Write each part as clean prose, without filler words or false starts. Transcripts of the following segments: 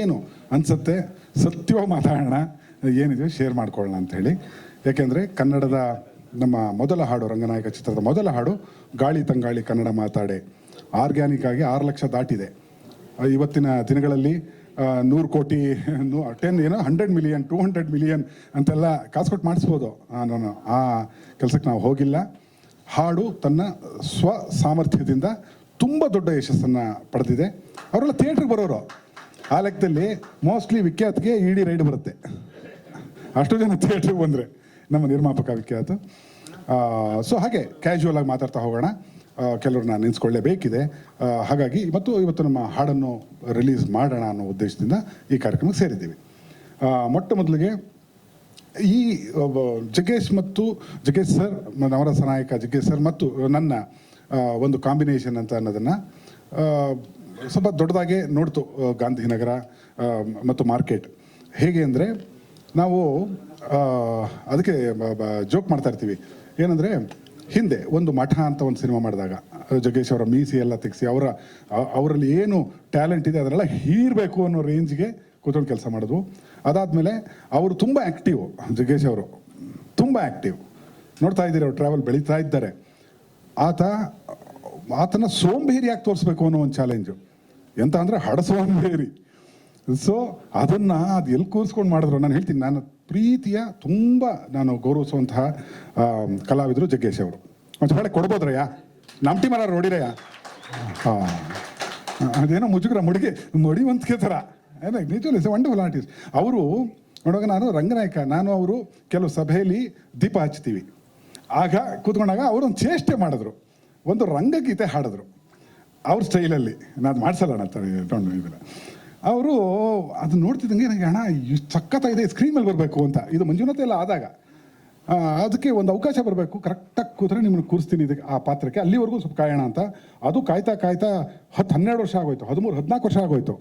ಏನು ಅನ್ಸುತ್ತೆ ಸತ್ಯವಾಗಿ ಮಾತಾಡೋಣ, ಏನಿದೆ ಶೇರ್ ಮಾಡ್ಕೊಳ್ಳೋಣ ಅಂಥೇಳಿ. ಯಾಕೆಂದರೆ ಕನ್ನಡದ ನಮ್ಮ ಮೊದಲ ಹಾಡು, ರಂಗನಾಯಕ ಚಿತ್ರದ ಮೊದಲ ಹಾಡು ಗಾಳಿ ತಂಗಾಳಿ ಕನ್ನಡ ಮಾತಾಡೆ ಆರ್ಗ್ಯಾನಿಕ್ ಆಗಿ 6 ಲಕ್ಷ ದಾಟಿದೆ. ಇವತ್ತಿನ ದಿನಗಳಲ್ಲಿ 100 ಕೋಟಿ 100 ಮಿಲಿಯನ್ 200 ಮಿಲಿಯನ್ ಅಂತೆಲ್ಲ ಕಾಸು ಕೊಟ್ಟು ಮಾಡಿಸ್ಬೋದು. ನಾನು ಆ ಕೆಲಸಕ್ಕೆ ನಾವು ಹೋಗಿಲ್ಲ. ಹಾಡು ತನ್ನ ಸ್ವ ಸಾಮರ್ಥ್ಯದಿಂದ ತುಂಬ ದೊಡ್ಡ ಯಶಸ್ಸನ್ನು ಪಡೆದಿದೆ. ಅವರೆಲ್ಲ ಥಿಯೇಟ್ರಿಗೆ ಬರೋರು. ಆ ಲೆಕ್ಕದಲ್ಲಿ ಮೋಸ್ಟ್ಲಿ ವಿಖ್ಯಾತ್ಗೆ ಇಡೀ ರೈಡ್ ಬರುತ್ತೆ. ಅಷ್ಟು ಜನ ಥಿಯೇಟ್ರಿಗೆ ಬಂದರೆ ನಮ್ಮ ನಿರ್ಮಾಪಕ ವಿಖ್ಯಾತ. ಸೊ ಹಾಗೆ ಕ್ಯಾಶುವಲ್ ಆಗಿ ಮಾತಾಡ್ತಾ ಹೋಗೋಣ. ಕೆಲವ್ರನ್ನ ನೆನೆಸ್ಕೊಳ್ಳೇಬೇಕಿದೆ. ಹಾಗಾಗಿ ಇವತ್ತು ನಮ್ಮ ಹಾಡನ್ನು ರಿಲೀಸ್ ಮಾಡೋಣ ಅನ್ನೋ ಉದ್ದೇಶದಿಂದ ಈ ಕಾರ್ಯಕ್ರಮಕ್ಕೆ ಸೇರಿದ್ದೀವಿ. ಮೊಟ್ಟ ಮೊದಲಿಗೆ ಈ ಜಗ್ಗೇಶ್ ಸರ್, ನವರಸ ನಾಯಕ ಜಗ್ಗೇಶ್ ಸರ್ ಮತ್ತು ನನ್ನ ಒಂದು ಕಾಂಬಿನೇಷನ್ ಅಂತ ಅನ್ನೋದನ್ನು ಸ್ವಲ್ಪ ದೊಡ್ಡದಾಗೆ ನೋಡ್ತು ಗಾಂಧಿನಗರ ಮತ್ತು ಮಾರ್ಕೆಟ್. ಹೇಗೆ ಅಂದರೆ ನಾವು ಅದಕ್ಕೆ ಜೋಕ್ ಮಾಡ್ತಾ ಇರ್ತೀವಿ. ಏನಂದರೆ ಹಿಂದೆ ಒಂದು ಮಠ ಅಂತ ಒಂದು ಸಿನಿಮಾ ಮಾಡಿದಾಗ ಜಗ್ಗೇಶ್ ಅವರ ಮೀಸಿ ಎಲ್ಲ ತೆಗೆಸಿ ಅವರಲ್ಲಿ ಏನು ಟ್ಯಾಲೆಂಟ್ ಇದೆ ಅದನ್ನೆಲ್ಲ ಹೀರಬೇಕು ಅನ್ನೋ ರೇಂಜ್ಗೆ ಕೂತ್ಕೊಂಡು ಕೆಲಸ ಮಾಡಿದ್ವು. ಅದಾದಮೇಲೆ ಅವರು ತುಂಬ ಆ್ಯಕ್ಟಿವ್, ಜಗ್ಗೇಶ್ ಅವರು ತುಂಬ ಆ್ಯಕ್ಟಿವ್. ನೋಡ್ತಾ ಇದ್ದೀರಿ, ಅವ್ರು ಟ್ರಾವೆಲ್ ಬೆಳೀತಾ ಇದ್ದಾರೆ. ಆತನ ಸೋಂಬೇರಿಯಾಗಿ ತೋರಿಸ್ಬೇಕು ಅನ್ನೋ ಒಂದು ಚಾಲೆಂಜು. ಎಂತ ಅಂದರೆ ಹಡಸೋಂಬೇರಿ. ಸೊ ಅದು ಎಲ್ಲಿ ಕೂರಿಸ್ಕೊಂಡು ಮಾಡಿದ್ರು. ನಾನು ಹೇಳ್ತೀನಿ, ನಾನು ಪ್ರೀತಿಯ ತುಂಬ ನಾನು ಗೌರವಿಸುವಂತಹ ಕಲಾವಿದರು ಜಗ್ಗೇಶ್ ಅವರು. ಒಂದು ಹೊಳೆ ಕೊಡ್ಬೋದ್ರಯ್ಯ, ನಮ್ಮ ಟೀಮಲ್ಲ ನೋಡಿರಯ್ಯ. ಅದೇನೋ ಮುಜುಗರ ಮುಡಿವಂತಿಕೆ ಥರ ಏನೋ ನಿಜವಲ್ಲ, ವಂಡರ್ಫುಲ್ ಆರ್ಟಿಸ್ಟ್ ಅವರು. ನೋಡುವಾಗ ನಾನು ರಂಗನಾಯಕ, ಅವರು ಕೆಲವು ಸಭೆಯಲ್ಲಿ ದೀಪ ಹಚ್ತೀವಿ. ಆಗ ಕೂತ್ಕೊಂಡಾಗ ಅವರು ಒಂದು ಚೇಷ್ಟೆ ಮಾಡಿದ್ರು, ಒಂದು ರಂಗಗೀತೆ ಹಾಡಿದ್ರು ಅವ್ರ ಸ್ಟೈಲಲ್ಲಿ. ನಾನು ಮಾಡಿಸಲ್ಲ ಇದನ್ನು. ಅವರು ಅದು ನೋಡ್ತಿದ್ದಂಗೆ ನನಗೆ ಅಣ್ಣ ಇಷ್ಟು ಸಖತ್ತಾಗಿದೆ, ಸ್ಕ್ರೀನ್ ಮೇಲೆ ಬರಬೇಕು ಅಂತ. ಇದು ಮಂಜುನಾಥ ಎಲ್ಲ ಆದಾಗ ಅದಕ್ಕೆ ಒಂದು ಅವಕಾಶ ಬರಬೇಕು, ಕರೆಕ್ಟಾಗಿ ಕೂತ್ರೆ ನಿಮ್ಮನ್ನು ಕೂರಿಸ್ತೀನಿ ಇದಕ್ಕೆ ಆ ಪಾತ್ರಕ್ಕೆ, ಅಲ್ಲಿವರೆಗೂ ಸ್ವಲ್ಪ ಕಾಯೋಣ ಅಂತ. ಅದು ಕಾಯ್ತಾ 10-12 ವರ್ಷ ಆಗೋಯ್ತು, 13-14 ವರ್ಷ ಆಗೋಯ್ತು.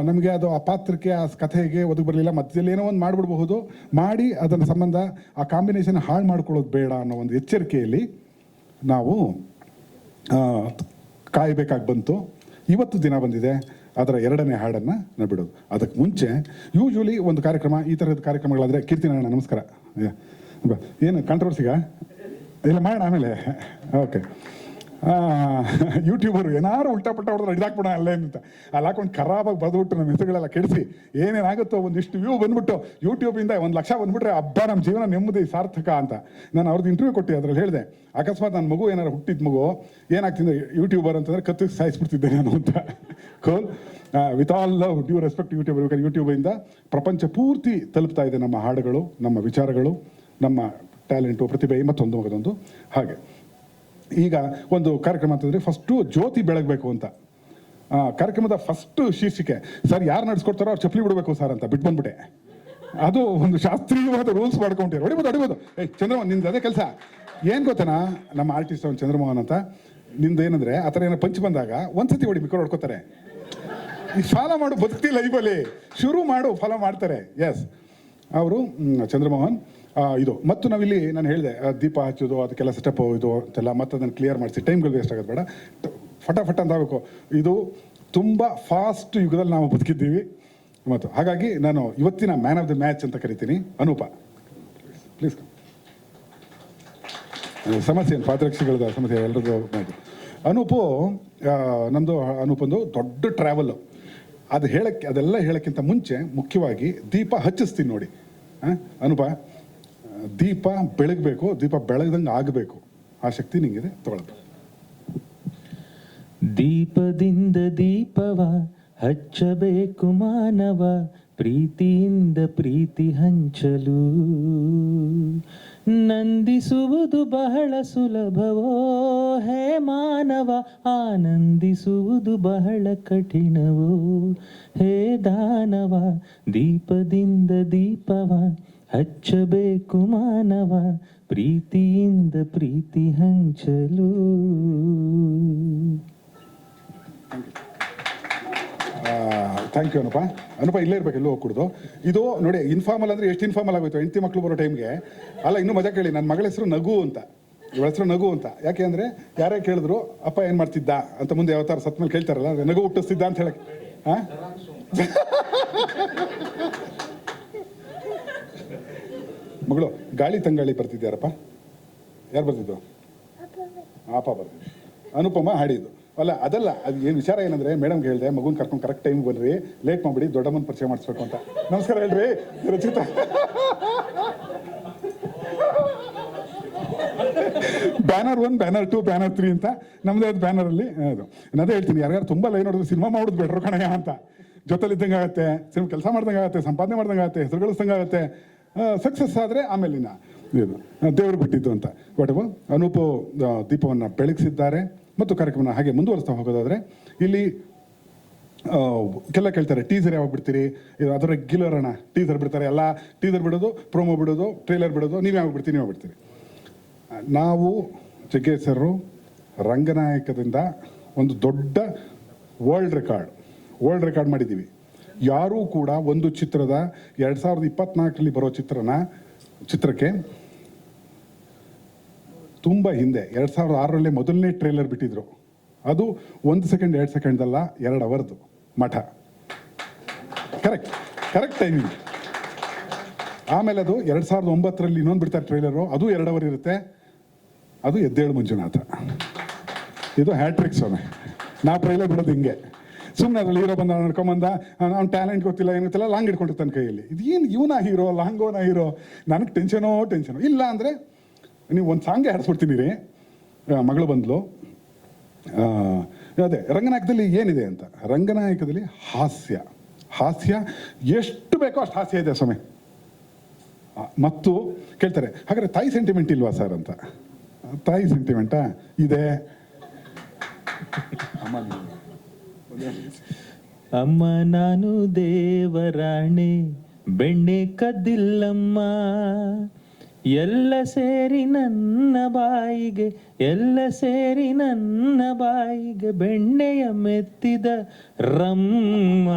ನಮಗೆ ಅದು ಆ ಪಾತ್ರಕ್ಕೆ, ಆ ಕಥೆಗೆ ಒದಗಿ ಬರಲಿಲ್ಲ. ಮಧ್ಯದಲ್ಲಿ ಏನೋ ಒಂದು ಮಾಡಿಬಿಡ್ಬಹುದು, ಮಾಡಿ ಅದನ್ನು ಸಂಬಂಧ ಆ ಕಾಂಬಿನೇಷನ್ ಹಾಳು ಮಾಡ್ಕೊಳ್ಳೋದು ಬೇಡ ಅನ್ನೋ ಒಂದು ಎಚ್ಚರಿಕೆಯಲ್ಲಿ ನಾವು ಕಾಯಬೇಕಾಗಿ ಬಂತು. ಇವತ್ತು ದಿನ ಬಂದಿದೆ, ಅದರ 2ನೇ ಹಾಡನ್ನು ನಾವು ಬಿಡೋದು. ಅದಕ್ಕೆ ಮುಂಚೆ ಯೂಶ್ವಲಿ ಒಂದು ಕಾರ್ಯಕ್ರಮ, ಈ ಥರದ ಕಾರ್ಯಕ್ರಮಗಳಾದರೆ ಕೀರ್ತಿನಾರಾಯಣ ನಮಸ್ಕಾರ, ಏನು ಕಾಂಟ್ರವರ್ಸಿಗ ಇಲ್ಲ ಮಾಡೋಣ ಆಮೇಲೆ. ಓಕೆ, ಯೂಟ್ಯೂಬರು ಏನಾರು ಉಲ್ಟಾಪಟ್ಟ ಹೊಡೆದ್ರೆ ಹಿಡಿದಾಕ್ಬಿಡೋಣ ಅಲ್ಲೇ ಅಂತ ಅಲ್ಲಿ ಹಾಕೊಂಡು ಖರಾಬಾಗಿ ಬರೆದ್ಬಿಟ್ಟು ನಮ್ಮ ಹೆಸರುಗಳೆಲ್ಲ ಕೆಡಿಸಿ ಏನೇನಾಗುತ್ತೋ ಒಂದಿಷ್ಟು ವ್ಯೂ ಬಂದ್ಬಿಟ್ಟು ಯೂಟ್ಯೂಬಿಂದ 1 ಲಕ್ಷ ಬಂದ್ಬಿಟ್ರೆ ಹಬ್ಬ, ನಮ್ಮ ಜೀವನ ನೆಮ್ಮದಿ ಸಾರ್ಥಕ ಅಂತ. ನಾನು ಅವ್ರದ್ದು ಇಂಟರ್ವ್ಯೂ ಕೊಟ್ಟು ಅದರಲ್ಲಿ ಹೇಳಿದೆ, ಅಕಸ್ಮಾತ್ ನನ್ನ ಮಗು ಏನಾರು ಹುಟ್ಟಿದ ಮಗು ಏನಾಗ್ತಿದ್ದೆ ಯೂಟ್ಯೂಬರ್ ಅಂತಂದರೆ ಕತ್ತಿಗೆ ಸಾಯಿಸ್ಬಿಡ್ತಿದ್ದೆ ನಾನು ಅಂತ. ಕೋಲ್, with all love due respect YouTuber. ಯೂಟ್ಯೂಬಿಂದ ಪ್ರಪಂಚ ಪೂರ್ತಿ ತಲುಪ್ತಾ ಇದೆ ನಮ್ಮ ಹಾಡುಗಳು, ನಮ್ಮ ವಿಚಾರಗಳು, ನಮ್ಮ ಟ್ಯಾಲೆಂಟು, ಪ್ರತಿಭೆ, ಮತ್ತೊಂದು ಮಗದೊಂದು. ಹಾಗೆ ಈಗ ಒಂದು ಕಾರ್ಯಕ್ರಮ ಅಂತಂದರೆ ಫಸ್ಟು ಜ್ಯೋತಿ ಬೆಳಗಬೇಕು ಅಂತ. ಕಾರ್ಯಕ್ರಮದ ಫಸ್ಟ್ ಶೀರ್ಷಿಕೆ, ಸರ್ ಯಾರು ನಡೆಸ್ಕೊಡ್ತಾರೋ ಅವ್ರು ಚಪ್ಪಲಿ ಬಿಡಬೇಕು ಸರ್ ಅಂತ ಬಿಟ್ಟು ಬಂದ್ಬಿಟ್ಟೆ. ಅದು ಒಂದು ಶಾಸ್ತ್ರೀಯವಾದ ರೂಲ್ಸ್ ಮಾಡ್ಕೊಂಡಿರೋ. ಹೊಡಿಬೋದು ಚಂದ್ರಮೋಹನ್, ನಿಂದು ಅದೇ ಕೆಲಸ. ಏನು ಗೊತ್ತನಾ, ನಮ್ಮ ಆರ್ಟಿಸ್ಟ್ ಅವ್ನು ಚಂದ್ರಮೋಹನ್ ಅಂತ. ನಿಂದು ಏನಂದರೆ ಆ ಥರ ಏನೋ ಪಂಚ್ ಬಂದಾಗ ಒಂದ್ಸತಿ ಮಿಕ್ಕರು ಹೊಡ್ಕೋತಾರೆ. ಈ ಫಾಲೋ ಮಾಡು, ಬದುಕ್ತಿ ಲೈಫಲ್ಲಿ ಶುರು ಮಾಡು, ಫಾಲೋ ಮಾಡ್ತಾರೆ. ಎಸ್, ಅವರು ಚಂದ್ರಮೋಹನ್. ಇದು ಮತ್ತು ನಾವಿಲ್ಲಿ ನಾನು ಹೇಳಿದೆ ದೀಪ ಹಚ್ಚೋದು, ಅದಕ್ಕೆಲ್ಲ ಸೆಟಪ್ ಇದು ಅಂತೆಲ್ಲ, ಮತ್ತು ಅದನ್ನು ಕ್ಲಿಯರ್ ಮಾಡಿಸಿ ಟೈಮ್ಗಳು ವೇಸ್ಟ್ ಆಗೋದು ಬೇಡ, ಫಟಾಫಟ್ ಅಂತ ಆಗಬೇಕು. ಇದು ತುಂಬ ಫಾಸ್ಟ್ ಯುಗದಲ್ಲಿ ನಾವು ಬದುಕಿದ್ದೀವಿ. ಮತ್ತು ಹಾಗಾಗಿ ನಾನು ಇವತ್ತಿನ ಮ್ಯಾನ್ ಆಫ್ ದ ಮ್ಯಾಚ್ ಅಂತ ಕರಿತೀನಿ ಅನೂಪ. ಪ್ಲೀಸ್. ಸಮಸ್ಯೆ ಏನು, ಪಾದರಕ್ಷೆಗಳದ ಸಮಸ್ಯೆ ಎಲ್ಲರದ್ದು. ಅನೂಪು, ನಮ್ಮದು ಅನೂಪಂದು ದೊಡ್ಡ ಟ್ರಾವೆಲ್ಲು. ಅದೆಲ್ಲ ಹೇಳೋಕ್ಕಿಂತ ಮುಂಚೆ ಮುಖ್ಯವಾಗಿ ದೀಪ ಹಚ್ಚಿಸ್ತೀನಿ ನೋಡಿ. ಅನೂಪ, ದೀಪ ಬೆಳಗಬೇಕು, ದೀಪ ಬೆಳಗ್ದಂಗೆ ಆಗಬೇಕು, ಆ ಶಕ್ತಿ ನಿಂಗಿದೆ, ತಗೊಳ್ಬೇಕು. ದೀಪದಿಂದ ದೀಪವ ಹಚ್ಚಬೇಕು ಮಾನವ, ಪ್ರೀತಿಯಿಂದ ಪ್ರೀತಿ ಹಂಚಲು. ನಂದಿಸುವುದು ಬಹಳ ಸುಲಭವೋ ಹೇ ಮಾನವ, ಆನಂದಿಸುವುದು ಬಹಳ ಕಠಿಣವೋ ಹೇ ದಾನವ. ದೀಪದಿಂದ ದೀಪವ ಹಚ್ಚಬೇಕು ಮಾನವ, ಪ್ರೀತಿಯಿಂದ ಪ್ರೀತಿ ಹಂಚಲು. Thank you ಅನೂಪ. ಇಲ್ಲೇ ಇರ್ಬೇಕು, ಎಲ್ಲೂ ಹೋಗ್ಕೊಡ್ದು. ಇದು ನೋಡಿ, ಇನ್ಫಾರ್ಮಲ್ ಅಂದರೆ ಎಷ್ಟು ಇನ್ಫಾರ್ಮಲ್ ಆಗೋಯ್ತು. ಹೆಂಡತಿ ಮಕ್ಕಳು ಬರೋ ಟೈಮ್ಗೆ ಅಲ್ಲ. ಇನ್ನೂ ಮಜಾ ಕೇಳಿ, ನನ್ನ ಮಗಳ ಹೆಸರು ನಗು ಅಂತ. ಇವಳ ಹೆಸರು ನಗು ಅಂತ. ಯಾಕೆ ಅಂದರೆ ಯಾರೇ ಕೇಳಿದ್ರು ಅಪ್ಪ ಏನು ಮಾಡ್ತಿದ್ದ ಅಂತ ಮುಂದೆ ಯಾವತ್ತಾರು ಸತ್ ಮೇಲೆ ಕೇಳ್ತಾರಲ್ಲ, ಅದೇ ನಗು ಹುಟ್ಟಿಸ್ತಿದ್ದ ಅಂತ ಹೇಳಕ್ಕೆ. ಹಾಂ ಮಗಳು ಗಾಳಿ ತಂಗಾಳಿ ಬರ್ತಿದ್ಯಾರಪ್ಪ? ಯಾರು ಬರ್ತಿದ್ದು? ಅಪ್ಪ ಬರ್ತಿದ್ದು. ಅನುಪಮ ಹಾಡಿದ್ದು ಅಲ್ಲ, ಅದಲ್ಲ. ಅದು ಏನು ವಿಚಾರ ಏನಂದರೆ, ಮೇಡಮ್ಗೆ ಹೇಳಿದೆ ಮಗುನ ಕರ್ಕೊಂಡು ಕರೆಕ್ಟ್ ಟೈಮ್ ಬನ್ನಿರಿ, ಲೇಟ್ ಮಾಡಿಬಿಡಿ, ದೊಡ್ಡಮ್ಮನ ಪರಿಚಯ ಮಾಡಿಸ್ಬೇಕು ಅಂತ. ನಮಸ್ಕಾರ ಹೇಳ್ರಿ ರಚಿತಾ. ಬ್ಯಾನರ್ 1, ಬ್ಯಾನರ್ 2, ಬ್ಯಾನರ್ 3 ಅಂತ ನಮ್ಮದೇ ಅದು ಬ್ಯಾನರಲ್ಲಿ. ಅದು ಅದೇ ಹೇಳ್ತೀನಿ, ಯಾರ್ಯಾರು ತುಂಬ ಲೈನ್ ನೋಡಿದ್ರು ಸಿನಿಮಾ ಮಾಡೋದು ಬೆಟ್ರು ಕಣಯ್ಯ ಅಂತ. ಜೊತೆಲಿದ್ದಂಗೆ ಆಗುತ್ತೆ, ಸಿನಿಮಾ ಕೆಲಸ ಮಾಡ್ದಂಗೆ ಆಗುತ್ತೆ, ಸಂಪಾದನೆ ಮಾಡ್ದಂಗೆ ಆಗುತ್ತೆ, ಹೆಸರು ಗಳಿಸ್ದಂಗೆ ಆಗುತ್ತೆ. ಸಕ್ಸಸ್ ಆದರೆ ಆಮೇಲಿನ ಇದು ದೇವರು ಬಿಟ್ಟಿದ್ದು ಅಂತ. ಬಟ್ ಅನೂಪು ದೀಪವನ್ನು ಬೆಳಗಿಸಿದ್ದಾರೆ ಮತ್ತು ಕಾರ್ಯಕ್ರಮನ ಹಾಗೆ ಮುಂದುವರಿಸ್ತಾ ಹೋಗೋದಾದರೆ, ಇಲ್ಲಿ ಕೆಲ ಕೇಳ್ತಾರೆ ಟೀಸರ್ ಯಾವಾಗ ಬಿಡ್ತೀರಿ? ಅದು ರೆಗ್ಯುಲರ್ ಅಣ್ಣ, ಟೀಸರ್ ಬಿಡ್ತಾರೆ ಎಲ್ಲ. ಟೀಸರ್ ಬಿಡೋದು, ಪ್ರೋಮೋ ಬಿಡೋದು, ಟ್ರೇಲರ್ ಬಿಡೋದು, ನೀವು ಯಾವಾಗ ಬಿಡ್ತೀರಿ ನೀವು ಬಿಡ್ತೀರಿ. ನಾವು ಜಗ್ಗೇಶ್ ಸರ್ ರಂಗನಾಯಕದಿಂದ ಒಂದು ದೊಡ್ಡ ವರ್ಲ್ಡ್ ರೆಕಾರ್ಡ್ ಮಾಡಿದ್ದೀವಿ. ಯಾರೂ ಕೂಡ ಒಂದು ಚಿತ್ರದ 2024ರಲ್ಲಿ ಬರೋ ಚಿತ್ರಕ್ಕೆ ತುಂಬ ಹಿಂದೆ 2006ರಲ್ಲೇ ಮೊದಲನೇ ಟ್ರೇಲರ್ ಬಿಟ್ಟಿದ್ರು. ಅದು 1 ಸೆಕೆಂಡ್ 2 ಸೆಕೆಂಡ್ದಲ್ಲ, 2 ಅವರ್ದು ಮಠ. Correct timing. ಆಮೇಲೆ ಅದು 2009ರಲ್ಲಿ ಇನ್ನೊಂದು ಬಿಡ್ತಾರೆ ಟ್ರೇಲರು, ಅದು 2 ಅವರ್ ಇರುತ್ತೆ. ಅದು ಎದ್ದೇಳು ಮಂಜುನಾಥ. ಇದು ಹ್ಯಾಟ್ರಿಕ್ ಸ್ವಾಮಿ. ನಾವು ಟ್ರೈಲರ್ ಬಿಡೋದು ಹಿಂಗೆ, ಸುಮ್ಮನೆ ಅದ್ರಲ್ಲಿ ಹೀರೋ ಬಂದ ನಡ್ಕೊಂಬಂದ, ಅವ್ನು ಟ್ಯಾಲೆಂಟ್ ಗೊತ್ತಿಲ್ಲ ಏನು ಗೊತ್ತಿಲ್ಲ, ಲಾಂಗ್ ಇಟ್ಕೊಂಡಿರ್ತಾನೆ ಕೈಯಲ್ಲಿ. ಇದು ಏನು ಇವನ ಹೀರೋ, ಲಾಂಗೋನ ಹೀರೋ? ನನಗೆ ಟೆನ್ಷನೋ. ಇಲ್ಲ ಅಂದರೆ ನೀವು ಒಂದು ಸಾಂಗೇ ಹಾಡಿಸ್ಬಿಡ್ತೀನಿ ರೀ. ಮಗಳು ಬಂದ್ಲು. ಅದೇ ರಂಗನಾಯಕದಲ್ಲಿ ಏನಿದೆ ಅಂತ, ರಂಗನಾಯಕದಲ್ಲಿ ಹಾಸ್ಯ ಎಷ್ಟು ಬೇಕೋ ಅಷ್ಟು ಹಾಸ್ಯ ಇದೆ ಸ್ವಾಮಿ. ಮತ್ತು ಕೇಳ್ತಾರೆ ಹಾಗಾದ್ರೆ ತಾಯಿ ಸೆಂಟಿಮೆಂಟ್ ಇಲ್ವಾ ಸರ್ ಅಂತ. ತಾಯಿ ಸೆಂಟಿಮೆಂಟಾ ಇದೆ. ಅಮ್ಮ ನಾನು ದೇವರಾಣೆ ಬೆಣ್ಣೆ ಕದ್ದಿಲ್ಲಮ್ಮ, ಎಲ್ಲ ಸೇರಿ ನನ್ನ ಬಾಯಿಗೆ ಬೆಣ್ಣೆಯ ಮೆತ್ತಿದ ರಮ್ಮ.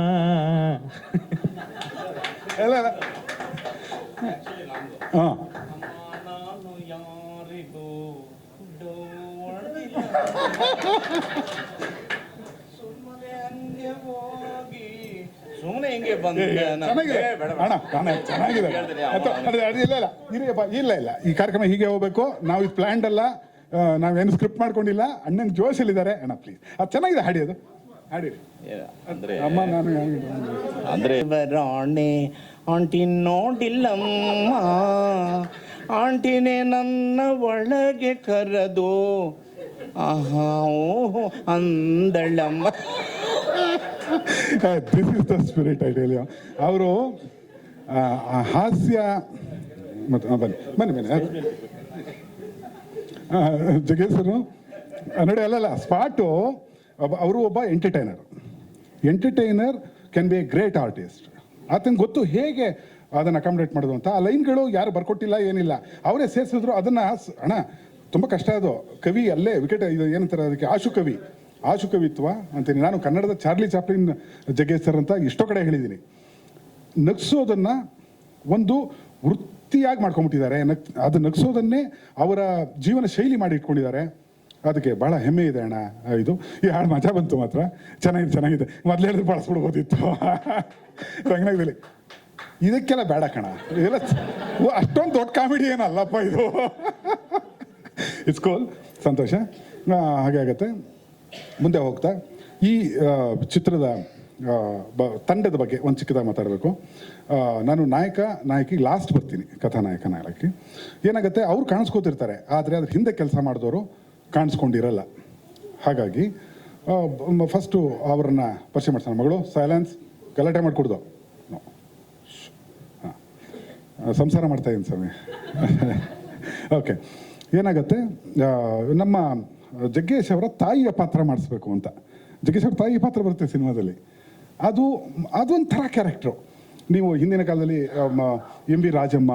ಹಾಂ ಸುಮ್ಮನೆ ಹಿಂಗೆ ಬಂದ ಚೆನ್ನಾಗಿದೆ. ಇಲ್ಲ ಈ ಕಾರ್ಯಕ್ರಮ ಹೀಗೆ ಹೋಗ್ಬೇಕು. ನಾವು ಇದು ಪ್ಲಾನ್ಡ್ ಅಲ್ಲ, ನಾವೇನು ಸ್ಕ್ರಿಪ್ಟ್ ಮಾಡ್ಕೊಂಡಿಲ್ಲ. ಅಣ್ಣನ ಜೋಶಲ್ಲಿದ್ದಾರೆ ಅಣ್ಣ, ಪ್ಲೀಸ್. ಅದು ಚೆನ್ನಾಗಿದೆ, ಹಾಡಿ. ಅದು ಹಾಡಿರಿ. ಅಮ್ಮ ನಾನು ಅಂದ್ರೆ ರಾಣೆ ಆಂಟಿ ನೋಡಿಲ್ಲಮ್ಮ, ಆಂಟಿನೇ ನನ್ನ ಒಳಗೆ ಕರೆದು ಆಹಾ ಓಹೋ ಅಂದಳಮ್ಮ. This is the spirit I tell you. ಅವರು ಹಾಸ್ಯ ಮತ್ತು ಬನ್ನಿ ಜಗೇಶರು ನೋಡಿ. ಅಲ್ಲಲ್ಲ ಸ್ಪಾಟು ಅವರು ಒಬ್ಬ entertainer can be A great artist. ಆತನಿಗೆ ಗೊತ್ತು ಹೇಗೆ ಅದನ್ನು ಅಕಾಮಿಡೇಟ್ ಮಾಡೋದು ಅಂತ. ಆ ಲೈನ್ಗಳು ಯಾರು ಬರ್ಕೊಟ್ಟಿಲ್ಲ, ಏನಿಲ್ಲ, ಅವರೇ ಸೇರಿಸಿದ್ರು. ಅದನ್ನು ಅಣ್ಣ ತುಂಬ ಕಷ್ಟ. ಅದು ಕವಿ ಅಲ್ಲೇ ವಿಕೆಟ್ ಇದು ಏನಂತಾರೆ ಅದಕ್ಕೆ, ಆಶುಕವಿತ್ವ ಅಂತೀನಿ. ನಾನು ಕನ್ನಡದ ಚಾರ್ಲಿ ಚಾಪ್ಲಿನ್ ಜಗ್ಗೇಶ್ ಸರ್ ಅಂತ ಎಷ್ಟೋ ಕಡೆ ಹೇಳಿದ್ದೀನಿ. ನಗಿಸೋದನ್ನು ಒಂದು ವೃತ್ತಿಯಾಗಿ ಮಾಡ್ಕೊಂಡ್ಬಿಟ್ಟಿದ್ದಾರೆ. ಅದು ನಗಿಸೋದನ್ನೇ ಅವರ ಜೀವನ ಶೈಲಿ ಮಾಡಿ ಇಟ್ಕೊಂಡಿದ್ದಾರೆ. ಅದಕ್ಕೆ ಭಾಳ ಹೆಮ್ಮೆ ಇದೆ ಅಣ್ಣ. ಇದು ಈ ಹಾಡು ಮಜಾ ಬಂತು ಮಾತ್ರ. ಚೆನ್ನಾಗಿದೆ. ಮೊದಲು ಹೇಳಿದ್ರೆ ಬಳಸ್ಬಿಡ್ಬೋದಿತ್ತು ರಂಗನಾಯಕದಲ್ಲಿ. ಇದಕ್ಕೆಲ್ಲ ಬೇಡ ಕಣ, ಇದೆಲ್ಲ ಅಷ್ಟೊಂದು ದೊಡ್ಡ ಕಾಮಿಡಿ ಏನಲ್ಲಪ್ಪ ಇದು. ಇಟ್ಸ್ ಕೂಲ್, ಸಂತೋಷ. ಹಾಗೆ ಆಗುತ್ತೆ. ಮುಂದೆ ಹೋಗ್ತಾ ಈ ಚಿತ್ರದ ತಂಡದ ಬಗ್ಗೆ ಒಂದು ಚಿಕ್ಕದಾಗಿ ಮಾತಾಡಬೇಕು. ನಾನು ನಾಯಕಿ ಲಾಸ್ಟ್ ಬರ್ತೀನಿ. ಕಥಾನಾಯಕಿ ಏನಾಗುತ್ತೆ, ಅವ್ರು ಕಾಣಿಸ್ಕೋತಿರ್ತಾರೆ, ಆದರೆ ಅದ್ರ ಹಿಂದೆ ಕೆಲಸ ಮಾಡಿದವರು ಕಾಣಿಸ್ಕೊಂಡಿರಲ್ಲ. ಹಾಗಾಗಿ ಫಸ್ಟು ಅವರನ್ನ ಪರಿಚಯ ಮಾಡ್ತಾನೆ. ಮಗಳು ಸೈಲೆನ್ಸ್, ಗಲಾಟೆ ಮಾಡಿಕೊಡ್ದು. ಸಂಸಾರ ಮಾಡ್ತಾಯಿದ್ದೀನಿ ಸ್ವಾಮಿ. ಓಕೆ. ಏನಾಗುತ್ತೆ, ನಮ್ಮ ಜಗ್ಗೇಶ್ ಅವರ ತಾಯಿಯ ಪಾತ್ರ ಮಾಡಿಸ್ಬೇಕು ಅಂತ. ಜಗ್ಗೇಶ್ ಅವ್ರ ತಾಯಿ ಪಾತ್ರ ಬರುತ್ತೆ ಸಿನಿಮಾದಲ್ಲಿ. ಅದೊಂಥರ ಕ್ಯಾರೆಕ್ಟ್ರು. ನೀವು ಹಿಂದಿನ ಕಾಲದಲ್ಲಿ ಎಂ ವಿ ರಾಜಮ್ಮ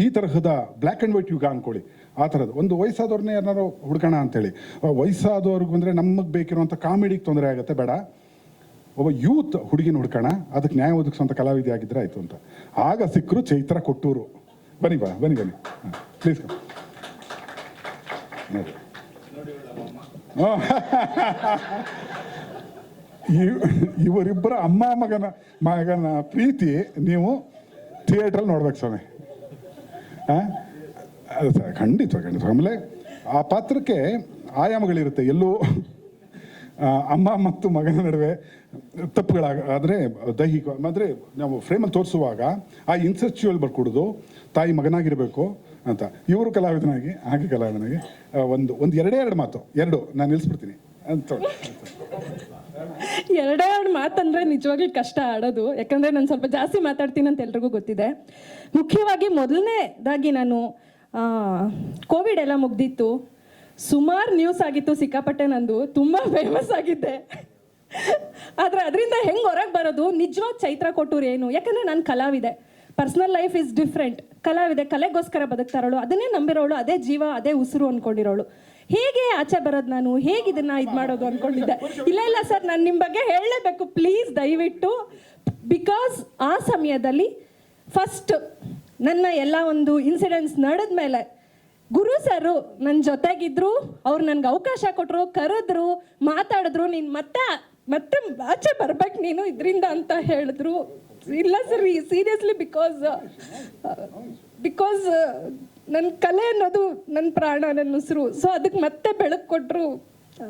ಈ ತರಹದ ಬ್ಲ್ಯಾಕ್ ಆ್ಯಂಡ್ ವೈಟ್ ಯುಗ ಅಂದ್ಕೊಳ್ಳಿ. ಆ ಥರದ್ದು ಒಂದು ವಯಸ್ಸಾದವ್ರನ್ನೇ ಯಾರು ಹುಡ್ಕೋಣ ಅಂತೇಳಿ, ವಯಸ್ಸಾದವ್ರಿಗೆ ಬಂದರೆ ನಮಗೆ ಬೇಕಿರುವಂಥ ಕಾಮಿಡಿಗೆ ತೊಂದರೆ ಆಗುತ್ತೆ, ಬೇಡ ಒಬ್ಬ ಯೂತ್ ಹುಡುಗಿನ ಹುಡ್ಕೋಣ, ಅದಕ್ಕೆ ನ್ಯಾಯ ಒದಗಿಸುವಂಥ ಕಲಾವಿದೆ ಆಗಿದ್ದರೆ ಆಯಿತು ಅಂತ. ಆಗ ಸಿಕ್ಕರು ಚೈತ್ರ ಕೊಟ್ಟೂರು. ಬನ್ನಿ ಪ್ಲೀಸ್. ನೋಡಿ ಇವರಿಬ್ಬರ ಅಮ್ಮ ಮಗನ ಪ್ರೀತಿ ನೀವು ಥಿಯೇಟ್ರಲ್ಲಿ ನೋಡ್ಬೇಕು ಸ್ವಾಮಿ. ಖಂಡಿತ. ಆಮೇಲೆ ಆ ಪಾತ್ರಕ್ಕೆ ಆಯಾಮಗಳಿರುತ್ತೆ. ಎಲ್ಲೋ ಅಮ್ಮ ಮತ್ತು ಮಗನ ನಡುವೆ ತಪ್ಪುಗಳಾದರೆ ದೈಹಿಕ ಅಂದರೆ ನಾವು ಫ್ರೇಮಲ್ಲಿ ತೋರಿಸುವಾಗ ಆ ಇನ್ಸೆಕ್ಚುವಲ್ ಬರ್ಕೊಡೋದು ತಾಯಿ ಮಗನಾಗಿರಬೇಕು ಅಂತ. ಇವರು ಕಲಾವಿದನಾಗಿ ಹಾಗೆ ಕಲಾವಿದನಾಗಿ ಒಂದು ಎರಡು ಮಾತು ನಾನು ನಿಲ್ಲಿಸ್ಬಿಡ್ತೀನಿ ಅಂತ. ಎರಡೆರಡು ಮಾತಂದ್ರೆ ನಿಜವಾಗ್ಲೂ ಕಷ್ಟ ಆಡೋದು, ಯಾಕಂದ್ರೆ ನಾನು ಸ್ವಲ್ಪ ಜಾಸ್ತಿ ಮಾತಾಡ್ತೀನಿ ಅಂತ ಎಲ್ರಿಗೂ ಗೊತ್ತಿದೆ. ಮುಖ್ಯವಾಗಿ ಮೊದಲನೇದಾಗಿ ನಾನು ಕೋವಿಡ್ ಎಲ್ಲ ಮುಗ್ದಿತ್ತು, ಸುಮಾರು ನ್ಯೂಸ್ ಆಗಿತ್ತು, ಸಿಕ್ಕಾಪಟ್ಟೆ ನಂದು ತುಂಬ ಫೇಮಸ್ ಆಗಿದ್ದೆ. ಆದರೆ ಅದರಿಂದ ಹೆಂಗೆ ಹೊರಗೆ ಬರೋದು, ನಿಜವಾದ ಚೈತ್ರ ಕೊಟ್ಟೂರು ಏನು, ಯಾಕಂದರೆ ನಾನು ಕಲಾವಿದೆ, ಪರ್ಸ್ನಲ್ ಲೈಫ್ ಇಸ್ ಡಿಫ್ರೆಂಟ್. ಕಲಾವಿದೆ, ಕಲೆಗೋಸ್ಕರ ಬದುಕ್ತಾರೋಳು, ಅದನ್ನೇ ನಂಬಿರೋಳು, ಅದೇ ಜೀವ ಅದೇ ಉಸಿರು ಅಂದ್ಕೊಂಡಿರೋಳು. ಹೇಗೆ ಆಚೆ ಬರೋದು ನಾನು, ಹೇಗೆ ಇದನ್ನ ಇದು ಮಾಡೋದು ಅಂದ್ಕೊಂಡಿದ್ದೆ. ಇಲ್ಲ ಸರ್, ನಾನು ನಿಮ್ಮ ಬಗ್ಗೆ ಹೇಳಲೇಬೇಕು ಪ್ಲೀಸ್ ದಯವಿಟ್ಟು. ಬಿಕಾಸ್ ಆ ಸಮಯದಲ್ಲಿ ಫಸ್ಟ್ ನನ್ನ ಎಲ್ಲ ಒಂದು ಇನ್ಸಿಡೆಂಟ್ಸ್ ನಡೆದ್ಮೇಲೆ ಗುರು ಸರು ನನ್ನ ಜೊತೆಗಿದ್ರು, ಅವ್ರು ನನಗೆ ಅವಕಾಶ ಕೊಟ್ಟರು, ಕರೆದ್ರು, ಮಾತಾಡಿದ್ರು, ನೀನು ಮತ್ತೆ ಆಚೆ ಬರ್ಬೇಕು ನೀನು ಇದರಿಂದ ಅಂತ ಹೇಳಿದ್ರು. ಇಲ್ಲ ಸರ್, ಸೀರಿಯಸ್ಲಿ, ಬಿಕಾಸ್ ನನ್ನ ಕಲೆ ಅನ್ನೋದು ನನ್ನ ಪ್ರಾಣ, ನನ್ನ ಉಸಿರು. ಸೊ ಅದಕ್ಕೆ ಮತ್ತೆ ಬೆಳಕು ಕೊಟ್ಟರು,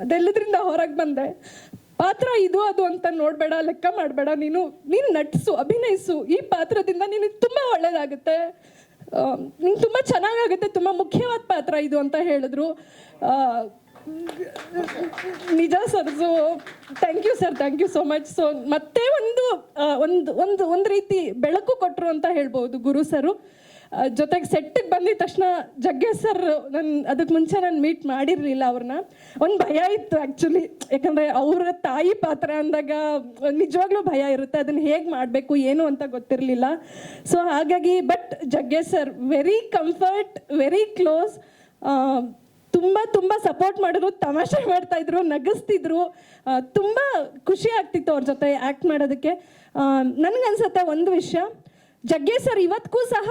ಅದೆಲ್ಲದ್ರಿಂದ ಹೊರಗೆ ಬಂದೆ. ಪಾತ್ರ ಇದು ಅದು ಅಂತ ನೋಡಬೇಡ, ಲೆಕ್ಕ ಮಾಡಬೇಡ, ನೀನು ನಟಿಸು, ಅಭಿನಯಿಸು, ಈ ಪಾತ್ರದಿಂದ ನಿನಗೆ ತುಂಬ ಒಳ್ಳೇದಾಗುತ್ತೆ, ನಿಂಗೆ ತುಂಬ ಚೆನ್ನಾಗಾಗುತ್ತೆ, ತುಂಬ ಮುಖ್ಯವಾದ ಪಾತ್ರ ಇದು ಅಂತ ಹೇಳಿದ್ರು. ನಿಜ sir. So thank you so much. So ಮತ್ತೆ ಒಂದು ರೀತಿ ಬೆಳಕು ಕೊಟ್ಟರು ಅಂತ ಹೇಳ್ಬೋದು ಗುರು ಸರು. ಜೊತೆಗೆ ಸೆಟ್ಟಿಗೆ ಬಂದಿದ ತಕ್ಷಣ ಜಗ್ಗೇಶ್ ಸರ್, ಅದಕ್ಕೆ ಮುಂಚೆ ನಾನು ಮೀಟ್ ಮಾಡಿರಲಿಲ್ಲ ಅವ್ರನ್ನ. ಒಂದು ಭಯ ಇತ್ತು ಆ್ಯಕ್ಚುಲಿ, ಯಾಕಂದರೆ ಅವರ ತಾಯಿ ಪಾತ್ರ ಅಂದಾಗ ನಿಜವಾಗ್ಲೂ ಭಯ ಇರುತ್ತೆ, ಅದನ್ನು ಹೇಗೆ ಮಾಡಬೇಕು ಏನು ಅಂತ ಗೊತ್ತಿರಲಿಲ್ಲ. ಸೊ ಹಾಗಾಗಿ but Jaggesh sir very comfort, very close, ತುಂಬ ಸಪೋರ್ಟ್ ಮಾಡಿದ್ರು, ತಮಾಷೆ ಮಾಡ್ತಾಯಿದ್ರು, ನಗಿಸ್ತಿದ್ರು, ತುಂಬ ಖುಷಿ ಆಗ್ತಿತ್ತು ಅವ್ರ ಜೊತೆ ಆ್ಯಕ್ಟ್ ಮಾಡೋದಕ್ಕೆ. ನನಗನ್ಸುತ್ತೆ ಒಂದು ವಿಷಯ, ಜಗ್ಗೇಶ್ ಸರ್ ಇವತ್ತಿಗೂ ಸಹ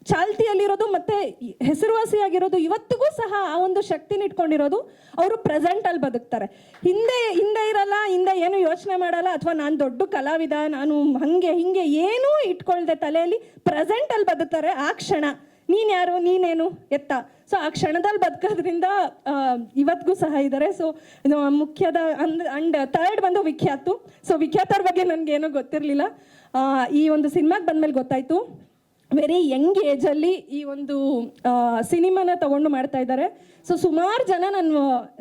ಚಾಲ್ತಿಯಲ್ಲಿರೋದು ಮತ್ತು ಹೆಸರುವಾಸಿಯಾಗಿರೋದು, ಇವತ್ತಿಗೂ ಸಹ ಆ ಒಂದು ಶಕ್ತಿನ ಇಟ್ಕೊಂಡಿರೋದು, ಅವರು ಪ್ರೆಸೆಂಟಲ್ಲಿ ಬದುಕ್ತಾರೆ. ಹಿಂದೆ ಇರಲ್ಲ, ಹಿಂದೆ ಏನು ಯೋಚನೆ ಮಾಡಲ್ಲ, ಅಥವಾ ನಾನು ದೊಡ್ಡ ಕಲಾವಿದ, ನಾನು ಹಿಂಗೆ ಏನೂ ಇಟ್ಕೊಳ್ದೆ ತಲೆಯಲ್ಲಿ ಪ್ರೆಸೆಂಟಲ್ಲಿ ಬದುಕ್ತಾರೆ. ಆ ಕ್ಷಣ ನೀನು ಯಾರು, ನೀನೇನು ಎತ್ತ, ಸೊ ಆ ಕ್ಷಣದಲ್ಲಿ ಬದುಕೋದ್ರಿಂದ ಇವತ್ತಿಗೂ ಸಹ ಇದ್ದಾರೆ. ಸೊ ಮುಖ್ಯದ ಅಂಡ್ ಥರ್ಡ್ ಬಂದು ವಿಖ್ಯಾತು. ಸೊ ವಿಖ್ಯಾತರ ಬಗ್ಗೆ ನನಗೇನೂ ಗೊತ್ತಿರಲಿಲ್ಲ, ಈ ಒಂದು ಸಿನಿಮಾಗೆ ಬಂದಮೇಲೆ ಗೊತ್ತಾಯಿತು. ವೆರಿ ಯಂಗ್ ಏಜಲ್ಲಿ ಈ ಒಂದು ಸಿನಿಮಾನ ತಗೊಂಡು ಮಾಡ್ತಾ ಇದ್ದಾರೆ. ಸೊ ಸುಮಾರು ಜನ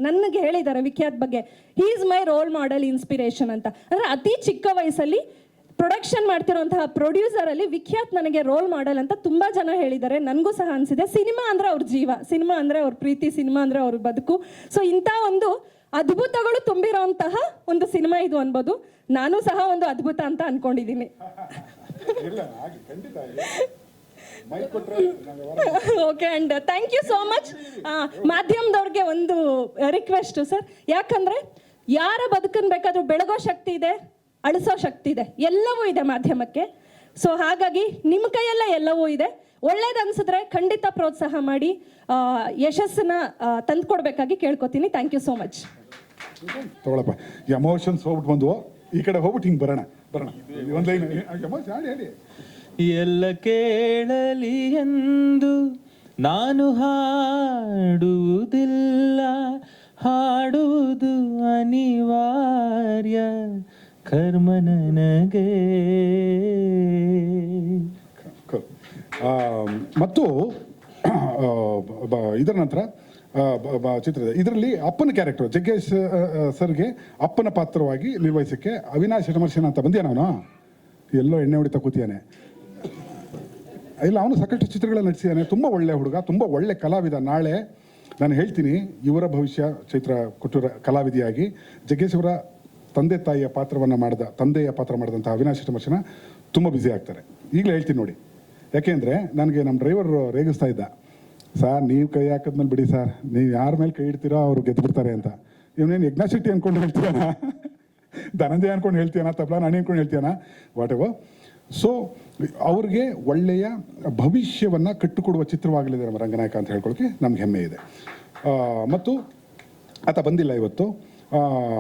ನನಗೆ ಹೇಳಿದ್ದಾರೆ ವಿಖ್ಯಾತ್ ಬಗ್ಗೆ, he is my role model, inspiration ಅಂತ. ಅಂದರೆ ಅತಿ ಚಿಕ್ಕ ವಯಸ್ಸಲ್ಲಿ ಪ್ರೊಡಕ್ಷನ್ ಮಾಡ್ತಿರೋಂತಹ ಪ್ರೊಡ್ಯೂಸರಲ್ಲಿ ವಿಖ್ಯಾತ್ ನನಗೆ ರೋಲ್ ಮಾಡೆಲ್ ಅಂತ ತುಂಬ ಜನ ಹೇಳಿದ್ದಾರೆ. ನನಗೂ ಸಹ ಅನಿಸಿದೆ, ಸಿನಿಮಾ ಅಂದರೆ ಅವ್ರ ಜೀವ, ಸಿನಿಮಾ ಅಂದರೆ ಅವ್ರ ಪ್ರೀತಿ, ಸಿನಿಮಾ ಅಂದರೆ ಅವ್ರ ಬದುಕು. ಸೊ ಇಂಥ ಒಂದು ಅದ್ಭುತಗಳು ತುಂಬಿರೋಂತಹ ಒಂದು ಸಿನಿಮಾ ಇದು ಅನ್ಬೋದು. ನಾನು ಸಹ ಒಂದು ಅದ್ಭುತ ಅಂತ ಅನ್ಕೊಂಡಿದ್ದೀನಿ. Okay, and thank you so much. ಮಾಧ್ಯಮದವ್ರಿಗೆ ಒಂದು ರಿಕ್ವೆಸ್ಟ್ ಸರ್, ಯಾಕಂದರೆ ಯಾರ ಬದುಕನ್ನು ಬೇಕಾದರೂ ಬೆಳಗೋ ಶಕ್ತಿ ಇದೆ, ಅಳಿಸೋ ಶಕ್ತಿ ಇದೆ, ಎಲ್ಲವೂ ಇದೆ ಮಾಧ್ಯಮಕ್ಕೆ. ಸೊ ಹಾಗಾಗಿ ನಿಮ್ಮ ಕೈಯಲ್ಲೇ ಎಲ್ಲವೂ ಇದೆ. ಒಳ್ಳೇದು ಅನ್ಸಿದ್ರೆ ಖಂಡಿತ ಪ್ರೋತ್ಸಾಹ ಮಾಡಿ ಯಶಸ್ಸನ್ನ ತಂದುಕೊಡ್ಬೇಕಾಗಿ ಕೇಳ್ಕೊತೀನಿ. Thank you so much. ತಗೊಳಪ್ಪ, ಎಮೋಷನ್ಸ್ ಹೋಗ್ಬಿಟ್ಟು ಬಂದ್ವು, ಈ ಕಡೆ ಹೋಗ್ಬಿಟ್ಟು ಹಿಂಗೆ ಬರೋಣ. ಒಂದು ಲೈನ್ ಎಮೋಷನ್ ಹೇಳಿ. ಎಲ್ಲ ಕೇಳಲಿ ಎಂದು ನಾನು ಹಾಡುವುದಿಲ್ಲ, ಹಾಡುವುದು ಅನಿವಾರ್ಯ ಕರ್ಮ ನನಗೆ. ಮತ್ತು ಇದರ ನಂತರ ಚಿತ್ರದ ಇದರಲ್ಲಿ ಅಪ್ಪನ ಕ್ಯಾರೆಕ್ಟರ್ ಜಗ್ಗೇಶ್ ಸರ್ಗೆ ಅಪ್ಪನ ಪಾತ್ರವಾಗಿ ನಿರ್ವಹಿಸೋಕ್ಕೆ ಅವಿನಾಶ್ ಶಟಮರ್ಶನ ಅಂತ ಬಂದ್ಯಾ. ನಾನು ಎಲ್ಲೋ ಎಣ್ಣೆ ಹೊಡಿತಾ ಕೂತಿಯಾನೆ. ಇಲ್ಲ, ಅವನು ಸಾಕಷ್ಟು ಚಿತ್ರಗಳನ್ನು ನಟಿಸಿದ್ದಾನೆ. ತುಂಬ ಒಳ್ಳೆ ಹುಡುಗ, ತುಂಬ ಒಳ್ಳೆ ಕಲಾವಿದ. ನಾಳೆ ನಾನು ಹೇಳ್ತೀನಿ, ಇವರ ಭವಿಷ್ಯ ಚೈತ್ರ ಕೊಟ್ಟೂರ ಕಲಾವಿದೆಯಾಗಿ ಜಗ್ಗೇಶ್ ಅವರ ತಂದೆಯ ಪಾತ್ರ ಮಾಡಿದಂಥ ಅವಿನಾಶ್ ಶಟಮರ್ಶನ ತುಂಬ ಬ್ಯುಸಿ ಆಗ್ತಾರೆ. ಈಗಲೇ ಹೇಳ್ತೀನಿ ನೋಡಿ, ಯಾಕೆಂದರೆ ನನಗೆ ನಮ್ಮ ಡ್ರೈವರ್ ರೇಗಿಸ್ತಾ ಇದ್ದ, ಸಾರ್ ನೀವು ಕೈ ಹಾಕಿದ್ಮೇಲೆ ಬಿಡಿ ಸರ್, ನೀವು ಯಾರ ಮೇಲೆ ಕೈ ಇಡ್ತೀರೋ ಅವರು ಗೆದ್ದುಬಿಡ್ತಾರೆ ಅಂತ. ಇವನೇನು ಯಜ್ಞ ಶೆಟ್ಟಿ ಅಂದ್ಕೊಂಡು ಹೇಳ್ತೀಯಾನ, ಧನಂಜಯ ಅಂದ್ಕೊಂಡು ಹೇಳ್ತೀಯಾನ, ತಪ್ಲ ನಾಣಿ ಅಂದ್ಕೊಂಡು ಹೇಳ್ತೀಯಾನ, ವಾಟ್ ಎವರ್. ಸೊ ಅವ್ರಿಗೆ ಒಳ್ಳೆಯ ಭವಿಷ್ಯವನ್ನು ಕಟ್ಟಿಕೊಡುವ ಚಿತ್ರವಾಗಲಿದೆ ನಮ್ಮ ರಂಗನಾಯಕ ಅಂತ ಹೇಳ್ಕೊಳ್ಳೋಕ್ಕೆ ನಮ್ಗೆ ಹೆಮ್ಮೆ ಇದೆ. ಮತ್ತು ಆತ ಬಂದಿಲ್ಲ ಇವತ್ತು.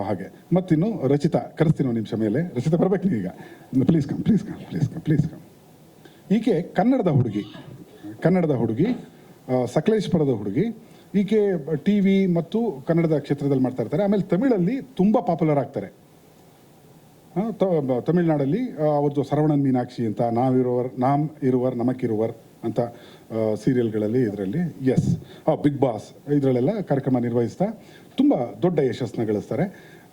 ಹಾಗೆ ಮತ್ತಿನ್ನು ರಚಿತಾ ಕರೆಸ್ತೀನಿ ಒಂದು ನಿಮಿಷ ಮೇಲೆ. ರಚಿತಾ ಬರ್ಬೇಕು ನೀವೀಗ, please come please come please come please come. ಈಕೆ ಕನ್ನಡದ ಹುಡುಗಿ, ಸಕಲೇಶ್ಪುರದ ಹುಡುಗಿ. ಈಕೆ ಟಿ ವಿ ಮತ್ತು ಕನ್ನಡದ ಕ್ಷೇತ್ರದಲ್ಲಿ ಮಾಡ್ತಾ ಇರ್ತಾರೆ. ಆಮೇಲೆ ತಮಿಳಲ್ಲಿ ತುಂಬ ಪಾಪ್ಯುಲರ್ ಆಗ್ತಾರೆ. ತಮಿಳ್ನಾಡಲ್ಲಿ ಅವ್ರದ್ದು ಸರವಣನ್ ಮೀನಾಕ್ಷಿ ಅಂತ, ನಾಮ್ ಇರುವರ್ ನಮಕಿರುವರ್ ಅಂತ ಸೀರಿಯಲ್ಗಳಲ್ಲಿ, ಇದರಲ್ಲಿ ಬಿಗ್ ಬಾಸ್ ಇದರಲ್ಲೆಲ್ಲ ಕಾರ್ಯಕ್ರಮ ನಿರ್ವಹಿಸ್ತಾ ತುಂಬ ದೊಡ್ಡ ಯಶಸ್ಸನ್ನ ಗಳಿಸ್ತಾರೆ.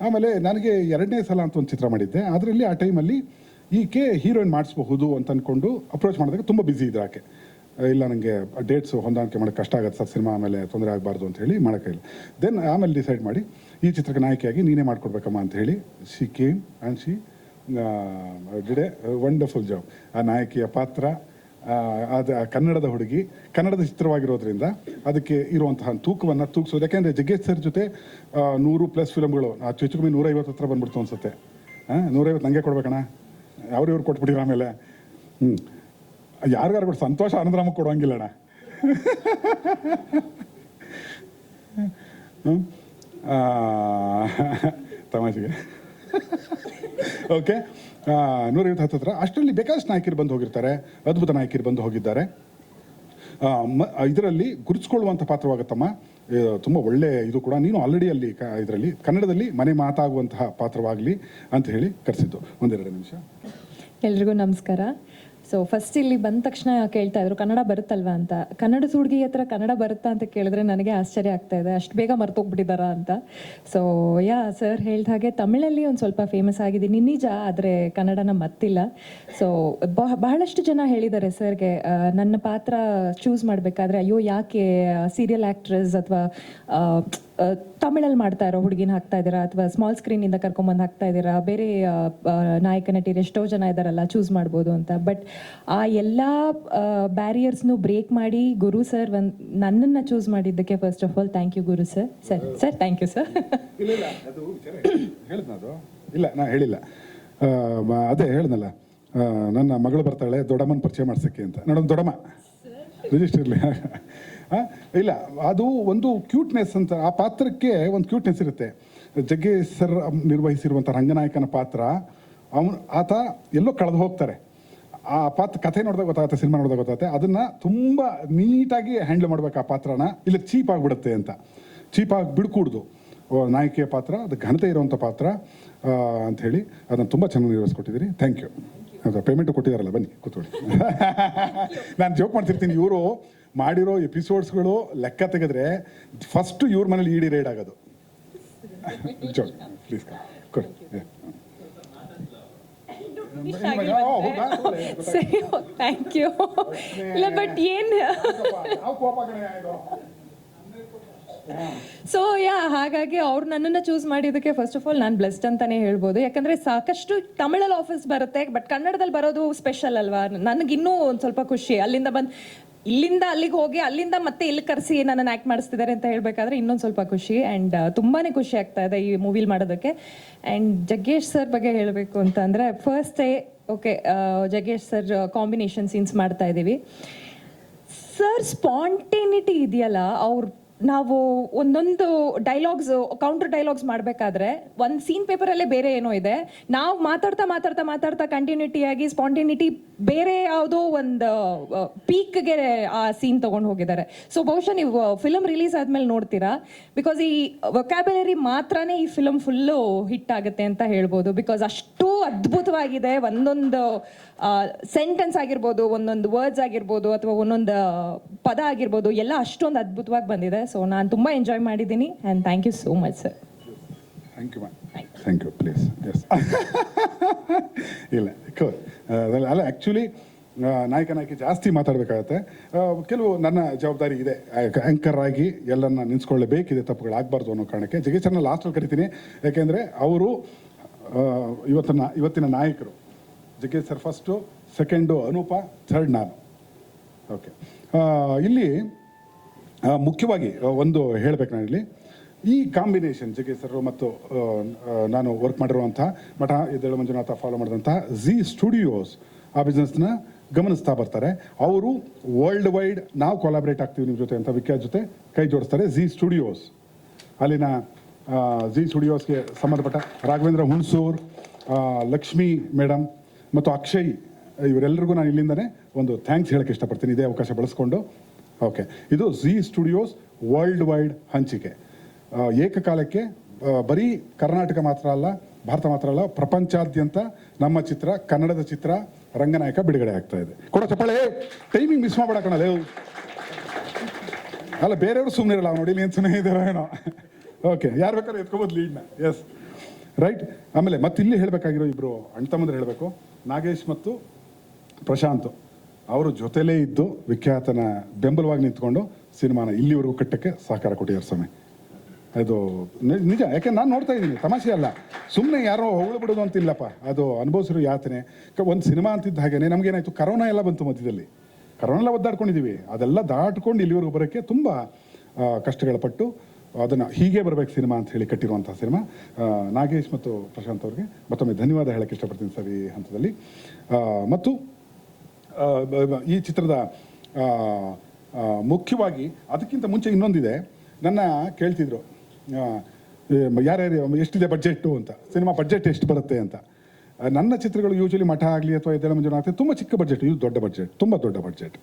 ಆಮೇಲೆ ನನಗೆ 2ನೇ ಸಲ ಅಂತ ಒಂದು ಚಿತ್ರ ಮಾಡಿದ್ದೆ. ಅದರಲ್ಲಿ ಆ ಟೈಮಲ್ಲಿ ಈಕೆ ಹೀರೋಯಿನ್ ಮಾಡಿಸ್ಬಹುದು ಅಂತ ಅಂದ್ಕೊಂಡು ಅಪ್ರೋಚ್ ಮಾಡಿದಾಗ ತುಂಬ ಬ್ಯುಸಿ ಇದ್ರು ಆಕೆ. ಇಲ್ಲ ನನಗೆ ಡೇಟ್ಸು ಹೊಂದಾಣಿಕೆ ಮಾಡೋಕ್ಕೆ ಕಷ್ಟ ಆಗುತ್ತೆ ಸರ್, ಸಿನಿಮಾ ಆಮೇಲೆ ತೊಂದರೆ ಆಗಬಾರ್ದು ಅಂತ ಹೇಳಿ ಮಾಡೋಕ್ಕಿಲ್ಲ. ದೆನ್ ಆಮೇಲೆ ಡಿಸೈಡ್ ಮಾಡಿ ಈ ಚಿತ್ರಕ್ಕೆ ನಾಯಕಿಯಾಗಿ ನೀನೇ ಮಾಡಿಕೊಡ್ಬೇಕಮ್ಮ ಅಂತ ಹೇಳಿ she came and she did A wonderful job. ಆ ನಾಯಕಿಯ ಪಾತ್ರ ಅದು ಕನ್ನಡದ ಹುಡುಗಿ, ಕನ್ನಡದ ಚಿತ್ರವಾಗಿರೋದ್ರಿಂದ ಅದಕ್ಕೆ ಇರುವಂತಹ ತೂಕವನ್ನು ತೂಗಿಸೋದು. ಯಾಕೆಂದರೆ ಜಗ್ಗೇಶ್ ಸರ್ ಜೊತೆ 100+ ಫಿಲಮ್ಗಳು, ಹೆಚ್ಚು ಕಮ್ಮಿ 150 ಹತ್ರ ಬಂದ್ಬಿಡ್ತು ಅನ್ಸುತ್ತೆ. 150 ನನಗೆ ಕೊಡ್ಬೇಕಣ್ಣ, ಅವ್ರಿವ್ರು ಕೊಟ್ಬಿಟ್ಟಿರ. ಆಮೇಲೆ ಯಾರಿಗಾರು ಕೊಟ್ಟು ಸಂತೋಷ ಆನಂದರಾಮ ಕೊಡುವಂಗಿಲ್ಲಣ್ಣ. ತಮಾಷೆಗೆ ಓಕೆ. 150 ಹತ್ರ ಅಷ್ಟರಲ್ಲಿ ಬೇಕಾದಷ್ಟು ನಾಯಕಿರು ಬಂದು ಹೋಗಿರ್ತಾರೆ, ಅದ್ಭುತ ನಾಯಕಿರು ಬಂದು ಹೋಗಿದ್ದಾರೆ. ಇದರಲ್ಲಿ ಗುರುತಿಸ್ಕೊಳ್ಳುವಂಥ ಪಾತ್ರವಾಗುತ್ತಮ್ಮ. ತುಂಬ ಒಳ್ಳೆ ಇದು ಕೂಡ. ನೀನು ಆಲ್ರೆಡಿ ಅಲ್ಲಿ ಇದರಲ್ಲಿ ಕನ್ನಡದಲ್ಲಿ ಮನೆ ಮಾತಾಗುವಂತಹ ಪಾತ್ರವಾಗಲಿ ಅಂತ ಹೇಳಿ ಕರೆಸಿದ್ದು. 1-2 ನಿಮಿಷ. ಎಲ್ರಿಗೂ ನಮಸ್ಕಾರ. ಸೊ ಫಸ್ಟ್ ಇಲ್ಲಿ ಬಂದ ತಕ್ಷಣ ಕೇಳ್ತಾ ಇದ್ರು ಕನ್ನಡ ಬರುತ್ತಲ್ವಾ ಅಂತ. ಕನ್ನಡ ಹುಡುಗಿ ಹತ್ರ ಕನ್ನಡ ಬರುತ್ತಾ ಅಂತ ಕೇಳಿದ್ರೆ ನನಗೆ ಆಶ್ಚರ್ಯ ಆಗ್ತಾ ಇದೆ, ಅಷ್ಟು ಬೇಗ ಮರ್ತೋಗ್ಬಿಟ್ಟಿದ್ದಾರಾ ಅಂತ. ಸೊ ಸರ್ ಹೇಳಿದ ಹಾಗೆ ತಮಿಳಲ್ಲಿ ಒಂದು ಸ್ವಲ್ಪ ಫೇಮಸ್ ಆಗಿದ್ದೀನಿ ನಿಜ, ಆದರೆ ಕನ್ನಡನ ಮರ್ತಿಲ್ಲ. ಸೊ ಬಹಳಷ್ಟು ಜನ ಹೇಳಿದ್ದಾರೆ ಸರ್ಗೆ ನನ್ನ ಪಾತ್ರ ಚೂಸ್ ಮಾಡಬೇಕಾದ್ರೆ ಅಯ್ಯೋ ಯಾಕೆ ಸೀರಿಯಲ್ ಆ್ಯಕ್ಟ್ರೆಸ್ ಅಥವಾ ತಮಿಳಲ್ಲಿ ಮಾಡ್ತಾ ಇರೋ ಹುಡುಗಿನ ಹಾಕ್ತಾ ಇದ್ದೀರಾ ಅಥವಾ ಸ್ಮಾಲ್ ಸ್ಕ್ರೀನಿಂದ ಕರ್ಕೊಂಬಂದು ಹಾಕ್ತಾ ಇದ್ದೀರಾ, ಬೇರೆ ನಾಯಕ ನಟಿಯರು ಎಷ್ಟೋ ಜನ ಇದ್ದಾರಲ್ಲ ಚೂಸ್ ಮಾಡ್ಬೋದು ಅಂತ. ಬಟ್ ಆ ಎಲ್ಲ ಬ್ಯಾರಿಯರ್ಸ್ನು ಬ್ರೇಕ್ ಮಾಡಿ ಗುರು ಸರ್ ನನ್ನನ್ನು ಚೂಸ್ ಮಾಡಿದ್ದಕ್ಕೆ first of all thank you Guru sir. Sir thank you sir. ಇಲ್ಲ ನಾ ಹೇಳಿಲ್ಲ, ಅದೇ ಹೇಳ್ದಲ್ಲ, ನನ್ನ ಮಗಳು ಬರ್ತಾಳೆ ದೊಡ್ಡಮ್ಮನ ಪರಿಚಯ ಮಾಡ್ಸಕ್ಕೆ ಅಂತ. ನೋಡೋಣ ದೊಡ್ಡಮ್ಮ ರಿಜಿಸ್ಟರ್ಲಿ ಇಲ್ಲ, ಅದು ಒಂದು ಕ್ಯೂಟ್ನೆಸ್ ಅಂತ. ಆ ಪಾತ್ರಕ್ಕೆ ಒಂದು ಕ್ಯೂಟ್ನೆಸ್ ಇರುತ್ತೆ. ಜಗ್ಗೇಶ್ ಸರ್ ನಿರ್ವಹಿಸಿರುವಂಥ ರಂಗನಾಯಕನ ಪಾತ್ರ, ಆತ ಎಲ್ಲೋ ಕಳೆದು ಹೋಗ್ತಾರೆ. ಆ ಪಾತ್ರ ಕಥೆ ನೋಡಿದಾಗ ಗೊತ್ತಾಗುತ್ತೆ, ಸಿನಿಮಾ ನೋಡಿದಾಗ ಗೊತ್ತಾಗುತ್ತೆ. ಅದನ್ನು ತುಂಬ ನೀಟಾಗಿ ಹ್ಯಾಂಡಲ್ ಮಾಡ್ಬೇಕು ಆ ಪಾತ್ರನ. ಇಲ್ಲ ಚೀಪ್ ಆಗಿಬಿಡುತ್ತೆ ಅಂತ. ಚೀಪಾಗಿ ಬಿಡ್ಕೂಡ್ದು ನಾಯಕಿಯ ಪಾತ್ರ, ಅದು ಘನತೆ ಇರುವಂಥ ಪಾತ್ರ ಅಂಥೇಳಿ ಅದನ್ನು ತುಂಬ ಚೆನ್ನಾಗಿ ನಿರ್ವಹಿಸ್ಕೊಟ್ಟಿದ್ದೀರಿ. Thank you. ಅದು ಪೇಮೆಂಟು ಕೊಟ್ಟಿದ್ದಾರಲ್ಲ, ಬನ್ನಿ ಕೂತ್ಕೊಳ್ಳಿ. ನಾನು ಜೋಕ್ ಮಾಡ್ತಿರ್ತೀನಿ, ಇವರು ಮಾಡಿರೋ ಎಪಿಸೋಡ್ಸ್ಗಳು ಲೆಕ್ಕ ತೆಗೆದ್ರೆ ಫಸ್ಟ್ ಇವ್ರ ಮನೇಲಿ ಇಡಿ ರೈಡ್ ಆಗೋದು. ಜೋಕ್ ಪ್ಲೀಸ್ ಕೊಡಿ. Thank you. ಇಲ್ಲ ಬಟ್ ಏನು ಸೊ ಹಾಗಾಗಿ ಅವ್ರು ನನ್ನನ್ನು ಚೂಸ್ ಮಾಡಿದ್ದಕ್ಕೆ ಫಸ್ಟ್ ಆಫ್ ಆಲ್ ನಾನು ಬ್ಲೆಸ್ಡ್ ಅಂತಾನೆ ಹೇಳ್ಬೋದು. ಯಾಕಂದರೆ ಸಾಕಷ್ಟು ತಮಿಳಲ್ಲಿ ಆಫೀಸ್ ಬರುತ್ತೆ, ಬಟ್ ಕನ್ನಡದಲ್ಲಿ ಬರೋದು ಸ್ಪೆಷಲ್ ಅಲ್ವಾ. ನನಗಿನ್ನೂ ಒಂದು ಸ್ವಲ್ಪ ಖುಷಿ. ಇಲ್ಲಿಂದ ಅಲ್ಲಿಗೆ ಹೋಗಿ ಅಲ್ಲಿಂದ ಮತ್ತೆ ಇಲ್ಲಿ ಕರೆಸಿ ನನ್ನನ್ನು ಆ್ಯಕ್ಟ್ ಮಾಡಿಸ್ತಿದ್ದಾರೆ ಅಂತ ಹೇಳಬೇಕಾದ್ರೆ ಇನ್ನೊಂದು ಸ್ವಲ್ಪ ಖುಷಿ. ಆ್ಯಂಡ್ ತುಂಬಾ ಖುಷಿ ಆಗ್ತಾ ಇದೆ ಈ ಮೂವಿಲಿ ಮಾಡೋದಕ್ಕೆ. ಆ್ಯಂಡ್ ಜಗ್ಗೇಶ್ ಸರ್ ಬಗ್ಗೆ ಹೇಳಬೇಕು ಅಂತ ಅಂದರೆ first okay Jaggesh sir combination scenes ಮಾಡ್ತಾ ಇದ್ದೀವಿ. ಸರ್ ಸ್ಪಾಂಟೇನಿಟಿ ಇದೆಯಲ್ಲ, ನಾವು ಒಂದೊಂದು ಡೈಲಾಗ್ಸ್ ಕೌಂಟರ್ ಡೈಲಾಗ್ಸ್ ಮಾಡಬೇಕಾದ್ರೆ ಒಂದು ಸೀನ್ ಪೇಪರಲ್ಲೇ ಬೇರೆ ಏನೋ ಇದೆ, ನಾವು ಮಾತಾಡ್ತಾ ಕಂಟಿನ್ಯೂಟಿಯಾಗಿ ಸ್ಪಾಂಟೇನಿಟಿ ಬೇರೆ ಯಾವುದೋ ಒಂದು ಪೀಕ್ಗೆ ಆ ಸೀನ್ ತೊಗೊಂಡು ಹೋಗಿದ್ದಾರೆ. ಸೊ ಬಹುಶಃ ನೀವು ಫಿಲಮ್ ರಿಲೀಸ್ ಆದಮೇಲೆ ನೋಡ್ತೀರಾ, ಬಿಕಾಸ್ ಈ ವೊಕ್ಯಾಬ್ಯುಲರಿ ಮಾತ್ರನೇ ಈ ಫಿಲಮ್ ಫುಲ್ಲು ಹಿಟ್ ಆಗುತ್ತೆ ಅಂತ ಹೇಳ್ಬೋದು. ಬಿಕಾಸ್ ಅಷ್ಟು ಅದ್ಭುತವಾಗಿದೆ. ಒಂದೊಂದು ಸೆಂಟೆನ್ಸ್ ಆಗಿರ್ಬೋದು, ಒಂದೊಂದು ವರ್ಡ್ಸ್ ಆಗಿರ್ಬೋದು, ಅಥವಾ ಒಂದೊಂದು ಪದ ಆಗಿರ್ಬೋದು, ಎಲ್ಲ ಅಷ್ಟೊಂದು ಅದ್ಭುತವಾಗಿ ಬಂದಿದೆ. ಸೊ ನಾನು ತುಂಬ ಎಂಜಾಯ್ ಮಾಡಿದ್ದೀನಿ and thank you so much sir. Thank you ma'am. Thank you please. Yes ಇಲ್ಲ ಅಲ್ಲ, ಆ್ಯಕ್ಚುಲಿ ನಾಯಕನಾಗಿ ಜಾಸ್ತಿ ಮಾತಾಡಬೇಕಾಗತ್ತೆ. ಕೆಲವು ನನ್ನ ಜವಾಬ್ದಾರಿ ಇದೆ, ಆ್ಯಂಕರ್ ಆಗಿ ಎಲ್ಲನ್ನ ನಿಲ್ಸ್ಕೊಳ್ಳೇಬೇಕಿದೆ, ತಪ್ಪುಗಳಾಗಬಾರ್ದು ಅನ್ನೋ ಕಾರಣಕ್ಕೆ ಜಗ್ಗೇಶನ್ನ ಲಾಸ್ಟಲ್ಲಿ ಕರಿತೀನಿ. ಯಾಕೆಂದರೆ ಅವರು ಇವತ್ತಿನ ನಾಯಕರು. Jaggesh sir first, second Anupa, third ನಾನು. ಓಕೆ, ಇಲ್ಲಿ ಮುಖ್ಯವಾಗಿ ಒಂದು ಹೇಳಬೇಕು ನಾನು ಇಲ್ಲಿ, ಈ ಕಾಂಬಿನೇಷನ್ ಜಗ್ಗೇಶ್ ಸರ್ ಮತ್ತು ನಾನು ವರ್ಕ್ ಮಾಡಿರುವಂಥ ಮಠ ಎದ್ದೇಳು ಮಂಜುನಾಥ ಫಾಲೋ ಮಾಡಿದಂಥ ಝೀ ಸ್ಟುಡಿಯೋಸ್ ಆ ಬಿಸ್ನೆಸ್ನ ಗಮನಿಸ್ತಾ ಬರ್ತಾರೆ. ಅವರು ವರ್ಲ್ಡ್ ವೈಡ್ ನಾವು ಕೊಲಾಬ್ರೇಟ್ ಆಗ್ತೀವಿ ನಿಮ್ಮ ಜೊತೆ ಅಂತ ವಿಖ್ಯಾತ್ ಜೊತೆ ಕೈ ಜೋಡಿಸ್ತಾರೆ. ಝೀ ಸ್ಟುಡಿಯೋಸ್, ಅಲ್ಲಿನ ಝೀ ಸ್ಟುಡಿಯೋಸ್ಗೆ ಸಂಬಂಧಪಟ್ಟ ರಾಘವೇಂದ್ರ ಹುಣಸೂರ್, ಲಕ್ಷ್ಮಿ ಮೇಡಮ್ ಮತ್ತು ಅಕ್ಷಯ್, ಇವರೆಲ್ಲರಿಗೂ ನಾನು ಇಲ್ಲಿಂದನೇ ಒಂದು ಥ್ಯಾಂಕ್ಸ್ ಹೇಳಕ್ಕೆ ಇಷ್ಟಪಡ್ತೀನಿ ಇದೇ ಅವಕಾಶ ಬಳಸ್ಕೊಂಡು. ಓಕೆ, ಇದು ಝೀ ಸ್ಟುಡಿಯೋಸ್ ವರ್ಲ್ಡ್ ವೈಡ್ ಹಂಚಿಕೆ. ಏಕಕಾಲಕ್ಕೆ ಬರೀ ಕರ್ನಾಟಕ ಮಾತ್ರ ಅಲ್ಲ, ಭಾರತ ಮಾತ್ರ ಅಲ್ಲ, ಪ್ರಪಂಚಾದ್ಯಂತ ನಮ್ಮ ಚಿತ್ರ, ಕನ್ನಡದ ಚಿತ್ರ ರಂಗನಾಯಕ ಬಿಡುಗಡೆ ಆಗ್ತಾ ಇದೆ. ಕೊಡೋ ಚಪ್ಪಾಳೆ, ಟೈಮಿಂಗ್ ಮಿಸ್ ಮಾಡಬೇಡ ಕಣಲ್ಲ. ಅಲ್ಲ, ಬೇರೆಯವರು ಸುಮ್ಮನೆ ಇರಲ್ಲ, ನೋಡಿ ಏನು ಸುಮ್ಮನೆ ಇದ್ದಾರೋ ಏನೋ. ಓಕೆ, ಯಾರು ಬೇಕಾದ್ರೆ ಎತ್ಕೋಬೋದು ಲೀಡ್ನ. S, right. ಆಮೇಲೆ ಇಲ್ಲಿ ಹೇಳಬೇಕಾಗಿರೋ ಇಬ್ಬರು ಅಣ್ಣ ತಮ್ಮಂದ್ರೆ ಹೇಳಬೇಕು, ನಾಗೇಶ್ ಮತ್ತು ಪ್ರಶಾಂತ್. ಅವರು ಜೊತೆಲೇ ಇದ್ದು ವಿಖ್ಯಾತನ ಬೆಂಬಲವಾಗಿ ನಿಂತ್ಕೊಂಡು ಸಿನಿಮಾನ ಇಲ್ಲಿವರೆಗೂ ಕಟ್ಟಕ್ಕೆ ಸಹಕಾರ ಕೊಟ್ಟಿದ್ದಾರೆ ಸ್ವಾಮಿ. ಅದು ನಿಜ, ಯಾಕೆ ನಾನು ನೋಡ್ತಾ ಇದ್ದೀನಿ, ತಮಾಷೆ ಅಲ್ಲ, ಸುಮ್ಮನೆ ಯಾರೋ ಹೊಗಳು ಬಿಡೋದು ಅಂತಿಲ್ಲಪ್ಪ, ಅದು ಅನುಭವಿಸಿರೋ ಯಾತನೆ. ಒಂದು ಸಿನಿಮಾ ಅಂತಿದ್ದ ಹಾಗೇನೆ ನಮಗೇನಾಯಿತು, ಕರೋನಾ ಎಲ್ಲ ಬಂತು ಮಧ್ಯದಲ್ಲಿ, ಕರೋನಾ ಎಲ್ಲ ಒದ್ದಾಡ್ಕೊಂಡಿದ್ದೀವಿ, ಅದೆಲ್ಲ ದಾಟ್ಕೊಂಡು ಇಲ್ಲಿವರೆಗೂ ಬರೋಕ್ಕೆ ತುಂಬ ಕಷ್ಟಗಳ ಪಟ್ಟು ಅದನ್ನು ಹೀಗೆ ಬರಬೇಕು ಸಿನಿಮಾ ಅಂತ ಹೇಳಿ ಕಟ್ಟಿರುವಂಥ ಸಿನಿಮಾ. ನಾಗೇಶ್ ಮತ್ತು ಪ್ರಶಾಂತ್ ಅವ್ರಿಗೆ ಮತ್ತೊಮ್ಮೆ ಧನ್ಯವಾದ ಹೇಳಕ್ಕೆ ಇಷ್ಟಪಡ್ತೀನಿ ಸರ್ ಈ ಹಂತದಲ್ಲಿ. ಮತ್ತು ಈ ಚಿತ್ರದ ಮುಖ್ಯವಾಗಿ ಅದಕ್ಕಿಂತ ಮುಂಚೆ ಇನ್ನೊಂದಿದೆ, ನನ್ನ ಕೇಳ್ತಿದ್ರು ಯಾರ್ಯಾರು ಎಷ್ಟಿದೆ ಬಡ್ಜೆಟ್ಟು ಅಂತ, ಸಿನಿಮಾ ಬಡ್ಜೆಟ್ ಎಷ್ಟು ಬರುತ್ತೆ ಅಂತ. ನನ್ನ ಚಿತ್ರಗಳು ಯೂಶಲಿ ಮಠ ಆಗಲಿ ಅಥವಾ ಇದೆಲ್ಲ ಮಂಜೂರು ತುಂಬ ಚಿಕ್ಕ ಬಡ್ಜೆಟ್, ಇದು ದೊಡ್ಡ ಬಡ್ಜೆಟ್, ತುಂಬ ದೊಡ್ಡ ಬಡ್ಜೆಟ್.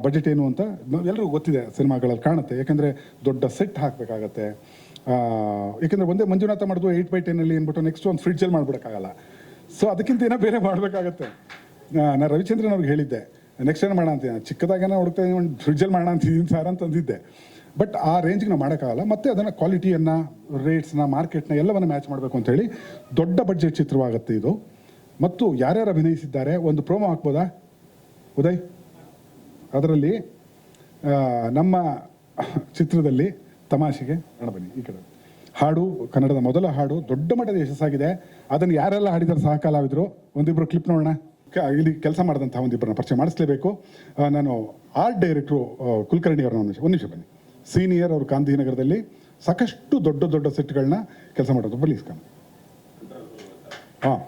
ಬಡ್ಜೆಟ್ ಏನು ಅಂತ ಎಲ್ಲರಿಗೂ ಗೊತ್ತಿದೆ, ಸಿನಿಮಾಗಳಲ್ಲಿ ಕಾಣುತ್ತೆ. ಯಾಕೆಂದರೆ ದೊಡ್ಡ ಸೆಟ್ ಹಾಕಬೇಕಾಗತ್ತೆ. ಯಾಕೆಂದರೆ ಒಂದೇ ಮಂಜುನಾಥ ಮಾಡೋದು 8x10 ಅಂದ್ಬಿಟ್ಟು ನೆಕ್ಸ್ಟ್ ಒಂದು ಫ್ರಿಡ್ಜಲ್ಲಿ ಮಾಡ್ಬಿಡೋಕ್ಕಾಗಲ್ಲ. ಸೊ ಅದಕ್ಕಿಂತ ಏನೋ ಬೇರೆ ಮಾಡಬೇಕಾಗತ್ತೆ. ನಾನು ರವಿಚಂದ್ರನ್ ಅವ್ರಿಗೆ ಹೇಳಿದ್ದೆ, ನೆಕ್ಸ್ಟ್ ಏನು ಮಾಡೋಣ ಅಂತೀನಿ, ಚಿಕ್ಕದಾಗೇನೋ ಹುಡುಕ್ತಾ ಇದ್ದೀನಿ, ಒಂದು ಫ್ರಿಡ್ಜಲ್ಲಿ ಮಾಡೋಣ ಅಂತಿದ್ದೀನಿ ಸರ್ ಅಂತಂದಿದ್ದೆ. ಬಟ್ ಆ ರೇಂಜ್ಗೆ ನಾವು ಮಾಡೋಕ್ಕಾಗಲ್ಲ. ಮತ್ತು ಅದನ್ನು ಕ್ವಾಲಿಟಿಯನ್ನು, ರೇಟ್ಸ್ನ, ಮಾರ್ಕೆಟ್ನ ಎಲ್ಲವನ್ನು ಮ್ಯಾಚ್ ಮಾಡಬೇಕು ಅಂತೇಳಿ ದೊಡ್ಡ ಬಡ್ಜೆಟ್ ಚಿತ್ರವಾಗುತ್ತೆ ಇದು. ಮತ್ತು ಯಾರ್ಯಾರು ಅಭಿನಯಿಸಿದ್ದಾರೆ, ಒಂದು ಪ್ರೋಮೋ ಹಾಕ್ಬೋದಾ ಉದಯ್? ಅದರಲ್ಲಿ ನಮ್ಮ ಚಿತ್ರದಲ್ಲಿ ತಮಾಷೆಗೆ ಬನ್ನಿ ಈ ಕಡೆ ಹಾಡು, ಕನ್ನಡದ ಮೊದಲ ಹಾಡು ದೊಡ್ಡ ಮಟ್ಟದ ಯಶಸ್ಸಾಗಿದೆ. ಅದನ್ನು ಯಾರೆಲ್ಲ ಹಾಡಿದ್ದಾರೆ ಸಹ ಕಲಾವಿದರು, ಒಂದಿಬ್ಬರು ಕ್ಲಿಪ್ ನೋಡೋಣ. ಇಲ್ಲಿ ಕೆಲಸ ಮಾಡಿದಂಥ ಒಂದಿಬ್ಬರನ್ನ ಪರಿಚಯ ಮಾಡಿಸ್ಲೇಬೇಕು. ನಾನು ಆರ್ಟ್ ಡೈರೆಕ್ಟ್ರು ಕುಲಕರ್ಣಿ ಅವ್ರನ್ನ ಒಂದು ನಿಮಿಷ ಬನ್ನಿ. ಸೀನಿಯರ್ ಅವರು ಗಾಂಧಿನಗರದಲ್ಲಿ ಸಾಕಷ್ಟು ದೊಡ್ಡ ದೊಡ್ಡ ಸೆಟ್ಗಳನ್ನ ಕೆಲಸ ಮಾಡೋದು. ಬನ್ನಿ ಇಸ್ಕೊಂಡು. ಹಾಂ,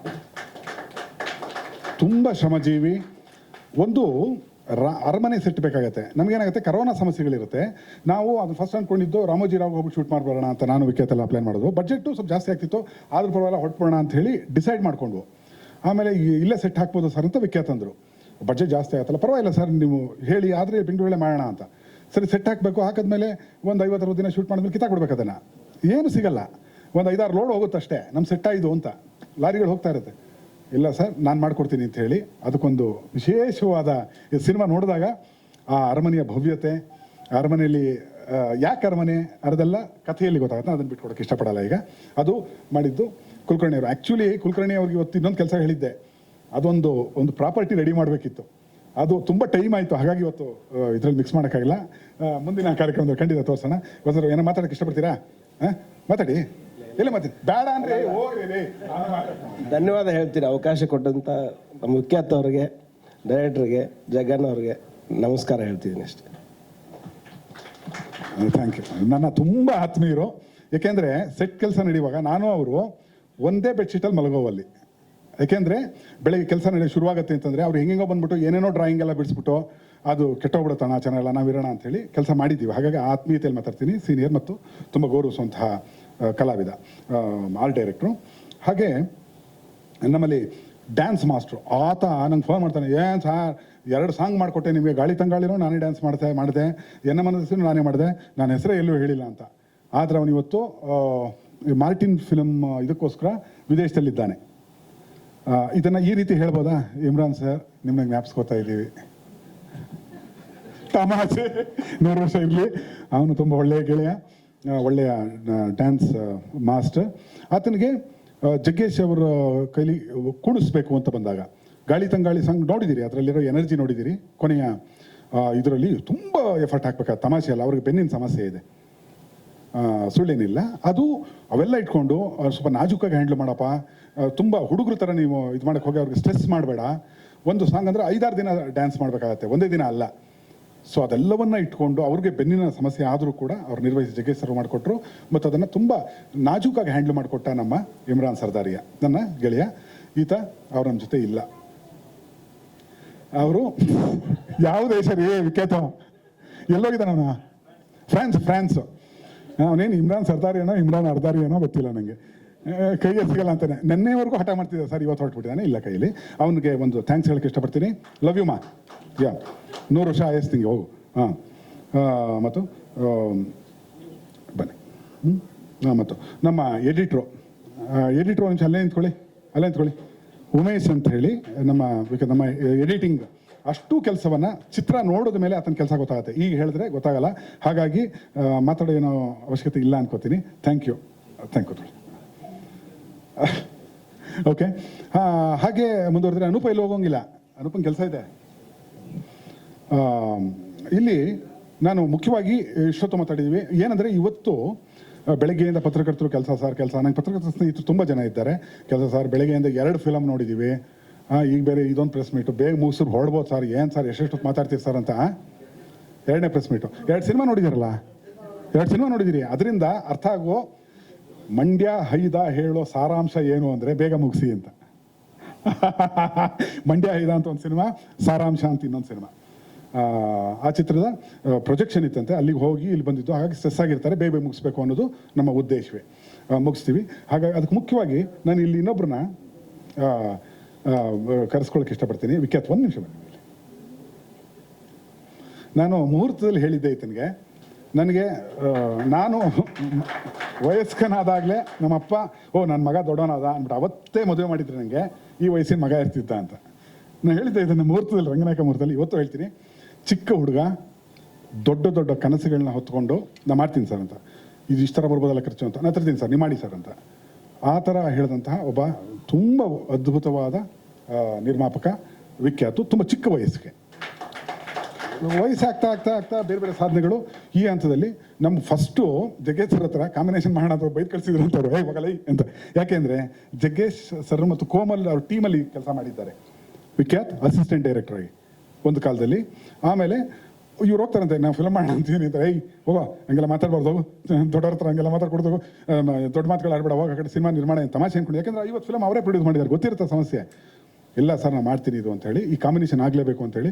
ತುಂಬ ಶ್ರಮಜೀವಿ. ಒಂದು ಅರಮನೆ ಸೆಟ್ ಬೇಕಾಗತ್ತೆ. ನಮಗೇನಾಗುತ್ತೆ, ಕರೋನಾ ಸಮಸ್ಯೆಗಳಿರುತ್ತೆ. ನಾವು ಅದು ಫಸ್ಟ್ ಅಂದ್ಕೊಂಡಿದ್ದು ರಾಮೋಜಿರಾವ್ ಹೋಗಿ ಶೂಟ್ ಮಾಡ್ಬರೋಣ ಅಂತ ನಾನು ವಿಖ್ಯಾತ ಎಲ್ಲ ಪ್ಲಾನ್ ಮಾಡೋದು. ಬಡ್ಜೆಟ್ಟು ಸ್ವಲ್ಪ ಜಾಸ್ತಿ ಆಗ್ತಿತ್ತು, ಆದ್ರೂ ಪರವಾಗಿಲ್ಲ ಹೊಟ್ಬೋಣ ಅಂತ ಹೇಳಿ ಡಿಸೈಡ್ ಮಾಡ್ಕೊಂಡ್ವು. ಆಮೇಲೆ ಇಲ್ಲೇ ಸೆಟ್ ಹಾಕ್ಬೋದು ಸರ್ ಅಂತ ವಿಖ್ಯಾತ ಅಂದರು. ಬಡ್ಜೆಟ್ ಜಾಸ್ತಿ ಆಗುತ್ತಲ್ಲ, ಪರವಾಗಿಲ್ಲ ಸರ್ ನೀವು ಹೇಳಿ, ಆದರೆ ಬೆಂಗಳೂರಲ್ಲೇ ಮಾಡೋಣ ಅಂತ. ಸರಿ, ಸೆಟ್ ಹಾಕಬೇಕು. ಹಾಕಿದ್ಮೇಲೆ ಒಂದು 50-60 ದಿನ ಶೂಟ್ ಮಾಡಿದ್ಮೇಲೆ ಕಿತ್ತಾಕ್ಬಿಡ್ಬೇಕು ಅದನ್ನು. ಏನು ಸಿಗಲ್ಲ, ಒಂದು 5-6 ಲೋಡ್ ಹೋಗುತ್ತಷ್ಟೇ. ನಮ್ಮ ಸೆಟ್ ಆಯಿತು ಅಂತ ಲಾರಿಗಳು ಹೋಗ್ತಾ ಇರುತ್ತೆ. ಇಲ್ಲ ಸರ್ ನಾನು ಮಾಡಿಕೊಡ್ತೀನಿ ಅಂತ ಹೇಳಿ ಅದಕ್ಕೊಂದು ವಿಶೇಷವಾದ ಸಿನಿಮಾ ನೋಡಿದಾಗ ಆ ಅರಮನೆಯ ಭವ್ಯತೆ, ಅರಮನೆಯಲ್ಲಿ ಯಾಕೆ ಅರಮನೆ ಅದೆಲ್ಲ ಕಥೆಯಲ್ಲಿ ಗೊತ್ತಾಗುತ್ತೆ. ಅದನ್ನು ಬಿಟ್ಕೊಡೋಕ್ಕೆ ಇಷ್ಟಪಡಲ್ಲ. ಈಗ ಅದು ಮಾಡಿದ್ದು ಕುಲಕರ್ಣಿ ಅವರು. ಆ್ಯಕ್ಚುಲಿ ಕುಲಕರ್ಣಿ ಅವ್ರಿಗೆ ಇವತ್ತು ಇನ್ನೊಂದು ಕೆಲಸ ಹೇಳಿದ್ದೆ, ಒಂದು ಪ್ರಾಪರ್ಟಿ ರೆಡಿ ಮಾಡಬೇಕಿತ್ತು. ಅದು ತುಂಬ ಟೈಮ್ ಆಯಿತು, ಹಾಗಾಗಿ ಇವತ್ತು ಇದರಲ್ಲಿ ಮಿಕ್ಸ್ ಮಾಡೋಕ್ಕಾಗಿಲ್ಲ. ಮುಂದಿನ ಕಾರ್ಯಕ್ರಮದಲ್ಲಿ ಖಂಡಿತ ತೋರಿಸೋಣ. ಇವತ್ತು ಏನೋ ಮಾತಾಡೋಕ್ಕೆ ಇಷ್ಟಪಡ್ತೀರಾ? ಮಾತಾಡಿ, ಎಲ್ಲ ಮಾತಾಡಿ, ಬೇಡ ಅಂದರೆ ಹೋಗ್ರಿ. ಧನ್ಯವಾದ ಹೇಳ್ತೀನಿ ಅವಕಾಶ ಕೊಟ್ಟಂಥ ನಮ್ಮ ವಿಖ್ಯಾತ್ ಅವ್ರಿಗೆ, ಡೈರೆಕ್ಟ್ರಿಗೆ, ಜಗನ್ ಅವ್ರಿಗೆ ನಮಸ್ಕಾರ ಹೇಳ್ತಿದ್ದೀನಿ ಅಷ್ಟೇ. Thank you. ನನ್ನ ತುಂಬ ಆತ್ಮೀಯರು. ಏಕೆಂದರೆ ಸೆಟ್ ಕೆಲಸ ನಡೆಯುವಾಗ ನಾನು ಅವರು ಒಂದೇ ಬೆಡ್ಶೀಟಲ್ಲಿ ಮಲಗೋವಲ್ಲಿ. ಯಾಕೆಂದರೆ ಬೆಳಗ್ಗೆ ಕೆಲಸ ನಡೆಯೋದು ಶುರುವಾಗುತ್ತೆ ಅಂತಂದರೆ ಅವ್ರು ಹೆಂಗೆಂಗೋ ಬಂದ್ಬಿಟ್ಟು ಏನೇನೋ ಡ್ರಾಯಿಂಗ್ ಎಲ್ಲ ಬಿಡಿಸ್ಬಿಟ್ಟು ಅದು ಕೆಟ್ಟೋಗ್ಬಿಡುತ್ತೆ ಚೆನ್ನಾಗಿಲ್ಲ, ನಾವಿರೋಣ ಅಂಥೇಳಿ ಕೆಲಸ ಮಾಡಿದ್ದೀವಿ. ಹಾಗಾಗಿ ಆತ್ಮೀಯತೆಯಲ್ಲಿ ಮಾತಾಡ್ತೀನಿ. ಸೀನಿಯರ್ ಮತ್ತು ತುಂಬ ಗೌರವಿಸುವಂತಹ ಕಲಾವಿದ, ಆರ್ಟ್ ಡೈರೆಕ್ಟ್ರು. ಹಾಗೆ ನಮ್ಮಲ್ಲಿ ಡ್ಯಾನ್ಸ್ ಮಾಸ್ಟ್ರು ಆತ ನಂಗೆ ಫೋನ್ ಮಾಡ್ತಾನೆ, ಏನು ಸಾರ್ 2 ಸಾಂಗ್ ಮಾಡಿಕೊಟ್ಟೆ ನಿಮಗೆ, ಗಾಳಿ ತಂಗಾಳಿನೂ ನಾನೇ ಡ್ಯಾನ್ಸ್ ಮಾಡಿದೆ, ಎನ್ನ ಮನಸ್ಸಿನೂ ನಾನೇ ಮಾಡಿದೆ, ನಾನು ಹೆಸರೇ ಎಲ್ಲೂ ಹೇಳಿಲ್ಲ ಅಂತ. ಆದರೆ ಅವನು ಇವತ್ತು ಮಾರ್ಟಿನ್ ಫಿಲಮ್ ಇದಕ್ಕೋಸ್ಕರ ವಿದೇಶದಲ್ಲಿದ್ದಾನೆ. ಇದನ್ನು ಈ ರೀತಿ ಹೇಳ್ಬೋದಾ? ಇಮ್ರಾನ್ ಸರ್, ನಿಮ್ಮನ್ನ ಜ್ಞಾಪಿಸ್ಕೋತಾ ಇದ್ದೀವಿ. ತಮಾಷೆ 100 ವರ್ಷ ಇರಲಿ. ಅವನು ತುಂಬ ಒಳ್ಳೆಯ ಗೆಳೆಯ, ಒಳ್ಳೆಯ ಡ್ಯಾನ್ಸ್ ಮಾಸ್ಟರ್. ಆತನಿಗೆ ಜಗ್ಗೇಶ್ ಅವರ ಕೈಲಿ ಕುಣಿಸ್ಬೇಕು ಅಂತ ಬಂದಾಗ ಗಾಳಿ ತಂಗಾಳಿ ಸಾಂಗ್ ನೋಡಿದ್ದೀರಿ, ಅದರಲ್ಲಿರೋ ಎನರ್ಜಿ ನೋಡಿದ್ದೀರಿ. ಕೊನೆಯ ಇದರಲ್ಲಿ ತುಂಬ ಎಫರ್ಟ್ ಹಾಕ್ಬೇಕಾದ, ತಮಾಷೆ ಅಲ್ಲ, ಅವ್ರಿಗೆ ಬೆನ್ನಿನ ಸಮಸ್ಯೆ ಇದೆ, ಸುಳ್ಳೇನಿಲ್ಲ. ಅದು ಅವೆಲ್ಲ ಇಟ್ಕೊಂಡು ಸ್ವಲ್ಪ ನಾಜೂಕಾಗಿ ಹ್ಯಾಂಡ್ಲ್ ಮಾಡಪ್ಪ, ತುಂಬ ಹುಡುಗರ ಥರ ನೀವು ಇದು ಮಾಡೋಕ್ಕೆ ಹೋಗಿ ಅವ್ರಿಗೆ ಸ್ಟ್ರೆಸ್ ಮಾಡಬೇಡ. ಒಂದು ಸಾಂಗ್ ಅಂದರೆ 5-6 ದಿನ ಡ್ಯಾನ್ಸ್ ಮಾಡಬೇಕಾಗತ್ತೆ, ಒಂದೇ ದಿನ ಅಲ್ಲ. ಸೊ ಅದೆಲ್ಲವನ್ನ ಇಟ್ಕೊಂಡು ಅವ್ರಿಗೆ ಬೆನ್ನಿನ ಸಮಸ್ಯೆ ಆದರೂ ಕೂಡ ಅವ್ರು ನಿರ್ವಹಿಸಿ ಜಗ್ಗೇಶ್ ಸರ್ ಮಾಡಿಕೊಟ್ರು. ಮತ್ತು ಅದನ್ನು ತುಂಬ ನಾಜೂಕಾಗಿ ಹ್ಯಾಂಡ್ಲ್ ಮಾಡಿಕೊಟ್ಟ ನಮ್ಮ ಇಮ್ರಾನ್ ಸರ್ದಾರಿಯ, ನನ್ನ ಗೆಳೆಯ. ಈತ ಅವ್ರ ನಮ್ಮ ಜೊತೆ ಇಲ್ಲ. ಅವರು ಯಾವ ದೇಶ ರೀ ವಿಖ್ಯಾತ, ಎಲ್ಲೋಗಿದ್ದಾನ ಅವನ? ಫ್ರಾನ್ಸ್. ಅವನೇನು ಇಮ್ರಾನ್ ಸರ್ದಾರಿ ಏನೋ ಇಮ್ರಾನ್ ಅರ್ದಾರಿ ಏನೋ ಗೊತ್ತಿಲ್ಲ ನನಗೆ, ಕೈಗೆ ಸಿಗಲ್ಲ ಅಂತಾನೆ. ನೆನ್ನೆವರೆಗೂ ಹಠ ಮಾಡ್ತಿದ್ದೆ ಸರ್, ಇವತ್ತು ಹೊರಟ್ಬಿಟ್ಟಿದ್ದಾನೆ, ಇಲ್ಲ ಕೈಯಲ್ಲಿ. ಅವನಿಗೆ ಒಂದು ಥ್ಯಾಂಕ್ಸ್ ಹೇಳಕ್ಕೆ ಇಷ್ಟಪಡ್ತೀನಿ. ಲವ್ ಯು ಮಾ, 100 ವರ್ಷ ಆಯಸ್ ನಿಂಗೆ, ಹೋಗು. ಹಾಂ, ಮತ್ತು ಬನ್ನಿ. ಮತ್ತು ನಮ್ಮ ಎಡಿಟ್ರು ಒಂದು ನಿಮಿಷ ಅಲ್ಲೇ ನಿಂತ್ಕೊಳ್ಳಿ. ಉಮೇಶ್ ಅಂತ ಹೇಳಿ ನಮ್ಮ ಎಡಿಟಿಂಗ್ ಅಷ್ಟು ಕೆಲಸವನ್ನು ಚಿತ್ರ ನೋಡಿದ ಮೇಲೆ ಆತನ ಕೆಲಸ ಗೊತ್ತಾಗುತ್ತೆ, ಈಗ ಹೇಳಿದ್ರೆ ಗೊತ್ತಾಗಲ್ಲ. ಹಾಗಾಗಿ ಮಾತಾಡೋ ಏನೋ ಅವಶ್ಯಕತೆ ಇಲ್ಲ ಅನ್ಕೋತೀನಿ. Thank you. ಓಕೆ, ಹಾಗೆ ಮುಂದುವರೆದ್ರೆ ಅನೂಪ ಇಲ್ಲಿ ಹೋಗೋಂಗಿಲ್ಲ, ಅನೂಪನ ಕೆಲಸ ಇದೆ. ಇಲ್ಲಿ ನಾನು ಮುಖ್ಯವಾಗಿ ಇಷ್ಟೊತ್ತು ಮಾತಾಡಿದ್ದೀವಿ ಏನಂದರೆ, ಇವತ್ತು ಬೆಳಗ್ಗೆಯಿಂದ ಪತ್ರಕರ್ತರು ಕೆಲಸ ನಂಗೆ ಪತ್ರಕರ್ತರ ಸ್ನೇಹಿತರು ತುಂಬ ಜನ ಇದ್ದಾರೆ. ಕೆಲಸ ಸರ್, ಬೆಳಗ್ಗೆಯಿಂದ 2 ಫಿಲಮ್ ನೋಡಿದ್ದೀವಿ, ಈಗ ಬೇರೆ ಇದೊಂದು ಪ್ರೆಸ್ ಮೀಟು, ಬೇಗ ಮುಗಿಸ್ರು ಹೊಡ್ಬೋದು ಸರ್, ಏನು ಸರ್ ಎಷ್ಟೆಷ್ಟು ಮಾತಾಡ್ತೀರಿ ಸರ್ ಅಂತ. 2ನೇ ಪ್ರೆಸ್ ಮೀಟು, 2 ಸಿನಿಮಾ ನೋಡಿದಿರಲ್ಲ, 2 ಸಿನಿಮಾ ನೋಡಿದ್ದೀರಿ. ಅದರಿಂದ ಅರ್ಥ ಆಗೋ ಮಂಡ್ಯ ಹೈದ ಹೇಳೋ ಸಾರಾಂಶ ಏನು ಅಂದರೆ ಬೇಗ ಮುಗಿಸಿ ಅಂತ. ಮಂಡ್ಯ ಹೈದ ಅಂತ ಒಂದು ಸಿನಿಮಾ, ಸಾರಾಂಶ ಅಂತ ಇನ್ನೊಂದು ಸಿನಿಮಾ. ಆ ಚಿತ್ರದ ಪ್ರೊಜೆಕ್ಷನ್ ಇತ್ತಂತೆ, ಅಲ್ಲಿಗೆ ಹೋಗಿ ಇಲ್ಲಿ ಬಂದಿದ್ದು. ಹಾಗಾಗಿ ಸ್ಟ್ರೆಸ್ ಆಗಿರ್ತಾರೆ, ಬೇಗ ಮುಗಿಸ್ಬೇಕು ಅನ್ನೋದು ನಮ್ಮ ಉದ್ದೇಶವೇ. ಮುಗಿಸ್ತೀವಿ. ಹಾಗಾಗಿ ಅದಕ್ಕೆ ಮುಖ್ಯವಾಗಿ ನಾನು ಇಲ್ಲಿ ಇನ್ನೊಬ್ಬರನ್ನ ಕರೆಸ್ಕೊಳ್ಳೋಕೆ ಇಷ್ಟಪಡ್ತೀನಿ. ವಿಖ್ಯಾತ್, 1 ನಿಮಿಷ ಬನ್ನಿ. ನಾನು ಮುಹೂರ್ತದಲ್ಲಿ ಹೇಳಿದ್ದೆ ಈತನಿಗೆ, ನನಗೆ ನಾನು ವಯಸ್ಕನಾದಾಗಲೇ ನಮ್ಮಪ್ಪ ನನ್ನ ಮಗ ದೊಡ್ಡವನಾದ ಅಂದ್ಬಿಟ್ಟು ಅವತ್ತೇ ಮದುವೆ ಮಾಡಿದ್ರು ನನಗೆ, ಈ ವಯಸ್ಸಿನ ಮಗ ಇರ್ತಿದ್ದ ಅಂತ. ನಾನು ಹೇಳಿದ್ದೆ ಇದನ್ನು ಮುಹೂರ್ತದಲ್ಲಿ, ರಂಗನಾಯಕ ಮುಹೂರ್ತದಲ್ಲಿ. ಇವತ್ತು ಹೇಳ್ತೀನಿ, ಚಿಕ್ಕ ಹುಡುಗ ದೊಡ್ಡ ಕನಸುಗಳನ್ನ ಹೊತ್ಕೊಂಡು ನಾ ಮಾಡ್ತೀನಿ ಸರ್ ಅಂತ, ಇದು ಇಷ್ಟರ ಬರ್ಬೋದಲ್ಲ ಖರ್ಚು ಅಂತ, ನಾನು ತರ್ತೀನಿ ಸರ್, ನೀವು ಮಾಡಿ ಸರ್ ಅಂತ. ಆ ಥರ ಹೇಳಿದಂತಹ ಒಬ್ಬ ತುಂಬ ಅದ್ಭುತವಾದ ನಿರ್ಮಾಪಕ ವಿಖ್ಯಾತು. ತುಂಬ ಚಿಕ್ಕ ವಯಸ್ಸಿಗೆ ವಯಸ್ಸಾಗ್ತಾ ಬೇರೆ ಸಾಧನೆಗಳು. ಈ ಹಂತದಲ್ಲಿ ನಮ್ಮ ಫಸ್ಟು ಜಗ್ಗೇಶ್ ಸರ್ ಹತ್ರ ಕಾಂಬಿನೇಷನ್ ಮಾಡೋಣ ಅಂತ ಬೈದು ಕಳಿಸಿದ್ರು ಅಂತವ್ರು, ಹೋಗಲೈ ಅಂತ. ಯಾಕೆಂದರೆ ಜಗ್ಗೇಶ್ ಸರ್ ಮತ್ತು ಕೋಮಲ್ ಅವ್ರ ಟೀಮಲ್ಲಿ ಕೆಲಸ ಮಾಡಿದ್ದಾರೆ. ವಿಖ್ಯಾತ್ ಅಸಿಸ್ಟೆಂಟ್ ಡೈರೆಕ್ಟರ್ ಆಗಿ ಒಂದು ಕಾಲದಲ್ಲಿ. ಆಮೇಲೆ ಇವ್ರು ಹೋಗ್ತಾರಂತೆ, ನಾವು ಫಿಲ್ಮ್ ಮಾಡೋಣ ಅಂತೀನಿ ಅಂತ. ಹೋಗೋ, ಹಂಗೆಲ್ಲ ಮಾತಾಡ್ಬಾರ್ದು, ಹೋಗು, ದೊಡ್ಡವ್ರ ಹತ್ರ ಹಂಗೆಲ್ಲ ಮಾತಾಡ್ಕೊಡ್ದು, ದೊಡ್ಡ ಮಾತುಗಳು ಆಡ್ಬೇಡ, ಹೋಗಿ ಆ ಕಡೆ ಸಿನಿಮಾ ನಿರ್ಮಾಣ ತಮಾಷೆ ಅನ್ಕೊಂಡು. ಯಾಕೆಂದ್ರೆ 50 ಫಿಲಮ್ ಅವರೇ ಪ್ರೊಡ್ಯೂಸ್ ಮಾಡಿದ್ದಾರೆ, ಗೊತ್ತಿರುತ್ತೆ ಸಮಸ್ಯೆ. ಇಲ್ಲ ಸರ್, ನಾನು ಮಾಡ್ತೀನಿ ಇದು ಅಂತೇಳಿ, ಈ ಕಾಂಬಿನೇಷನ್ ಆಗಲೇಬೇಕು ಅಂತೇಳಿ.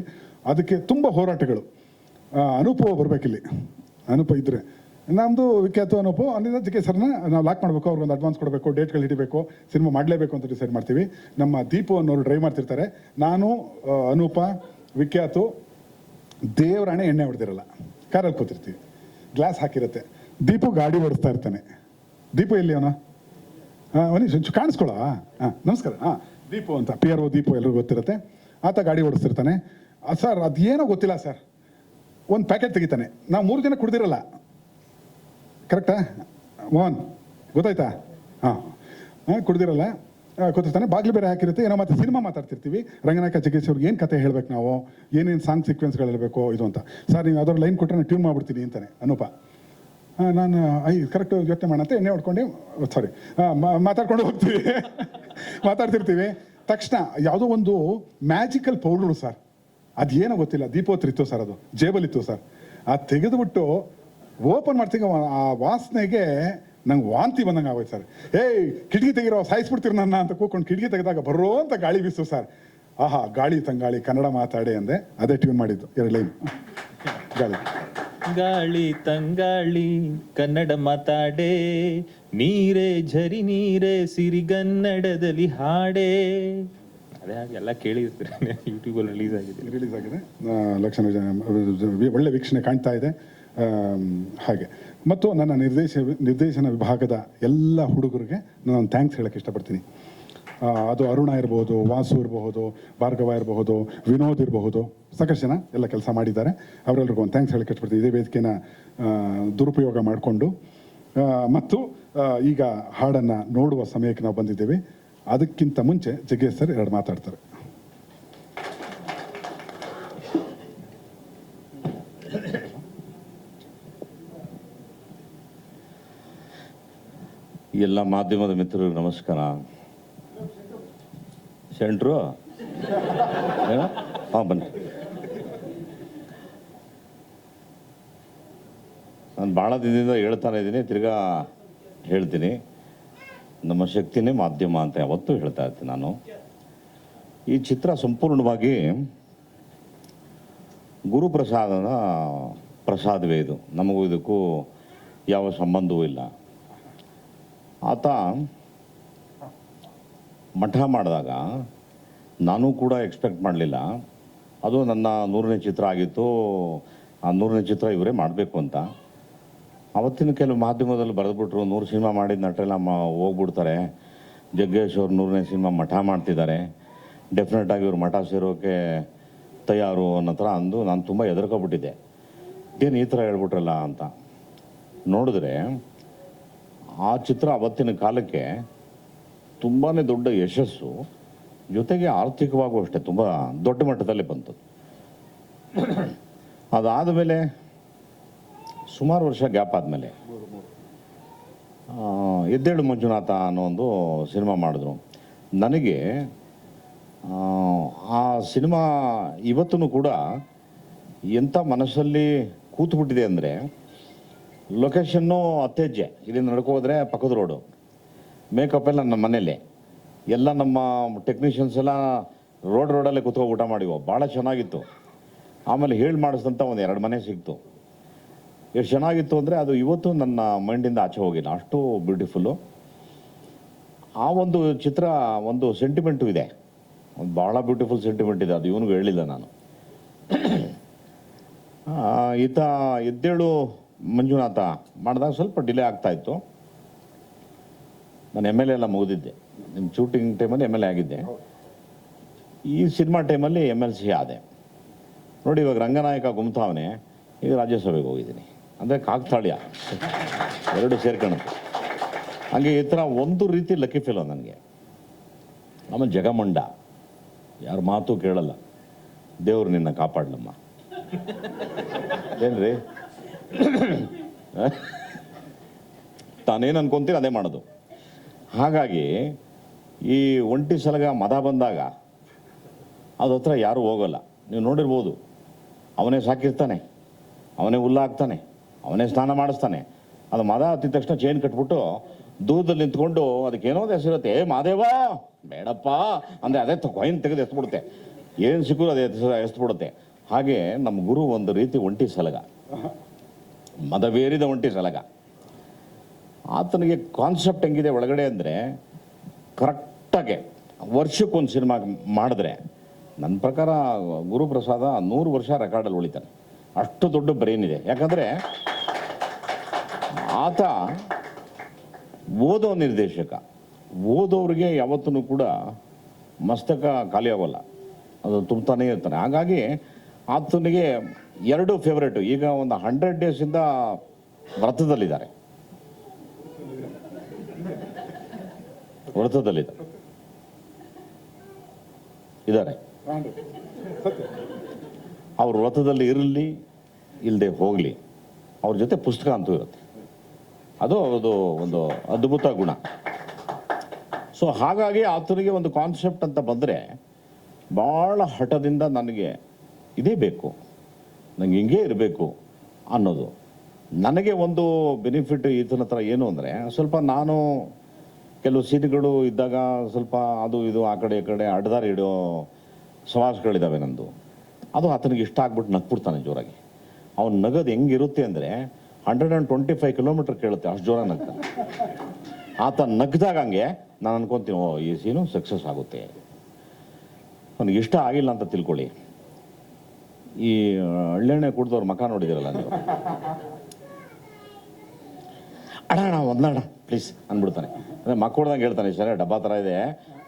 ಅದಕ್ಕೆ ತುಂಬ ಹೋರಾಟಗಳು. ಅನೂಪ ಬರಬೇಕಿಲ್ಲಿ, ಅನೂಪ ಇದ್ದರೆ ನಮ್ಮದು ವಿಖ್ಯಾತ ಅನೂಪ ಅಲ್ಲಿಂದ ಜಗ್ಗೇಶ್ ಸರ್ನ ನಾವು ಲಾಕ್ ಮಾಡಬೇಕು, ಅವ್ರಿಗೊಂದು ಅಡ್ವಾನ್ಸ್ ಕೊಡಬೇಕು, ಡೇಟ್ಗಳು ಹಿಡಿಬೇಕು, ಸಿನಿಮಾ ಮಾಡಲೇಬೇಕು ಅಂತ ಡಿಸೈಡ್ ಮಾಡ್ತೀವಿ. ನಮ್ಮ ದೀಪು ಅನ್ನೋರು ಡ್ರೈವ್ ಮಾಡ್ತಿರ್ತಾರೆ, ನಾನು ಅನೂಪ ವಿಖ್ಯಾತು ದೇವರಾಣೆ ಎಣ್ಣೆ ಹೊಡೆದಿರಲ್ಲ, ಕಾರಲ್ಲಿ ಕೂತಿರ್ತೀವಿ, ಗ್ಲಾಸ್ ಹಾಕಿರುತ್ತೆ. ದೀಪು ಗಾಡಿ ಓಡಿಸ್ತಾ ಇರ್ತಾನೆ. ದೀಪು ಎಲ್ಲಿ ಅವನು? ಒಂದು ಕಾಣಿಸ್ಕೊಳ್ಳೋ. ನಮಸ್ಕಾರ. ದೀಪು ಅಂತ, PRO ದೀಪು, ಎಲ್ಲರಿಗೂ ಗೊತ್ತಿರುತ್ತೆ. ಆತ ಗಾಡಿ ಓಡಿಸ್ತಿರ್ತಾನೆ. ಸರ್ ಅದೇನೋ ಗೊತ್ತಿಲ್ಲ ಸರ್, ಒಂದು ಪ್ಯಾಕೆಟ್ ತೆಗಿತಾನೆ. ನಾವು 3 ಜನ ಕುಡ್ದಿರಲ್ಲ, ಕರೆಕ್ಟಾ ಮೋಹನ್? ಗೊತ್ತಾಯ್ತಾ? ಕುಡ್ದಿರಲ್ಲ, ಕೂತಿರ್ತಾನೆ. ಬಾಗಿಲು ಬೇರೆ ಹಾಕಿರುತ್ತೆ. ಏನೋ ಮತ್ತೆ ಸಿನಿಮಾ ಮಾತಾಡ್ತಿರ್ತೀವಿ. ರಂಗನಾಯಕ ಜಗ್ಗೇಶ್ ಅವ್ರಿಗೆ ಏನು ಕತೆ ಹೇಳ್ಬೇಕು, ನಾವು ಏನೇನು ಸಾಂಗ್ ಸೀಕ್ವೆನ್ಸ್ಗಳು ಹೇಳಬೇಕು ಇದು ಅಂತ. ಸರ್ ನೀವು ಯಾವ್ದಾದ್ರು ಲೈನ್ ಕೊಟ್ಟರೆ ನಾನು ಟ್ಯೂನ್ ಮಾಡ್ಬಿಡ್ತೀನಿ ಅಂತಾನೆ ಅನೂಪ. ನಾನು ಕರೆಕ್ಟ್ ಯೋಚನೆ ಮಾಡಂತೆ ಎಣ್ಣೆ ಹೊಡ್ಕೊಂಡು ಮಾತಾಡ್ಕೊಂಡು ಮಾತಾಡ್ತಿರ್ತೀವಿ. ತಕ್ಷಣ ಯಾವುದೋ ಒಂದು ಮ್ಯಾಜಿಕಲ್ ಪೌಡ್ರು ಸರ್, ಅದೇನೋ ಗೊತ್ತಿಲ್ಲ, ದೀಪೋತ್ರಿತ್ತು ಸರ್, ಅದು ಜೇಬಲಿತ್ತು ಸರ್. ಅದು ತೆಗೆದುಬಿಟ್ಟು ಓಪನ್ ಮಾಡ್ತೀಗ ಆ ವಾಸನೆಗೆ ನಂಗೆ ವಾಂತಿ ಬಂದಂಗೆ ಆಗೋಯ್ತು ಸರ್. ಕಿಟಕಿ ತೆಗಿರೋ, ಸಾಯಿಸ್ಬಿಡ್ತೀರಿ ನನ್ನ ಅಂತ ಕೂತ್ಕೊಂಡು ಕಿಟಕಿ ತೆಗೆದಾಗ ಬರೋ ಅಂತ ಗಾಳಿ ಬೀಸು ಸರ್. ಗಾಳಿ ತಂಗಾಳಿ ಕನ್ನಡ ಮಾತಾಡೆ ಅಂದೆ, ಅದೇ ಟ್ಯೂನ್ ಮಾಡಿದ್ದು 2 ಲೈನ್. ಗಾಳಿ ತಂಗಾಳಿ ಕನ್ನಡ ಮಾತಾಡೆ, ನೀರೇ ಝರಿ ನೀರೇ ಸಿರಿಗನ್ನಡದಲ್ಲಿ ಹಾಡೆ. ಅದೇ ಎಲ್ಲ ಕೇಳಿರ್ತೀರಿ, ಯೂಟ್ಯೂಬಲ್ಲಿ ರಿಲೀಸ್ ಆಗಿದೆ. ಲಕ್ಷಣ ಒಳ್ಳೆ ವೀಕ್ಷಣೆ ಕಾಣ್ತಾ ಇದೆ. ಹಾಗೆ ಮತ್ತು ನನ್ನ ನಿರ್ದೇಶನ ವಿಭಾಗದ ಎಲ್ಲ ಹುಡುಗರಿಗೆ ನಾನು ಥ್ಯಾಂಕ್ಸ್ ಹೇಳೋಕ್ಕೆ ಇಷ್ಟಪಡ್ತೀನಿ. ಅದು ಅರುಣ ಇರಬಹುದು, ವಾಸು ಇರಬಹುದು, ಭಾರ್ಗವ ಇರಬಹುದು, ವಿನೋದ್ ಇರಬಹುದು, ಸಾಕಷ್ಟು ಜನ ಎಲ್ಲ ಕೆಲಸ ಮಾಡಿದ್ದಾರೆ. ಅವರೆಲ್ಲರಿಗೂ ಒಂದು ಥ್ಯಾಂಕ್ಸ್ ಹೇಳಕ್ಕೆ ಇಷ್ಟಪಡ್ತೀನಿ. ಇದೇ ವೇದಿಕೆನ ದುರುಪಯೋಗ ಮಾಡಿಕೊಂಡು. ಮತ್ತು ಈಗ ಹಾಡನ್ನು ನೋಡುವ ಸಮಯಕ್ಕೆ ನಾವು ಬಂದಿದ್ದೇವೆ. ಅದಕ್ಕಿಂತ ಮುಂಚೆ ಜಗ್ಗೇಶ್ ಸರ್ 2 ಮಾತಾಡ್ತಾರೆ. ಎಲ್ಲ ಮಾಧ್ಯಮದ ಮಿತ್ರರು ನಮಸ್ಕಾರ. ಸೆಂಟ್ರು ಬನ್ನಿ. ನಾನು ಭಾಳ ದಿನದಿಂದ ಹೇಳ್ತಾನೆ ಇದ್ದೀನಿ, ತಿರ್ಗಾ ಹೇಳ್ತೀನಿ. ನಮ್ಮ ಶಕ್ತಿನೇ ಮಾಧ್ಯಮ ಅಂತ ಯಾವತ್ತೂ ಹೇಳ್ತಾ ಇರ್ತೀನಿ ನಾನು. ಈ ಚಿತ್ರ ಸಂಪೂರ್ಣವಾಗಿ ಗುರುಪ್ರಸಾದನ ಪ್ರಸಾದವೇ ಇದು, ನಮಗೂ ಇದಕ್ಕೂ ಯಾವ ಸಂಬಂಧವೂ ಇಲ್ಲ. ಆತ ಮಠ ಮಾಡಿದಾಗ ನಾನು ಕೂಡ ಎಕ್ಸ್ಪೆಕ್ಟ್ ಮಾಡಲಿಲ್ಲ. ಅದು ನನ್ನ 100ನೇ ಚಿತ್ರ ಆಗಿತ್ತು. ಆ 100ನೇ ಚಿತ್ರ ಇವರೇ ಮಾಡಬೇಕು ಅಂತ. ಅವತ್ತಿನ ಕೆಲವು ಮಾಧ್ಯಮದಲ್ಲಿ ಬರೆದ್ಬಿಟ್ರು, 100 ಸಿನಿಮಾ ಮಾಡಿದ ನಟರೆಲ್ಲ ಹೋಗ್ಬಿಡ್ತಾರೆ, ಜಗ್ಗೇಶ್ ಅವ್ರು 100ನೇ ಸಿನಿಮಾ ಮಠ ಮಾಡ್ತಿದ್ದಾರೆ, ಡೆಫಿನೆಟಾಗಿ ಇವ್ರು ಮಠ ಸೇರೋಕ್ಕೆ ತಯಾರು ಅನ್ನೋ ಥರ ಅಂದು ನಾನು ತುಂಬ ಹೆದರ್ಕೊಬಿಟ್ಟಿದ್ದೆ. ಏನು ಈ ಥರ ಹೇಳ್ಬಿಟ್ರಲ್ಲ ಅಂತ. ನೋಡಿದ್ರೆ ಆ ಚಿತ್ರ ಅವತ್ತಿನ ಕಾಲಕ್ಕೆ ತುಂಬಾ ದೊಡ್ಡ ಯಶಸ್ಸು, ಜೊತೆಗೆ ಆರ್ಥಿಕವಾಗೂ ಅಷ್ಟೇ ತುಂಬ ದೊಡ್ಡ ಮಟ್ಟದಲ್ಲಿ ಬಂತು. ಅದಾದ ಮೇಲೆ ಸುಮಾರು ವರ್ಷ ಗ್ಯಾಪ್ ಆದಮೇಲೆ ಎದ್ದೇಳು ಮಂಜುನಾಥ ಅನ್ನೋ ಒಂದು ಸಿನಿಮಾ ಮಾಡಿದ್ರು. ನನಗೆ ಆ ಸಿನಿಮಾ ಇವತ್ತೂ ಕೂಡ ಎಂಥ ಮನಸ್ಸಲ್ಲಿ ಕೂತ್ಬಿಟ್ಟಿದೆ ಅಂದರೆ, ಲೊಕೇಶನ್ನು ಅತ್ತೆಜ್ಜೆ, ಇಲ್ಲಿಂದ ನಡ್ಕೋದ್ರೆ ಪಕ್ಕದ ರೋಡು, ಮೇಕಪ್ ಎಲ್ಲ ನಮ್ಮ ಮನೇಲೆ, ಎಲ್ಲ ನಮ್ಮ ಟೆಕ್ನಿಷಿಯನ್ಸ್ ಎಲ್ಲ ರೋಡಲ್ಲೇ ಕೂತ್ಕೊಂಡು ಊಟ ಮಾಡಿವೋ, ಭಾಳ ಚೆನ್ನಾಗಿತ್ತು. ಆಮೇಲೆ ಹೇಳಿ ಮಾಡಿಸಿದಂಥ ಒಂದು 2 ಮನೆ ಸಿಕ್ತು. ಎಷ್ಟು ಚೆನ್ನಾಗಿತ್ತು ಅಂದರೆ ಅದು ಇವತ್ತು ನನ್ನ ಮೈಂಡಿಂದ ಆಚೆ ಹೋಗಿಲ್ಲ, ಅಷ್ಟು ಬ್ಯೂಟಿಫುಲ್ಲು. ಆ ಒಂದು ಚಿತ್ರ ಒಂದು ಸೆಂಟಿಮೆಂಟು ಇದೆ, ಒಂದು ಭಾಳ ಬ್ಯೂಟಿಫುಲ್ ಸೆಂಟಿಮೆಂಟ್ ಇದೆ. ಅದು ಇವನಿಗೂ ಹೇಳಿಲ್ಲ ನಾನು. ಈತ ಎದ್ದೇಳು ಮಂಜುನಾಥ ಮಾಡಿದಾಗ ಸ್ವಲ್ಪ ಡಿಲೇ ಆಗ್ತಾಯಿತ್ತು. ನಾನು MLA ಎಲ್ಲ ಮುಗಿದಿದ್ದೆ, ನಿಮ್ಮ ಶೂಟಿಂಗ್ ಟೈಮಲ್ಲಿ MLA ಆಗಿದ್ದೆ. ಈ ಸಿನಿಮಾ ಟೈಮಲ್ಲಿ MLC ಆದೆ. ನೋಡಿ, ಇವಾಗ ರಂಗನಾಯಕ ಗುಮ್ತಾವನೆ, ಈಗ ರಾಜ್ಯಸಭೆಗೆ ಹೋಗಿದ್ದೀನಿ, ಅಂದರೆ ಕಾಕ್ತಾಳ್ಯ 2 ಸೇರ್ಕೊಳ್ಳುತ್ತೆ. ಹಂಗೆ ಈ ಥರ ಒಂದು ರೀತಿ ಲಕ್ಕಿ ಫೀಲ್ ನನಗೆ. ಆಮೇಲೆ ಜಗಮಂಡ, ಯಾರ ಮಾತು ಕೇಳಲ್ಲ, ದೇವ್ರು ನಿನ್ನ ಕಾಪಾಡಲಮ್ಮ. ಏನ್ರಿ, ತಾನೇನು ಅನ್ಕೊಂತೀರ ಅದೇ ಮಾಡೋದು. ಹಾಗಾಗಿ ಈ ಒಂಟಿ ಸಲಗ ಮದ ಬಂದಾಗ ಅದು ಹತ್ರ ಯಾರೂ ಹೋಗಲ್ಲ. ನೀವು ನೋಡಿರ್ಬೋದು, ಅವನೇ ಸಾಕಿರ್ತಾನೆ, ಅವನೇ ಹುಲ್ಲ ಹಾಕ್ತಾನೆ, ಅವನೇ ಸ್ನಾನ ಮಾಡಿಸ್ತಾನೆ. ಅದು ಮದ ಹತ್ತಿದ ತಕ್ಷಣ ಚೈನ್ ಕಟ್ಬಿಟ್ಟು ದೂರದಲ್ಲಿ ನಿಂತ್ಕೊಂಡು ಅದಕ್ಕೇನೋ ಹೆಸರಿರುತ್ತೆ, ಮಾದೇವ ಬೇಡಪ್ಪ ಅಂದರೆ ಅದೇ ಕೊಯ್ನ್ ತೆಗೆದು ಎತ್ಬಿಡುತ್ತೆ, ಏನು ಸಿಕ್ಕೂ ಅದೇ ಎಸ್ಬಿಡುತ್ತೆ. ಹಾಗೆ ನಮ್ಮ ಗುರು ಒಂದು ರೀತಿ ಒಂಟಿ ಸಲಗ, ಮದವೇರಿದ ಒಂಟಿ ಸಲಗ. ಆತನಿಗೆ ಕಾನ್ಸೆಪ್ಟ್ ಹೆಂಗಿದೆ ಒಳಗಡೆ ಅಂದರೆ, ಕರೆಕ್ಟಾಗೆ ವರ್ಷಕ್ಕೊಂದು ಸಿನಿಮಾ ಮಾಡಿದ್ರೆ ನನ್ನ ಪ್ರಕಾರ ಗುರುಪ್ರಸಾದ 100 ವರ್ಷ ರೆಕಾರ್ಡಲ್ಲಿ ಉಳಿತಾನೆ. ಅಷ್ಟು ದೊಡ್ಡ ಬ್ರೈನ್ ಇದೆ. ಯಾಕಂದರೆ ಆತ ಓದೋ ನಿರ್ದೇಶಕ, ಓದೋರಿಗೆ ಯಾವತ್ತೂ ಕೂಡ ಮಸ್ತಕ ಖಾಲಿ ಆಗೋಲ್ಲ, ಅದು ತುಂಬ್ತಾನೇ ಇರ್ತಾನೆ. ಹಾಗಾಗಿ ಆತನಿಗೆ 2 ಫೇವ್ರೇಟು. ಈಗ ಒಂದು 100 ಡೇಸಿಂದ ವ್ರತದಲ್ಲಿದ್ದಾರೆ. ಇದ್ದಾರೆ. ಅವ್ರ ವ್ರತದಲ್ಲಿ ಇರಲಿ ಇಲ್ಲದೆ ಹೋಗಲಿ, ಅವ್ರ ಜೊತೆ ಪುಸ್ತಕ ಅಂತೂ ಇರುತ್ತೆ. ಅದು ಒಂದು ಅದ್ಭುತ ಗುಣ. ಸೊ ಹಾಗಾಗಿ ಆತನಿಗೆ ಒಂದು ಕಾನ್ಸೆಪ್ಟ್ ಅಂತ ಬಂದರೆ ಭಾಳ ಹಠದಿಂದ ನನಗೆ ಇದೇ ಬೇಕು, ನನಗೆ ಹಿಂಗೇ ಇರಬೇಕು ಅನ್ನೋದು. ನನಗೆ ಒಂದು ಬೆನಿಫಿಟ್ ಈತನ ಹತ್ರ ಏನು ಅಂದರೆ, ಸ್ವಲ್ಪ ನಾನು ಕೆಲವು ಸೀನ್ಗಳು ಇದ್ದಾಗ ಸ್ವಲ್ಪ ಅದು ಇದು ಆ ಕಡೆ ಈ ಕಡೆ ಅಡ್ದಾರಿ ಇಡೋ ಸವಾಸಗಳಿದ್ದಾವೆ ನಂದು. ಅದು ಆತನಿಗೆ ಇಷ್ಟ ಆಗ್ಬಿಟ್ಟು ನಗ್ಬಿಡ್ತಾನೆ ಜೋರಾಗಿ. ಅವ್ನು ನಗದು ಹೆಂಗಿರುತ್ತೆ ಅಂದರೆ 125 ಕಿಲೋಮೀಟರ್ ಕೇಳುತ್ತೆ, ಅಷ್ಟು ಜೋರಾಗಿ ನಗ್ತಾನೆ. ಆತ ನಗ್ದಾಗ ಹಂಗೆ ನಾನು ಅನ್ಕೊತೀನಿ, ಓ ಈ ಸೀನು ಸಕ್ಸಸ್ ಆಗುತ್ತೆ. ನನಗೆ ಇಷ್ಟ ಆಗಿಲ್ಲ ಅಂತ ತಿಳ್ಕೊಳ್ಳಿ, ಈ ಹಳ್ಳೆಣ್ಣೆ ಕುಡ್ದವ್ರ ಮಕ ನೋಡಿದಿರಲ್ಲ ನೀವು, ಅಣ್ಣ ಒಂದಣ್ಣ ಪ್ಲೀಸ್ ಅಂದ್ಬಿಡ್ತಾನೆ. ಅಂದರೆ ಮಕ್ಕ ಹೊಡ್ದಂಗೆ ಹೇಳ್ತಾನೆ, ಸರಿ ಡಬ್ಬಾ ಥರ ಇದೆ,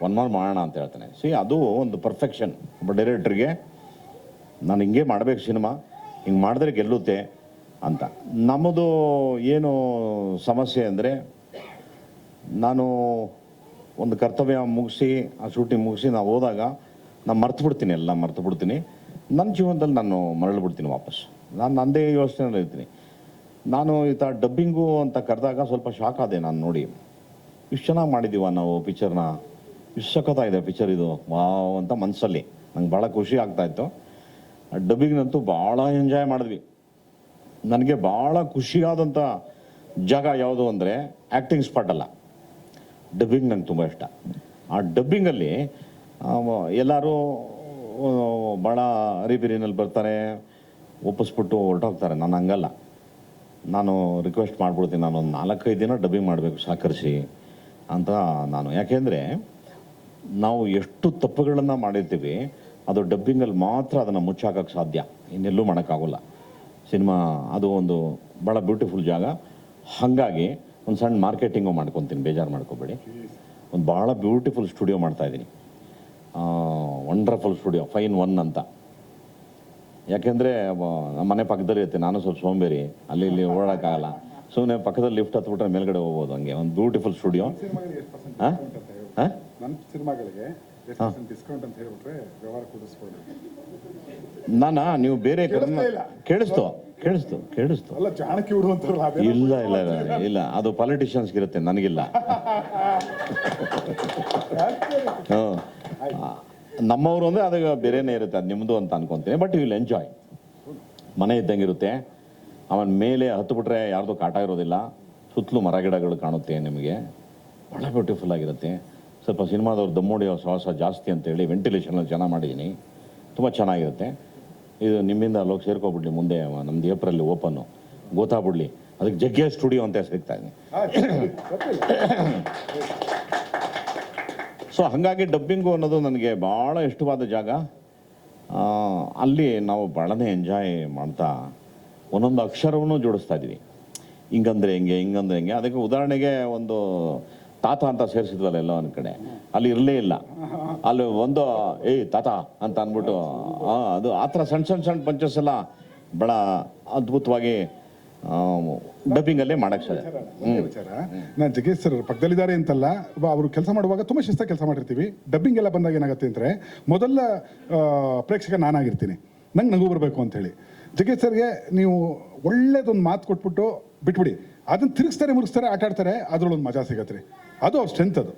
ಒನ್ ಮಾರ್ ಮಾಡೋಣ ಅಂತ ಹೇಳ್ತಾನೆ. ಅದು ಒಂದು ಪರ್ಫೆಕ್ಷನ್. ಒಬ್ಬ ಡೈರೆಕ್ಟ್ರಿಗೆ ನಾನು ಹಿಂಗೆ ಮಾಡಬೇಕು ಸಿನಿಮಾ, ಹಿಂಗೆ ಮಾಡಿದ್ರೆ ಗೆಲ್ಲುತ್ತೆ ಅಂತ. ನಮ್ಮದು ಏನು ಸಮಸ್ಯೆ ಅಂದರೆ, ನಾನು ಒಂದು ಕರ್ತವ್ಯ ಮುಗಿಸಿ ಆ ಶೂಟಿಂಗ್ ಮುಗಿಸಿ ನಾವು ಹೋದಾಗ ನಾನು ಮರ್ತುಬಿಡ್ತೀನಿ, ಎಲ್ಲ ಮರ್ತುಬಿಡ್ತೀನಿ. ನನ್ನ ಜೀವನದಲ್ಲಿ ನಾನು ಮರಳಿಬಿಡ್ತೀನಿ ವಾಪಸ್. ನಾನು ನನ್ನದೇ ಯೋಚನೆಯಲ್ಲಿ ಇರ್ತೀನಿ. ನಾನು ಈತ ಡಬ್ಬಿಂಗು ಅಂತ ಕರೆದಾಗ ಸ್ವಲ್ಪ ಶಾಕ್ ಆದೆ ನಾನು ನೋಡಿ. ಇಷ್ಟು ಚೆನ್ನಾಗಿ ಮಾಡಿದ್ದೀವ ನಾವು ಪಿಕ್ಚರ್ನ, ಇಷ್ಟು ಸಖತ್ತಾಗಿದೆ ಪಿಕ್ಚರ್ ಇದು, ವಾವ್ ಅಂತ ಮನಸ್ಸಲ್ಲಿ ನಂಗೆ ಭಾಳ ಖುಷಿ ಆಗ್ತಾಯಿತ್ತು. ಡಬ್ಬಿಂಗ್ನಂತೂ ಭಾಳ ಎಂಜಾಯ್ ಮಾಡಿದ್ವಿ. ನನಗೆ ಭಾಳ ಖುಷಿಯಾದಂಥ ಜಾಗ ಯಾವುದು ಅಂದರೆ ಆ್ಯಕ್ಟಿಂಗ್ ಸ್ಪಾಟ್ ಅಲ್ಲ, ಡಬ್ಬಿಂಗ್ ನಂಗೆ ತುಂಬ ಇಷ್ಟ. ಆ ಡಬ್ಬಿಂಗಲ್ಲಿ ಎಲ್ಲರೂ ಭಾಳ ಅರಿಬಿರಿನಲ್ಲಿ ಬರ್ತಾರೆ, ಒಪ್ಪಿಸ್ಬಿಟ್ಟು ಹೊರಟೋಗ್ತಾರೆ. ನಾನು ಹಂಗಲ್ಲ, ನಾನು ರಿಕ್ವೆಸ್ಟ್ ಮಾಡ್ಬಿಡ್ತೀನಿ, ನಾನು ಒಂದು 4-5 ದಿನ ಡಬ್ಬಿಂಗ್ ಮಾಡಬೇಕು ಸಹಕರಿಸಿ ಅಂತ ನಾನು. ಯಾಕೆಂದರೆ ನಾವು ಎಷ್ಟು ತಪ್ಪುಗಳನ್ನು ಮಾಡಿರ್ತೀವಿ, ಅದು ಡಬ್ಬಿಂಗಲ್ಲಿ ಮಾತ್ರ ಅದನ್ನು ಮುಚ್ಚಾಕೋಕ್ಕೆ ಸಾಧ್ಯ, ಇನ್ನೆಲ್ಲೂ ಮಾಡೋಕ್ಕಾಗೋಲ್ಲ. ಸಿನಿಮಾ ಅದು ಒಂದು ಭಾಳ ಬ್ಯೂಟಿಫುಲ್ ಜಾಗ. ಹಾಗಾಗಿ ಒಂದು ಸಣ್ಣ ಮಾರ್ಕೆಟಿಂಗು ಮಾಡ್ಕೊತೀನಿ, ಬೇಜಾರು ಮಾಡ್ಕೊಬೇಡಿ. ಒಂದು ಭಾಳ ಬ್ಯೂಟಿಫುಲ್ ಸ್ಟುಡಿಯೋ ಮಾಡ್ತಾಯಿದ್ದೀನಿ, ವಂಡರ್ಫುಲ್ ಸ್ಟುಡಿಯೋ, ಫೈನ್ 1 ಅಂತ. ಯಾಕೆಂದರೆ ನಮ್ಮ ಮನೆ ಪಕ್ಕದಲ್ಲಿ ಇರುತ್ತೆ, ನಾನು ಸ್ವಲ್ಪ ಸೋಂಬೇರಿ, ಅಲ್ಲಿ ಇಲ್ಲಿ ಓಡಾಡೋಕ್ಕಾಗಲ್ಲ. ಸುಮ್ಮನೆ ಪಕ್ಕದಲ್ಲಿ ಲಿಫ್ಟ್ ಹತ್ಬಿಟ್ರೆ ಮೇಲ್ಗಡೆ ಹೋಗ್ಬೋದು. ಹಂಗೆ ಒಂದು ಬ್ಯೂಟಿಫುಲ್ ಸ್ಟುಡಿಯೋ. ಹಾಂ ಹಾಂ ನನ್ನ ಸಿನಿಮಾಗಳಿಗೆ ಡಿಸ್ಕೌಂಟ್ ಅಂತ ಹೇಳ್ಬಿಟ್ರೆ ವ್ಯವಹಾರ ಕೂಡಿಸ್ಬೋದು. ನೀವು ಬೇರೆ ಕೇಳಿಸ್ತು ಅಲ್ಲ, ಚಾಣಕ್ಯ ಹುಡು ಅಂತಾರಲ್ಲ, ಅದೇ ಇಲ್ಲ ಇಲ್ಲ ಇಲ್ಲ ಇಲ್ಲ, ಅದು ಪಾಲಿಟಿಷಿಯನ್ಸ್ಗೆ ಇರುತ್ತೆ, ನನಗಿಲ್ಲ. ನಮ್ಮವರು ಅಂದರೆ ಅದು ಬೇರೆನೇ ಇರುತ್ತೆ, ಅದು ನಿಮ್ಮದು ಅಂತ ಅನ್ಕೊತೀನಿ. But you will enjoy. ಮನೆ ಇದ್ದಂಗಿರುತ್ತೆ. ಅವನ ಮೇಲೆ ಹತ್ತುಬಿಟ್ರೆ ಯಾರ್ದು ಕಾಟ ಇರೋದಿಲ್ಲ, ಸುತ್ತಲೂ ಮರ ಗಿಡಗಳು ಕಾಣುತ್ತೆ ನಿಮಗೆ, ಭಾಳ ಬ್ಯೂಟಿಫುಲ್ ಆಗಿರುತ್ತೆ. ಸ್ವಲ್ಪ ಸಿನಿಮಾದವ್ರು ದಮ್ಮೋಡಿಯೋ ಶ್ವಾಸ ಜಾಸ್ತಿ ಅಂತೇಳಿ ವೆಂಟಿಲೇಷನಲ್ಲಿ ಚೆನ್ನಾಗಿ ಮಾಡಿದ್ದೀನಿ, ತುಂಬ ಚೆನ್ನಾಗಿರುತ್ತೆ. ಇದು ನಿಮ್ಮಿಂದ ಅಲ್ಲೋಗಿ ಸೇರ್ಕೊಬಿಡ್ಲಿ, ಮುಂದೆ ನಮ್ದು ಏಪ್ರಿಲ್ ಓಪನ್ನು ಗೊತ್ತಾಗ್ಬಿಡ್ಲಿ. ಅದಕ್ಕೆ ಜಗ್ಗಿಯ ಸ್ಟುಡಿಯೋ ಅಂತ ಸಿಗ್ತಾ ಇದ್ದೀನಿ. ಸೊ ಹಾಗಾಗಿ ಡಬ್ಬಿಂಗು ಅನ್ನೋದು ನನಗೆ ಭಾಳ ಇಷ್ಟವಾದ ಜಾಗ. ಅಲ್ಲಿ ನಾವು ಭಾಳನೇ ಎಂಜಾಯ್ ಮಾಡ್ತಾ ಒಂದೊಂದು ಅಕ್ಷರವನ್ನು ಜೋಡಿಸ್ತಾ ಇದ್ದೀವಿ. ಹಿಂಗಂದ್ರೆ ಹಿಂಗೆ. ಅದಕ್ಕೆ ಉದಾಹರಣೆಗೆ ಒಂದು ತಾತ ಅಂತ ಸೇರಿಸಿದ್ವಲ್ಲ ಎಲ್ಲೋ ಒಂದು ಕಡೆ, ಅಲ್ಲಿ ಇರಲೇ ಇಲ್ಲ. ಅಲ್ಲಿ ಒಂದು ತಾತ ಅಂತ ಅಂದ್ಬಿಟ್ಟು ಅದು ಆ ಥರ ಸಣ್ಣ ಪಂಚಸ್ ಎಲ್ಲ ಭಾಳ ಅದ್ಭುತವಾಗಿ ಡಬ್ಬಿಂಗಲ್ಲೇ ಮಾಡಕ್ಕೆ ಸಾಧ್ಯ. ವಿಚಾರ, ನಾನು ಜಗ್ಗೇಶ್ ಸರ್ ಪಕ್ಕದಲ್ಲಿದ್ದಾರೆ ಅಂತಲ್ಲ, ಅವರು ಕೆಲಸ ಮಾಡುವಾಗ ತುಂಬ ಶಿಸ್ತಾಗಿ ಕೆಲಸ ಮಾಡಿರ್ತೀವಿ. ಡಬ್ಬಿಂಗ್ ಎಲ್ಲ ಬಂದಾಗ ಏನಾಗುತ್ತೆ ಅಂದರೆ, ಮೊದಲ ಪ್ರೇಕ್ಷಕ ನಾನಾಗಿರ್ತೀನಿ, ನಂಗೆ ನಗು ಬರಬೇಕು ಅಂತೇಳಿ. ಜಗ್ಗೇಶ್ ಸರ್ಗೆ ನೀವು ಒಳ್ಳೇದೊಂದು ಮಾತು ಕೊಟ್ಬಿಟ್ಟು ಬಿಟ್ಬಿಡಿ, ಅದನ್ನು ಮುಗಿಸ್ತಾರೆ, ಆಟ ಆಡ್ತಾರೆ, ಅದರಲ್ಲೊಂದು ಮಜಾ ಸಿಗತ್ತೆ ರೀ. ಅದು ಅವ್ರ ಸ್ಟ್ರೆಂತ್ ಅದು.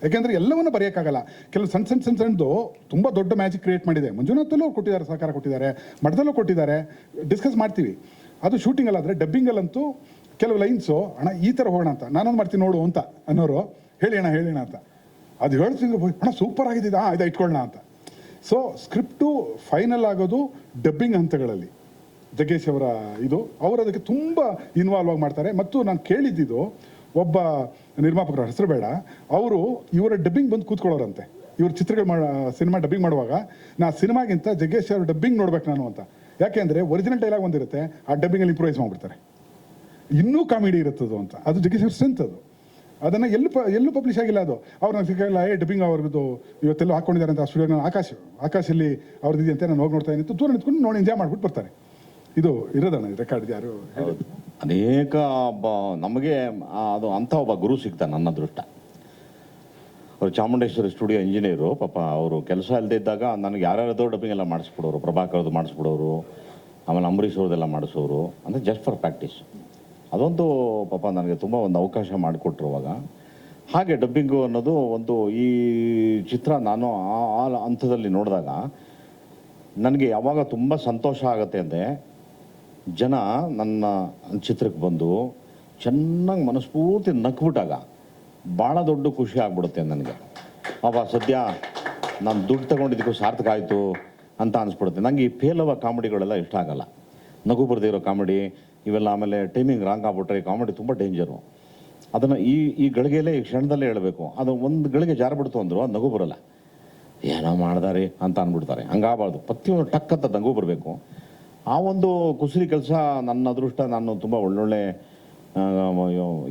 ಯಾಕೆಂದರೆ ಎಲ್ಲವನ್ನೂ ಬರೆಯೋಕ್ಕಾಗಲ್ಲ. ಕೆಲವು ಸಣ್ಣದು ತುಂಬ ದೊಡ್ಡ ಮ್ಯಾಜಿಕ್ ಕ್ರಿಯೇಟ್ ಮಾಡಿದೆ. ಮಂಜುನಾಥಲ್ಲೂ ಕೊಟ್ಟಿದ್ದಾರೆ, ಸಹಕಾರ ಕೊಟ್ಟಿದ್ದಾರೆ, ಮಠದಲ್ಲೂ ಕೊಟ್ಟಿದ್ದಾರೆ, ಡಿಸ್ಕಸ್ ಮಾಡ್ತೀವಿ. ಅದು ಶೂಟಿಂಗಲ್ಲಾದರೆ, ಡಬ್ಬಿಂಗಲ್ಲಂತೂ ಕೆಲವು ಲೈನ್ಸು ಅಣ್ಣ ಈ ಥರ ಹೋಗೋಣ ಅಂತ, ನಾನೊಂದು ಮಾಡ್ತೀನಿ ನೋಡು ಅಂತ ಅನ್ನೋರು, ಹೇಳಿ ಅಣ್ಣ ಅಂತ ಅದು ಹೇಳ್ತೀನಿ, ಅಣ್ಣ ಸೂಪರ್ ಆಗಿದೆ, ಇದು ಇಟ್ಕೊಳ್ಳೋಣ ಅಂತ. ಸೊ ಸ್ಕ್ರಿಪ್ಟು ಫೈನಲ್ ಆಗೋದು ಡಬ್ಬಿಂಗ್ ಹಂತಗಳಲ್ಲಿ. ಜಗ್ಗೇಶ್ ಅವರ ಅವರು ಅದಕ್ಕೆ ತುಂಬ ಇನ್ವಾಲ್ವ್ ಆಗಿ ಮಾಡ್ತಾರೆ. ಮತ್ತು ನಾನು ಕೇಳಿದ್ದಿದ್ದು, ಒಬ್ಬ ನಿರ್ಮಾಪಕರ ಹೆಸರು ಬೇಡ, ಅವರು ಇವರ ಡಬ್ಬಿಂಗ್ ಬಂದು ಕೂತ್ಕೊಳ್ಳೋರಂತೆ. ಇವ್ರ ಚಿತ್ರಗಳು ಸಿನಿಮಾ ಡಬ್ಬಿಂಗ್ ಮಾಡುವಾಗ, ನಾ ಸಿನಿಮಾಗಿಂತ ಜಗ್ಗೇಶ್ ಅವ್ರ ಡಬ್ಬಿಂಗ್ ನೋಡ್ಬೇಕು ನಾನು ಅಂತ. ಯಾಕೆಂದರೆ ಒರಿಜಿನಲ್ ಡೈಲಾಗ್ ಒಂದಿರುತ್ತೆ, ಆ ಡಬ್ಬಿಂಗಲ್ಲಿ ಇಂಪ್ರೂವೈಸ್ ಮಾಡಿಬಿಡ್ತಾರೆ, ಇನ್ನೂ ಕಾಮಿಡಿ ಇರುತ್ತದು ಅಂತ. ಅದು ಜಗ್ಗೇಶ್ ಅವ್ರ ಸ್ಟ್ರೆಂತ್ ಅದು. ಅದನ್ನು ಎಲ್ಲೂ ಪಬ್ಲಿಷ್ ಆಗಿಲ್ಲ. ಅದು ಅವ್ರನ್ನ ಸಿಗಲ್ಲ, ಡಬ್ಬಿಂಗ್ ಅವ್ರದ್ದು ಇವತ್ತೆಲ್ಲೂ ಹಾಕ್ಕೊಂಡಿದ್ದಾರೆ ಅಂತ. ಸ್ಟುಡಿಯೋ ಆಕಾಶಲ್ಲಿ ಅವ್ರದ್ದು ಅಂತ ನಾನು ಹೋಗಿ ನೋಡ್ತಾ ಇದ್ದೀನಿ, ದೂರ ನಿಂತ್ಕೊಂಡು ನೋಡಿ ಎಂಜಾಯ್ ಮಾಡ್ಬಿಟ್ಟು ಬರ್ತಾರೆ. ಇದು ಇರೋದಣ್ಣ ರೆಕಾರ್ಡ್. ಯಾರು ಅನೇಕ ನಮಗೆ ಅದು ಅಂಥ ಒಬ್ಬ ಗುರು ಸಿಗ್ತಾನೆ ನನ್ನ ಅದೃಷ್ಟ. ಅವರು ಚಾಮುಂಡೇಶ್ವರಿ ಸ್ಟುಡಿಯೋ ಇಂಜಿನಿಯರು. ಪಾಪ ಅವರು ಕೆಲಸ ಇಲ್ಲದೆ ಇದ್ದಾಗ ನನಗೆ ಯಾರ್ಯಾರದೋ ಡಬ್ಬಿಂಗ್ ಎಲ್ಲ ಮಾಡಿಸ್ಬಿಡೋರು, ಪ್ರಭಾಕರ್ದು ಮಾಡಿಸ್ಬಿಡೋರು, ಆಮೇಲೆ ಅಂಬರೀಷ್ ಅವ್ರದ್ದೆಲ್ಲ ಮಾಡಿಸೋರು, ಅಂದರೆ ಜಸ್ಟ್ ಫಾರ್ ಪ್ರಾಕ್ಟೀಸ್. ಅದೊಂದು ಪಾಪ ನನಗೆ ತುಂಬ ಒಂದು ಅವಕಾಶ ಮಾಡಿಕೊಟ್ರು ಅವಾಗ. ಹಾಗೆ ಡಬ್ಬಿಂಗು ಅನ್ನೋದು ಒಂದು ಈ ಚಿತ್ರ ನಾನು ಆ ಹಂತದಲ್ಲಿ ನೋಡಿದಾಗ ನನಗೆ ಯಾವಾಗ ತುಂಬ ಸಂತೋಷ ಆಗುತ್ತೆ ಅಂದರೆ, ಜನ ನನ್ನ ಚಿತ್ರಕ್ಕೆ ಬಂದು ಚೆನ್ನಾಗಿ ಮನಸ್ಫೂರ್ತಿ ನಕ್ಬಿಟ್ಟಾಗ ಭಾಳ ದೊಡ್ಡ ಖುಷಿ ಆಗ್ಬಿಡುತ್ತೆ ನನಗೆ. ಸದ್ಯ ನಾನು ದುಡ್ಡು ತಗೊಂಡಿದ್ದಕ್ಕೂ ಸಾರ್ಥಕ ಆಯಿತು ಅಂತ ಅನಿಸ್ಬಿಡುತ್ತೆ. ನನಗೆ ಈ ಪೇಲವ ಕಾಮಿಡಿಗಳೆಲ್ಲ ಇಷ್ಟ ಆಗಲ್ಲ, ನಗು ಬರದೇ ಇರೋ ಕಾಮಿಡಿ ಇವೆಲ್ಲ. ಆಮೇಲೆ ಟೈಮಿಂಗ್ ರಾಂಗ್ ಆಗ್ಬಿಟ್ರೆ ಈ ಕಾಮಿಡಿ ತುಂಬ ಡೇಂಜರು. ಅದನ್ನು ಈ ಗಳಿಗೆಯಲ್ಲೇ ಈ ಕ್ಷಣದಲ್ಲೇ ಹೇಳಬೇಕು. ಅದು ಒಂದು ಗಳಿಗೆ ಜಾರಬಿಡ್ತು ಅಂದರು, ಅದು ನಗು ಬರೋಲ್ಲ. ಏನೋ ಮಾಡ್ದಾರೆ ಅಂತ ಅಂದ್ಬಿಡ್ತಾರೆ, ಹಂಗಾಗಬಾರ್ದು. ಪ್ರತಿಯೊಂದು ಟಕ್ ಅಂತ ನಗು ಬರಬೇಕು. ಆ ಒಂದು ಕುಸರಿ ಕೆಲಸ ನನ್ನ ಅದೃಷ್ಟ. ನಾನು ತುಂಬ ಒಳ್ಳೊಳ್ಳೆ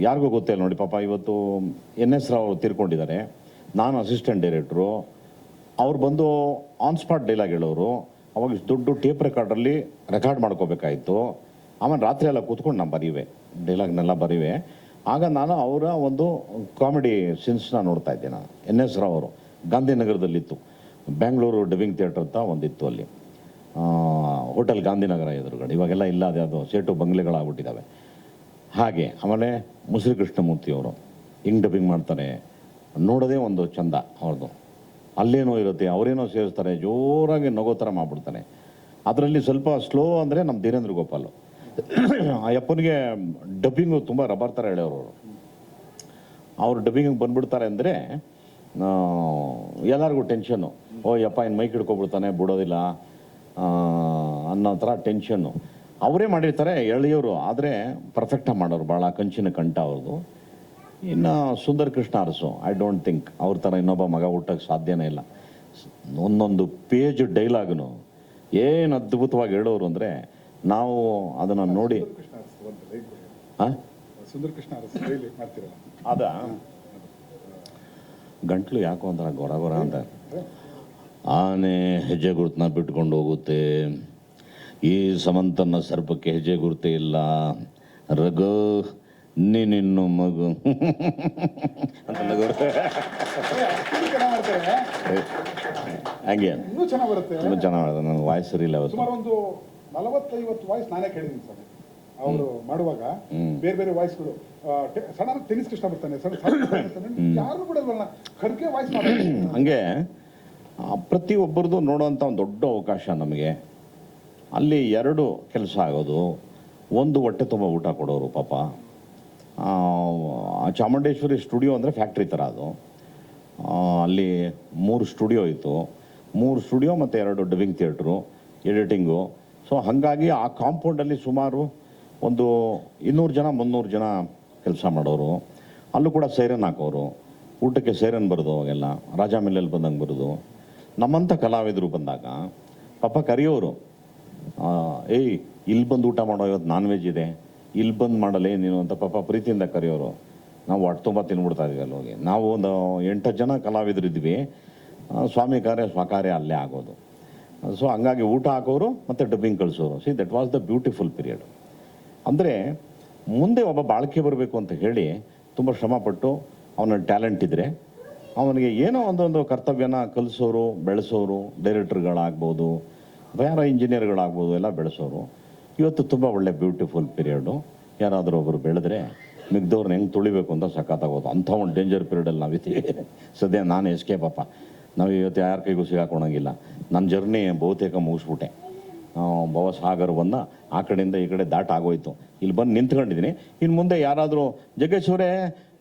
ಯಾರಿಗೂ ಗೊತ್ತಿಲ್ಲ ನೋಡಿ, ಪಾಪ ಇವತ್ತು NS ರಾವ್ ಅವರು ತೀರ್ಕೊಂಡಿದ್ದಾರೆ. ನಾನು ಅಸಿಸ್ಟೆಂಟ್ ಡೈರೆಕ್ಟ್ರು. ಅವ್ರು ಬಂದು ಆನ್ ಸ್ಪಾಟ್ ಡೈಲಾಗ್ ಹೇಳೋರು. ಅವಾಗ ಇಷ್ಟು ದೊಡ್ಡ ಟೇಪ್ ರೆಕಾರ್ಡಲ್ಲಿ ರೆಕಾರ್ಡ್ ಮಾಡ್ಕೋಬೇಕಾಯಿತು. ಆಮೇಲೆ ರಾತ್ರಿ ಎಲ್ಲ ಕೂತ್ಕೊಂಡು ನಾನು ಬರೀವೆ, ಡೈಲಾಗ್ನೆಲ್ಲ ಬರೀವೆ. ಆಗ ನಾನು ಅವರ ಒಂದು ಕಾಮಿಡಿ ಸೀನ್ಸ್ನ ನೋಡ್ತಾ ಇದ್ದೆ. ನಾನು NS ರಾವ್ ಅವರು ಗಾಂಧಿನಗರದಲ್ಲಿತ್ತು, ಬೆಂಗಳೂರು ಡಬ್ಬಿಂಗ್ ಥಿಯೇಟ್ರ್ ಅಂತ ಒಂದಿತ್ತು ಅಲ್ಲಿ, ಹೋಟೆಲ್ ಗಾಂಧಿನಗರ ಎದುರುಗಡೆ. ಇವಾಗೆಲ್ಲ ಇಲ್ಲ, ಅದು ಸೇಟು ಬಂಗ್ಲೆಗಳಾಗ್ಬಿಟ್ಟಿದ್ದಾವೆ. ಹಾಗೆ ಆಮೇಲೆ ಮುಸ್ರಿ ಕೃಷ್ಣಮೂರ್ತಿಯವರು ಹಿಂಗೆ ಡಬ್ಬಿಂಗ್ ಮಾಡ್ತಾರೆ, ನೋಡೋದೇ ಒಂದು ಚಂದ ಅವ್ರದ್ದು. ಅಲ್ಲೇನೋ ಇರುತ್ತೆ, ಅವರೇನೋ ಸೇರಿಸ್ತಾರೆ, ಜೋರಾಗಿ ನಗೋ ಥರ ಮಾಡಿಬಿಡ್ತಾನೆ. ಅದರಲ್ಲಿ ಸ್ವಲ್ಪ ಸ್ಲೋ ಅಂದರೆ ನಮ್ಮ ಧೀರೇಂದ್ರ ಗೋಪಾಲ್. ಆ ಯಪ್ಪನಿಗೆ ಡಬ್ಬಿಂಗು ತುಂಬ ರಬ್ಬರ್ ಥರ ಹೇಳೋರು. ಅವ್ರು ಡಬ್ಬಿಂಗಿಗೆ ಬಂದುಬಿಡ್ತಾರೆ ಅಂದರೆ ಎಲ್ಲರಿಗೂ ಟೆನ್ಷನ್ನು. ಯಪ್ಪ ಇನ್ನು ಮೈಕ್ ಹಿಡ್ಕೊಬಿಡ್ತಾನೆ, ಬಿಡೋದಿಲ್ಲ ಅನ್ನೋ ಥರ ಟೆನ್ಷನ್ನು. ಅವರೇ ಮಾಡಿರ್ತಾರೆ ಎಳೆಯವರು, ಆದರೆ ಪರ್ಫೆಕ್ಟಾಗಿ ಮಾಡೋರು, ಭಾಳ ಕಂಚಿನ ಕಂಠ ಅವ್ರದ್ದು. ಇನ್ನು Sundar Krishna Urs, I don't think ಅವ್ರ ಥರ ಇನ್ನೊಬ್ಬ ಮಗ ಹುಟ್ಟಕ್ಕೆ ಸಾಧ್ಯನೇ ಇಲ್ಲ. ಒಂದೊಂದು ಪೇಜ್ ಡೈಲಾಗ್ನು ಏನು ಅದ್ಭುತವಾಗಿ ಹೇಳೋರು ಅಂದರೆ ನಾವು ಅದನ್ನು ನೋಡಿ ಹಾಂ ಸುಂದರ್ ಕೃಷ್ಣ ಮಾಡ್ತಿರಲ್ಲ ಅದ ಗಂಟ್ಲು ಯಾಕೋ ಒಂಥರ ಗೊರ ಗೊರ ಅಂತ. ಆನೆ ಹೆಜ್ಜೆ ಗುರುತನ್ನ ಬಿಟ್ಕೊಂಡು ಹೋಗುತ್ತೆ, ಈ ಸಮಂತನ ಸರ್ಪಕ್ಕೆ ಹೆಜ್ಜೆ ಗುರುತೇ ಇಲ್ಲ, ರಘು ನೀನಿನ್ನು ಮಗು ಅಂತ ಹಂಗೆ ಇನ್ನೂ ಚೆನ್ನಾಗಿ ಬರುತ್ತೆ. ತುಂಬ ಚೆನ್ನಾಗಿ ಮಾಡಿದೆ. ನನಗೆ ವಾಯ್ಸ್ ಸರಿ ಇಲ್ಲ ಅವತ್ತು. ಸುಮಾರು ಒಂದು 40-50 ವಾಯ್ಸ್ ನಾನೇ ಕೇಳಿದ್ದೀನಿ ಸರ್. ಅವರು ಮಾಡುವಾಗ ಬೇರೆ ಬೇರೆ ವಾಯ್ಸ್ಗಳು, ಸಡನ್ ಟೆನಿಸ್ ಕೃಷ್ಣ ಬರ್ತಾನೆ, ಯಾರು ಕೂಡ ಖರ್ಗೆ ವಾಯ್ಸ್ ಮಾಡೋದು. ಹಂಗೆ ಪ್ರತಿಯೊಬ್ಬರದು ನೋಡುವಂಥ ಒಂದು ದೊಡ್ಡ ಅವಕಾಶ ನಮಗೆ. ಅಲ್ಲಿ 2 ಕೆಲಸ ಆಗೋದು. ಒಂದು, ಹೊಟ್ಟೆ ತುಂಬ ಊಟ ಕೊಡೋರು ಪಾಪ. ಚಾಮುಂಡೇಶ್ವರಿ ಸ್ಟುಡಿಯೋ ಅಂದರೆ ಫ್ಯಾಕ್ಟ್ರಿ ಥರ ಅದು. ಅಲ್ಲಿ 3 ಸ್ಟುಡಿಯೋ ಇತ್ತು, 3 ಸ್ಟುಡಿಯೋ ಮತ್ತು 2 ಡಬ್ಬಿಂಗ್ ಥಿಯೇಟ್ರು, ಎಡಿಟಿಂಗು. ಸೊ ಹಾಗಾಗಿ ಆ ಕಾಂಪೌಂಡಲ್ಲಿ ಸುಮಾರು ಒಂದು 200 ಜನ 300 ಜನ ಕೆಲಸ ಮಾಡೋರು. ಅಲ್ಲೂ ಕೂಡ ಸೈರನ್ ಹಾಕೋರು, ಊಟಕ್ಕೆ ಸೈರನ್ ಬರೋದು. ಅವಾಗೆಲ್ಲ ರಾಜಾ ಮಿಲ್ಲಲ್ಲಿ ಬಂದಂಗೆ ಬರೋದು. ನಮ್ಮಂಥ ಕಲಾವಿದರು ಬಂದಾಗ ಪಾಪ ಕರೆಯೋರು, ಏಯ್ ಇಲ್ಲಿ ಬಂದು ಊಟ ಮಾಡೋ, ಇವತ್ತು ನಾನ್ ವೆಜ್ ಇದೆ, ಇಲ್ಲಿ ಬಂದು ಮಾಡಲೇ ನೀನು ಅಂತ ಪಾಪ ಪ್ರೀತಿಯಿಂದ ಕರೆಯೋರು. ನಾವು ಹೊಟ್ಟೆ ತುಂಬ ತಿನ್ಬಿಡ್ತಾ ಇದ್ವಿ ಅಲ್ಲಿ ಹೋಗಿ. ನಾವು ಒಂದು 8 ಜನ ಕಲಾವಿದರಿದ್ವಿ. ಸ್ವಾಮಿ ಕಾರ್ಯ ಸ್ವಕಾರ್ಯ ಅಲ್ಲೇ ಆಗೋದು. ಸೊ ಹಂಗಾಗಿ ಊಟ ಹಾಕೋರು ಮತ್ತು ಡಬ್ಬಿಂಗ್ ಕಳಿಸೋರು. See that was the beautiful period. ಅಂದರೆ ಮುಂದೆ ಒಬ್ಬ ಬಾಳ್ಕೆ ಬರಬೇಕು ಅಂತ ಹೇಳಿ ತುಂಬ ಶ್ರಮಪಟ್ಟು ಅವನ ಟ್ಯಾಲೆಂಟ್ ಇದ್ದರೆ ಅವನಿಗೆ ಏನೋ ಒಂದೊಂದು ಕರ್ತವ್ಯನ ಕಲಿಸೋರು, ಬೆಳೆಸೋರು, ಡೈರೆಕ್ಟರ್ಗಳಾಗ್ಬೋದು, ಯಾರೋ ಇಂಜಿನಿಯರ್ಗಳಾಗ್ಬೋದು, ಎಲ್ಲ ಬೆಳೆಸೋರು. ಇವತ್ತು ತುಂಬ ಒಳ್ಳೆ ಬ್ಯೂಟಿಫುಲ್ ಪೀರಿಯಡು. ಯಾರಾದರೂ ಒಬ್ಬರು ಬೆಳೆದ್ರೆ ಮಿಗ್ದವ್ರನ್ನ ಹೆಂಗೆ ತುಳಿಬೇಕು ಅಂತ ಸಖತ್ತಾಗೋದು. ಅಂಥ ಒಂದು ಡೇಂಜರ್ ಪೀರಿಯಡಲ್ಲಿ ನಾವಿದ್ದೀವಿ ಸದ್ಯ. ನಾನು ಎಸ್ಕೇಪ್ ಅಪ್ಪ. ನಾವು ಇವತ್ತು ಯಾರ ಕೈಗೂ ಸಿಗಾಕೊಳಂಗಿಲ್ಲ. ನನ್ನ ಜರ್ನಿ ಬಹುತೇಕ ಮುಗಿಸ್ಬಿಟ್ಟೆ. ಭವಸಾಗರವನ್ನು ಆ ಕಡೆಯಿಂದ ಈ ಕಡೆ ಆಗೋಯ್ತು. ಇಲ್ಲಿ ಬಂದು ನಿಂತ್ಕೊಂಡಿದ್ದೀನಿ. ಇನ್ನು ಮುಂದೆ ಯಾರಾದರೂ ಜಗ್ಗೇಶ್ವರೇ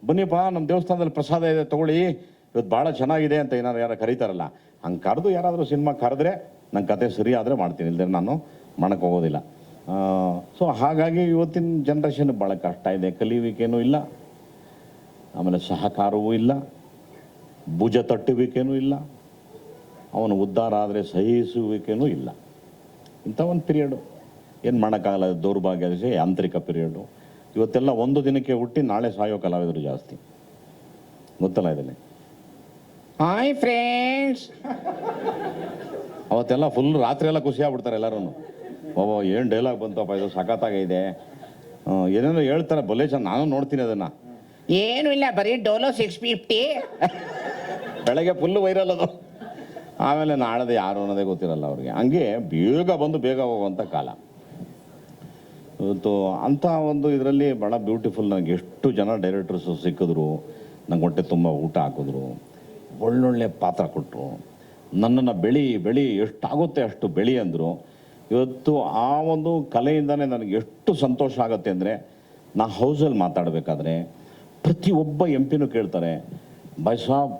ಬನ್ನಿಪ್ಪ, ನಮ್ಮ ದೇವಸ್ಥಾನದಲ್ಲಿ ಪ್ರಸಾದ ಇದೆ ತೊಗೊಳ್ಳಿ, ಇವತ್ತು ಭಾಳ ಚೆನ್ನಾಗಿದೆ ಅಂತ ಯಾರು ಕರೀತಾರಲ್ಲ, ಹಂಗೆ ಕರೆದು ಯಾರಾದರೂ ಸಿನಿಮಾ ಕರೆದ್ರೆ ನನ್ನ ಕತೆ ಸರಿ ಆದರೆ ಮಾಡ್ತೀನಿ, ಇಲ್ಲದೆ ನಾನು ಮಾಡಕ್ಕೆ ಹೋಗೋದಿಲ್ಲ. ಸೊ ಹಾಗಾಗಿ ಇವತ್ತಿನ ಜನ್ರೇಷನ್ ಭಾಳ ಕಷ್ಟ ಇದೆ. ಕಲಿಯುವಿಕೆನೂ ಇಲ್ಲ, ಆಮೇಲೆ ಸಹಕಾರವೂ ಇಲ್ಲ, ಭುಜ ತಟ್ಟುವಿಕೆನೂ ಇಲ್ಲ, ಅವನು ಉದ್ಧಾರ ಆದರೆ ಸಹಿಸುವಿಕೆನೂ ಇಲ್ಲ. ಇಂಥ ಒಂದು ಪೀರಿಯಡು. ಏನು ಮಾಡೋಕ್ಕಾಗಲ್ಲ, ದೌರ್ಭಾಗ್ಯ ಯಾಂತ್ರಿಕ ಪೀರಿಯಡು. ಇವತ್ತೆಲ್ಲ ಒಂದು ದಿನಕ್ಕೆ ಹುಟ್ಟಿ ನಾಳೆ ಸಾಯೋ ಕಲಾವಿದರು ಜಾಸ್ತಿ, ಗೊತ್ತಲ್ಲ ಇದರಲ್ಲಿ. ಹಾಯ್ ಫ್ರೆಂಡ್ಸ್ ಅವತ್ತೆಲ್ಲ ಫುಲ್ ರಾತ್ರಿ ಎಲ್ಲ ಖುಷಿ ಆಗ್ಬಿಡ್ತಾರೆ ಎಲ್ಲರೂ. ಬಾಬಾ ಏನು ಡೈಲಾಗ್ ಬಂತಪ್ಪ, ಇದು ಸಖತ್ತಾಗಿದೆ, ಏನೇನೋ ಹೇಳ್ತಾರೆ ಬೊಲೆ ಚೆನ್ನ. ನಾನು ನೋಡ್ತೀನಿ ಅದನ್ನು. ಏನು ಇಲ್ಲ, ಬರೀ ಡೋಲೋ 650. ಬೆಳಗ್ಗೆ ಫುಲ್ಲು ವೈರಲ್ ಅದು. ಆಮೇಲೆ ನಾಳದೆ ಯಾರು ಅನ್ನೋದೇ ಗೊತ್ತಿರಲ್ಲ ಅವ್ರಿಗೆ. ಹಂಗೆ ಬೇಗ ಬಂದು ಬೇಗ ಹೋಗುವಂಥ ಕಾಲ ಇವತ್ತು. ಅಂಥ ಒಂದು ಇದರಲ್ಲಿ ಭಾಳ ಬ್ಯೂಟಿಫುಲ್. ನನಗೆ ಎಷ್ಟು ಜನ ಡೈರೆಕ್ಟರ್ಸು ಸಿಕ್ಕಿದ್ರು, ನಂಗೆ ಹೊಟ್ಟೆ ತುಂಬ ಊಟ ಹಾಕಿದ್ರು, ಒಳ್ಳೊಳ್ಳೆ ಪಾತ್ರ ಕೊಟ್ಟರು, ನನ್ನನ್ನು ಬೆಳಿ ಎಷ್ಟಾಗುತ್ತೆ ಅಷ್ಟು ಬೆಳಿ ಅಂದರು. ಇವತ್ತು ಆ ಒಂದು ಕಲೆಯಿಂದನೇ ನನಗೆ ಎಷ್ಟು ಸಂತೋಷ ಆಗುತ್ತೆ ಅಂದರೆ, ನಾ ಹೌಸಲ್ಲಿ ಮಾತಾಡಬೇಕಾದ್ರೆ ಪ್ರತಿಯೊಬ್ಬ MP ಕೇಳ್ತಾರೆ, ಭಾಯ್ ಸಾಬ್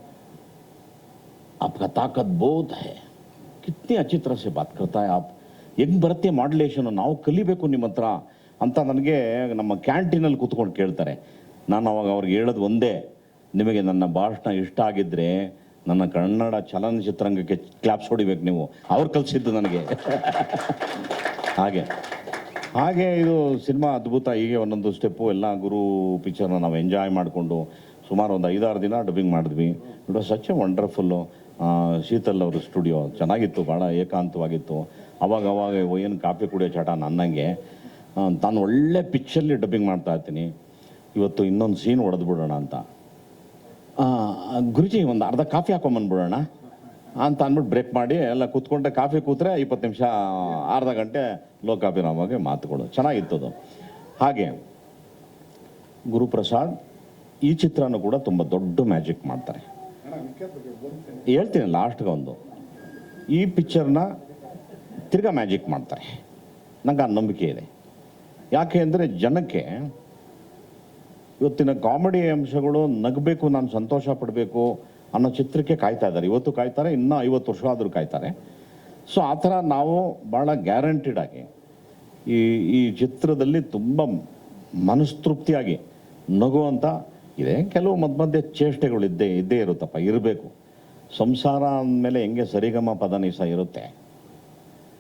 आपका ताकत बहुत है, कितनी अच्छी तरह से बात करता है आप, ಹೆಂಗೆ ಬರುತ್ತೆ ಮಾಡ್ಯುಲೇಷನು, ನಾವು ಕಲಿಬೇಕು ನಿಮ್ಮ ಹತ್ರ ಅಂತ ನನಗೆ ನಮ್ಮ ಕ್ಯಾಂಟೀನಲ್ಲಿ ಕೂತ್ಕೊಂಡು ಕೇಳ್ತಾರೆ. ನಾನು ಅವಾಗ ಅವ್ರಿಗೆ ಹೇಳೋದು ಒಂದೇ, ನಿಮಗೆ ನನ್ನ ಭಾಷಣ ಇಷ್ಟ ಆಗಿದ್ದರೆ ನನ್ನ ಕನ್ನಡ ಚಲನಚಿತ್ರರಂಗಕ್ಕೆ ಕ್ಲಾಪ್ಸ್ ಹೊಡಿಬೇಕು ನೀವು, ಅವ್ರು ಕಲಿಸಿದ್ದು ನನಗೆ. ಹಾಗೆ ಇದು ಸಿನಿಮಾ ಅದ್ಭುತ. ಹೀಗೆ ಒಂದೊಂದು ಸ್ಟೆಪ್ಪು ಎಲ್ಲ ಗುರು ಪಿಕ್ಚರ್ನ ನಾವು ಎಂಜಾಯ್ ಮಾಡಿಕೊಂಡು ಸುಮಾರು ಒಂದು 5-6 ದಿನ ಡಬ್ಬಿಂಗ್ ಮಾಡಿದ್ವಿ. It was such a wonderful. Sheetal ಅವ್ರ ಸ್ಟುಡಿಯೋ ಚೆನ್ನಾಗಿತ್ತು, ಭಾಳ ಏಕಾಂತವಾಗಿತ್ತು. ಅವಾಗ ಏನು ಕಾಫಿ ಕುಡಿಯೋ ಚಟ ನನ್ನಂಗೆ. ನಾನು ಒಳ್ಳೆ ಪಿಚ್ಚಲ್ಲಿ ಡಬ್ಬಿಂಗ್ ಮಾಡ್ತಾ ಇರ್ತೀನಿ. ಇವತ್ತು ಇನ್ನೊಂದು ಸೀನ್ ಹೊಡೆದ್ಬಿಡೋಣ ಅಂತ, ಗುರುಜಿ ಒಂದು ಅರ್ಧ ಕಾಫಿ ಹಾಕೊಂಬಂದ್ಬಿಡೋಣ ಅಂತ ಅಂದ್ಬಿಟ್ಟು ಬ್ರೇಕ್ ಮಾಡಿ ಎಲ್ಲ ಕೂತ್ಕೊಂಡ್ರೆ, ಕಾಫಿ ಕೂತ್ರೆ 20 ನಿಮಿಷ ಅರ್ಧ ಗಂಟೆ ಲೋ ಕಾಫಿ ರಾಮಾಗೆ ಮಾತುಗಳು ಚೆನ್ನಾಗಿತ್ತದು. ಹಾಗೆ ಗುರುಪ್ರಸಾದ್ ಈ ಚಿತ್ರನೂ ಕೂಡ ತುಂಬ ದೊಡ್ಡ ಮ್ಯಾಜಿಕ್ ಮಾಡ್ತಾರೆ. ಹೇಳ್ತೀನಿ ಲಾಸ್ಟ್ಗೆ ಒಂದು, ಈ ಪಿಕ್ಚರ್ನ ತಿರ್ಗಾ ಮ್ಯಾಜಿಕ್ ಮಾಡ್ತಾರೆ. ನಂಗೆ ಆ ನಂಬಿಕೆ ಇದೆ. ಯಾಕೆ ಅಂದರೆ ಜನಕ್ಕೆ ಇವತ್ತಿನ ಕಾಮಿಡಿ ಅಂಶಗಳು ನಗಬೇಕು, ನಾನು ಸಂತೋಷ ಪಡಬೇಕು ಅನ್ನೋ ಚಿತ್ರಕ್ಕೆ ಕಾಯ್ತಾ ಇದ್ದಾರೆ. ಇವತ್ತು ಕಾಯ್ತಾರೆ, ಇನ್ನೂ 50 ವರ್ಷ ಆದರೂ ಕಾಯ್ತಾರೆ. ಸೊ ಆ ಥರ ನಾವು ಭಾಳ ಗ್ಯಾರಂಟಿಡ್ ಆಗಿ ಈ ಚಿತ್ರದಲ್ಲಿ ತುಂಬ ಮನಸ್ತೃಪ್ತಿಯಾಗಿ ನಗುವಂಥ ಇದೆ. ಕೆಲವು ಮಧ್ಯೆ ಚೇಷ್ಟೆಗಳು ಇದ್ದೇ ಇರುತ್ತಪ್ಪ, ಇರಬೇಕು. ಸಂಸಾರ ಅಂದಮೇಲೆ ಹೆಂಗೆ ಸರಿಗಮ ಪದನಿಸ ಇರುತ್ತೆ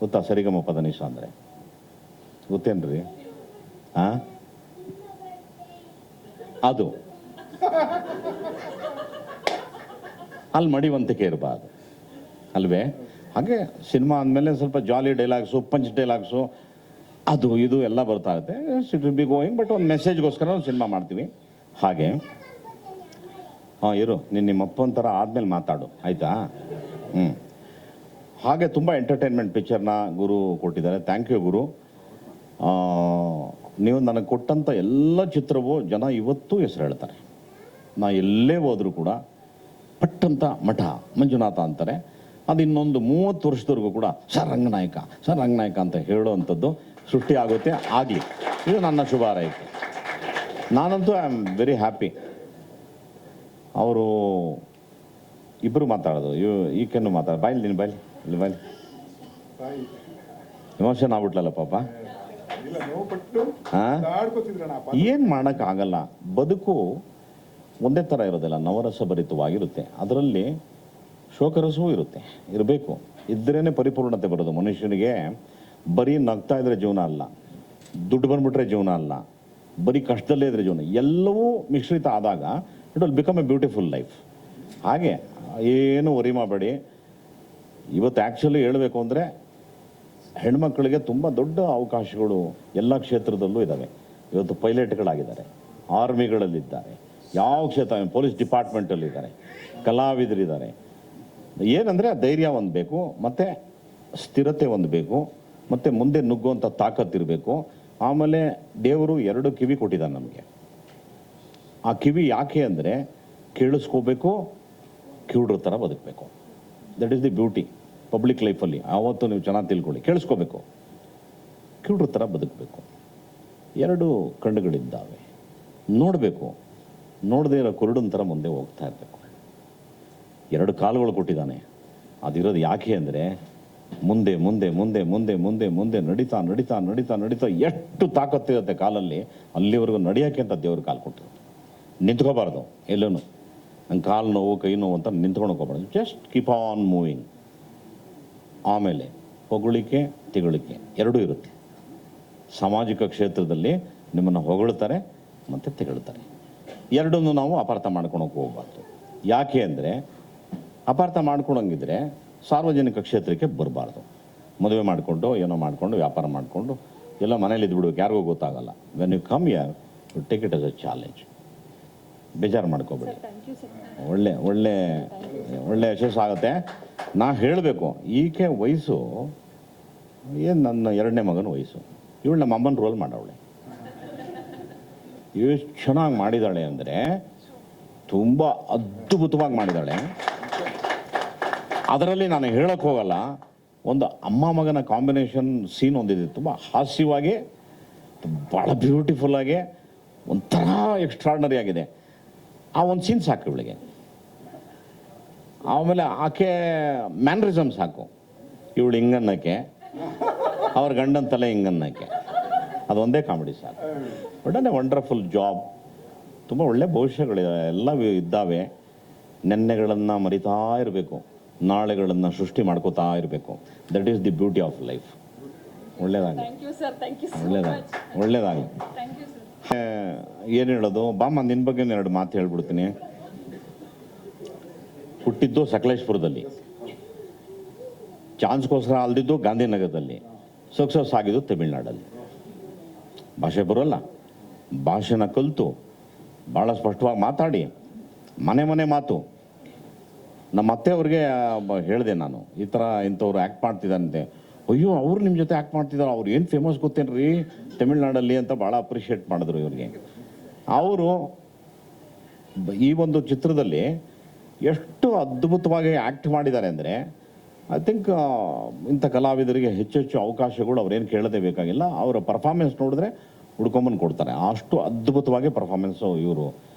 ಗೊತ್ತಾ? ಸರಿಗಮ ಪದನಿಸ ಅಂದರೆ ಗೊತ್ತೇನ್ರಿ? ಅದು ಅಲ್ಲಿ ಮಡಿವಂತಿಕೆ ಇರಬಾರ್ದು ಅಲ್ವೇ? ಹಾಗೆ ಸಿನಿಮಾ ಅಂದಮೇಲೆ ಸ್ವಲ್ಪ ಜಾಲಿ ಡೈಲಾಗ್ಸು, ಪಂಚ್ ಡೈಲಾಗ್ಸು, ಅದು ಇದು ಎಲ್ಲ ಬರ್ತಾ ಇರುತ್ತೆ. It will be going, but ಒಂದು ಮೆಸೇಜ್ಗೋಸ್ಕರ ಒಂದು ಸಿನಿಮಾ ಮಾಡ್ತೀವಿ. ಹಾಗೆ ಇರು, ನಿಮ್ಮ ಅಪ್ಪನ ಥರ ಆದಮೇಲೆ ಮಾತಾಡು, ಆಯಿತಾ? ಹಾಗೆ ತುಂಬ ಎಂಟರ್ಟೈನ್ಮೆಂಟ್ ಪಿಕ್ಚರ್ನ ಗುರು ಕೊಟ್ಟಿದ್ದಾರೆ. ಥ್ಯಾಂಕ್ ಯು ಗುರು. ನೀವು ನನಗೆ ಕೊಟ್ಟಂಥ ಎಲ್ಲ ಚಿತ್ರವೂ ಜನ ಇವತ್ತೂ ಹೆಸರು ಹೇಳ್ತಾರೆ. ನಾ ಎಲ್ಲೇ ಹೋದರೂ ಕೂಡ ಪಟ್ಟಂತ ಮಠ ಮಂಜುನಾಥ ಅಂತಾರೆ. ಅದು ಇನ್ನೊಂದು 30 ವರ್ಷದವರೆಗೂ ಕೂಡ ಸರ್ ರಂಗನಾಯಕ ಅಂತ ಹೇಳುವಂಥದ್ದು ಸೃಷ್ಟಿ ಆಗುತ್ತೆ, ಆಗಲಿ. ಇದು ನನ್ನ ಶುಭ ಹಾರೈಕೆ. ನಾನಂತೂ ಐ ಆಮ್ ವೆರಿ ಹ್ಯಾಪಿ. ಅವರು ಇಬ್ಬರು ಮಾತಾಡೋದು, ಈಕೆನ್ನು ಬಾಯ್ಲಿ ನೀನು ಬಾಯ್ಲಿ ಎಮೋಷನ್ ಆಗ್ಬಿಟ್ಲಲ್ಲ ಪಾಪ. ಏನು ಮಾಡೋಕ್ಕಾಗಲ್ಲ. ಬದುಕು ಒಂದೇ ಥರ ಇರೋದಿಲ್ಲ, ನವರಸ ಭರಿತವಾಗಿರುತ್ತೆ. ಅದರಲ್ಲಿ ಶೋಕರಸವೂ ಇರಬೇಕು. ಇದ್ರೇ ಪರಿಪೂರ್ಣತೆ ಬರೋದು ಮನುಷ್ಯನಿಗೆ. ಬರೀ ನಗ್ತಾ ಇದ್ರೆ ಜೀವನ ಅಲ್ಲ, ದುಡ್ಡು ಬಂದ್ಬಿಟ್ರೆ ಜೀವನ ಅಲ್ಲ, ಬರೀ ಕಷ್ಟದಲ್ಲೇ ಇದ್ರೆ ಜೀವನ. ಎಲ್ಲವೂ ಮಿಶ್ರಿತ ಆದಾಗ it will become A beautiful life. ಹಾಗೆ ಏನು ವರಿ ಮಾಡಬೇಡಿ. ಇವತ್ತು ಆ್ಯಕ್ಚುಲಿ ಹೇಳಬೇಕು ಅಂದರೆ ಹೆಣ್ಮಕ್ಳಿಗೆ ತುಂಬ ದೊಡ್ಡ ಅವಕಾಶಗಳು ಎಲ್ಲ ಕ್ಷೇತ್ರದಲ್ಲೂ ಇದ್ದಾವೆ. ಇವತ್ತು ಪೈಲಟ್ಗಳಾಗಿದ್ದಾರೆ, ಆರ್ಮಿಗಳಲ್ಲಿದ್ದಾರೆ, ಯಾವ ಕ್ಷೇತ್ರ, ಪೊಲೀಸ್ ಡಿಪಾರ್ಟ್ಮೆಂಟಲ್ಲಿದ್ದಾರೆ, ಕಲಾವಿದರಿದ್ದಾರೆ. ಏನಂದರೆ ಧೈರ್ಯ ಒಂದು ಬೇಕು, ಮತ್ತು ಸ್ಥಿರತೆ ಒಂದು ಬೇಕು, ಮತ್ತು ಮುಂದೆ ನುಗ್ಗುವಂಥ ತಾಕತ್ತಿರಬೇಕು. ಆಮೇಲೆ ದೇವರು 2 ಕಿವಿ ಕೊಟ್ಟಿದ್ದಾನೆ ನಮಗೆ. ಆ ಕಿವಿ ಯಾಕೆ ಅಂದರೆ ಕೇಳಿಸ್ಕೋಬೇಕು, ಕಿವುಡ್ರ ಥರ ಬದುಕಬೇಕು. That is the beauty public ಲೈಫಲ್ಲಿ. ಆವತ್ತು ನೀವು ಚೆನ್ನಾಗಿ ತಿಳ್ಕೊಳ್ಳಿ, ಕೇಳಿಸ್ಕೋಬೇಕು, ಕಿವುಡ್ರ ಥರ ಬದುಕಬೇಕು. 2 ಕಣ್ಣುಗಳಿದ್ದಾವೆ, ನೋಡಬೇಕು, ನೋಡದೇ ಇರೋ ಕುರುಡನ ಥರ ಮುಂದೆ ಹೋಗ್ತಾ ಇರಬೇಕು. 2 ಕಾಲುಗಳು ಕೊಟ್ಟಿದ್ದಾನೆ. ಅದಿರೋದು ಯಾಕೆ ಅಂದರೆ ಮುಂದೆ ಮುಂದೆ ಮುಂದೆ ಮುಂದೆ ಮುಂದೆ ಮುಂದೆ ನಡೀತಾ ನಡೀತಾ ನಡೀತಾ ನಡೀತಾ ಎಷ್ಟು ತಾಕತ್ತಿರುತ್ತೆ ಕಾಲಲ್ಲಿ, ಅಲ್ಲಿವರೆಗೂ ನಡೆಯೋಕ್ಕೆ ಅಂತ ದೇವ್ರ ಕಾಲು ಕೊಟ್ಟಿರುತ್ತೆ. ನಿಂತ್ಕೋಬಾರ್ದು ಎಲ್ಲೂ. ನಂಗೆ ಕಾಲು ನೋವು ಕೈ ನೋವು ಅಂತ ನಿಂತ್ಕೊಂಡು ಹೋಗ್ಬಾರ್ದು. Just keep on moving. ಆಮೇಲೆ ಹೊಗಳಿಕೆ ತಿಗಳಿಕೆ 2 ಇರುತ್ತೆ. ಸಾಮಾಜಿಕ ಕ್ಷೇತ್ರದಲ್ಲಿ ನಿಮ್ಮನ್ನು ಹೊಗಳ್ತಾರೆ ಮತ್ತು ತಿಗಳ್ತಾರೆ. 2 ನಾವು ಅಪಾರ್ಥ ಮಾಡ್ಕೊಳಕ್ಕೆ ಹೋಗ್ಬಾರ್ದು. ಯಾಕೆ ಅಂದರೆ ಅಪಾರ್ಥ ಮಾಡ್ಕೊಳಂಗಿದ್ರೆ ಸಾರ್ವಜನಿಕ ಕ್ಷೇತ್ರಕ್ಕೆ ಬರಬಾರ್ದು. ಮದುವೆ ಮಾಡಿಕೊಂಡು ಏನೋ ಮಾಡಿಕೊಂಡು ವ್ಯಾಪಾರ ಮಾಡಿಕೊಂಡು ಎಲ್ಲ ಮನೇಲಿ ಇದ್ಬಿಡ್ಬೇಕು, ಯಾರಿಗೂ ಗೊತ್ತಾಗಲ್ಲ. When you come here you take it as a challenge. ಬೇಜಾರು ಮಾಡ್ಕೋಬೇಡಿ. ಒಳ್ಳೆ ಒಳ್ಳೆ ಒಳ್ಳೆ ಯಶಸ್ಸು ಆಗುತ್ತೆ. ನಾ ಹೇಳಬೇಕು, ಈಕೆ ವಯಸ್ಸು ಏನು ನನ್ನ 2ನೇ ಮಗನ ವಯಸ್ಸು. ಇವಳು ನಮ್ಮ ಅಮ್ಮನ ರೋಲ್ ಮಾಡವಳೆ. ಎಷ್ಟು ಚೆನ್ನಾಗಿ ಮಾಡಿದ್ದಾಳೆ ಅಂದರೆ ತುಂಬ ಅದ್ಭುತವಾಗಿ ಮಾಡಿದ್ದಾಳೆ. ಅದರಲ್ಲಿ ನಾನು ಹೇಳೋಕ್ಕೆ ಹೋಗಲ್ಲ, ಒಂದು ಅಮ್ಮ ಮಗನ ಕಾಂಬಿನೇಷನ್ ಸೀನ್ ಒಂದಿದೆ, ತುಂಬ ಹಾಸ್ಯವಾಗಿ, ಭಾಳ ಬ್ಯೂಟಿಫುಲ್ಲಾಗಿ, ಒಂಥರ ಎಕ್ಸ್ಟ್ರಾರ್ಡನರಿ ಆಗಿದೆ. ಆ ಒಂದು ಸೀನ್ ಸಾಕು ಇವಳಿಗೆ. ಆಮೇಲೆ ಆಕೆ ಮ್ಯಾನರಿಸಮ್ ಸಾಕು. ಇವಳು ಹಿಂಗನ್ನಕ್ಕೆ, ಅವ್ರ ಗಂಡನ ತಲೆ ಹಿಂಗನ್ನಕ್ಕೆ, ಅದೊಂದೇ ಕಾಮಿಡಿ ಸಾಕು. ಒಳ್ಳೆ ವಂಡರ್ಫುಲ್ ಜಾಬ್. ತುಂಬ ಒಳ್ಳೆ ಭವಿಷ್ಯಗಳಿವೆ, ಎಲ್ಲ ಇದ್ದಾವೆ. ನೆನ್ನೆಗಳನ್ನು ಮರಿತಾ ಇರಬೇಕು, ನಾಳೆಗಳನ್ನು ಸೃಷ್ಟಿ ಮಾಡ್ಕೋತಾ ಇರಬೇಕು. That is the beauty of life. ಒಳ್ಳೇದಾಗಲಿ, ಒಳ್ಳೇದಾಗಲಿ. ಏನು ಹೇಳೋದು, ಬಾಮ್ಮ ನಿನ್ನ ಬಗ್ಗೆ 2 ಮಾತು ಹೇಳ್ಬಿಡ್ತೀನಿ. ಹುಟ್ಟಿದ್ದು ಸಕಲೇಶ್ಪುರದಲ್ಲಿ, ಚಾನ್ಸ್ಗೋಸ್ಕರ ಅಲ್ದಿದ್ದು ಗಾಂಧಿನಗರದಲ್ಲಿ, ಸಕ್ಸಸ್ ಆಗಿದ್ದು ತಮಿಳ್ನಾಡಲ್ಲಿ. ಭಾಷೆ ಬರೋಲ್ಲ, ಭಾಷೆನ ಕಲಿತು ಭಾಳ ಸ್ಪಷ್ಟವಾಗಿ ಮಾತಾಡಿ, ಮನೆ ಮಾತು. ನಮ್ಮ ಅತ್ತೆಯವ್ರಿಗೆ ಹೇಳಿದೆ ನಾನು, ಈ ಥರ ಇಂಥವ್ರು ಆ್ಯಕ್ಟ್ ಮಾಡ್ತಿದ್ದಾರಂತೆ. ಅಯ್ಯೋ, ಅವ್ರು ನಿಮ್ಮ ಜೊತೆ ಆ್ಯಕ್ಟ್ ಮಾಡ್ತಿದ್ದಾರೆ, ಅವ್ರು ಏನು ಫೇಮಸ್ ಗೊತ್ತೇನ್ರಿ ತಮಿಳ್ನಾಡಲ್ಲಿ ಅಂತ ಭಾಳ ಅಪ್ರಿಷಿಯೇಟ್ ಮಾಡಿದ್ರು ಇವ್ರಿಗೆ. ಅವರು ಈ ಒಂದು ಚಿತ್ರದಲ್ಲಿ ಎಷ್ಟು ಅದ್ಭುತವಾಗಿ ಆ್ಯಕ್ಟ್ ಮಾಡಿದ್ದಾರೆ ಅಂದರೆ, ಐ ಥಿಂಕ್ ಇಂಥ ಕಲಾವಿದರಿಗೆ ಹೆಚ್ಚು ಅವಕಾಶಗಳು ಅವ್ರೇನು ಕೇಳೋದೇ ಬೇಕಾಗಿಲ್ಲ. ಅವರ ಪರ್ಫಾರ್ಮೆನ್ಸ್ ನೋಡಿದ್ರೆ ಹುಡ್ಕೊಂಬಂದು ಕೊಡ್ತಾರೆ. ಅಷ್ಟು ಅದ್ಭುತವಾಗಿ ಪರ್ಫಾರ್ಮೆನ್ಸು ಇವರು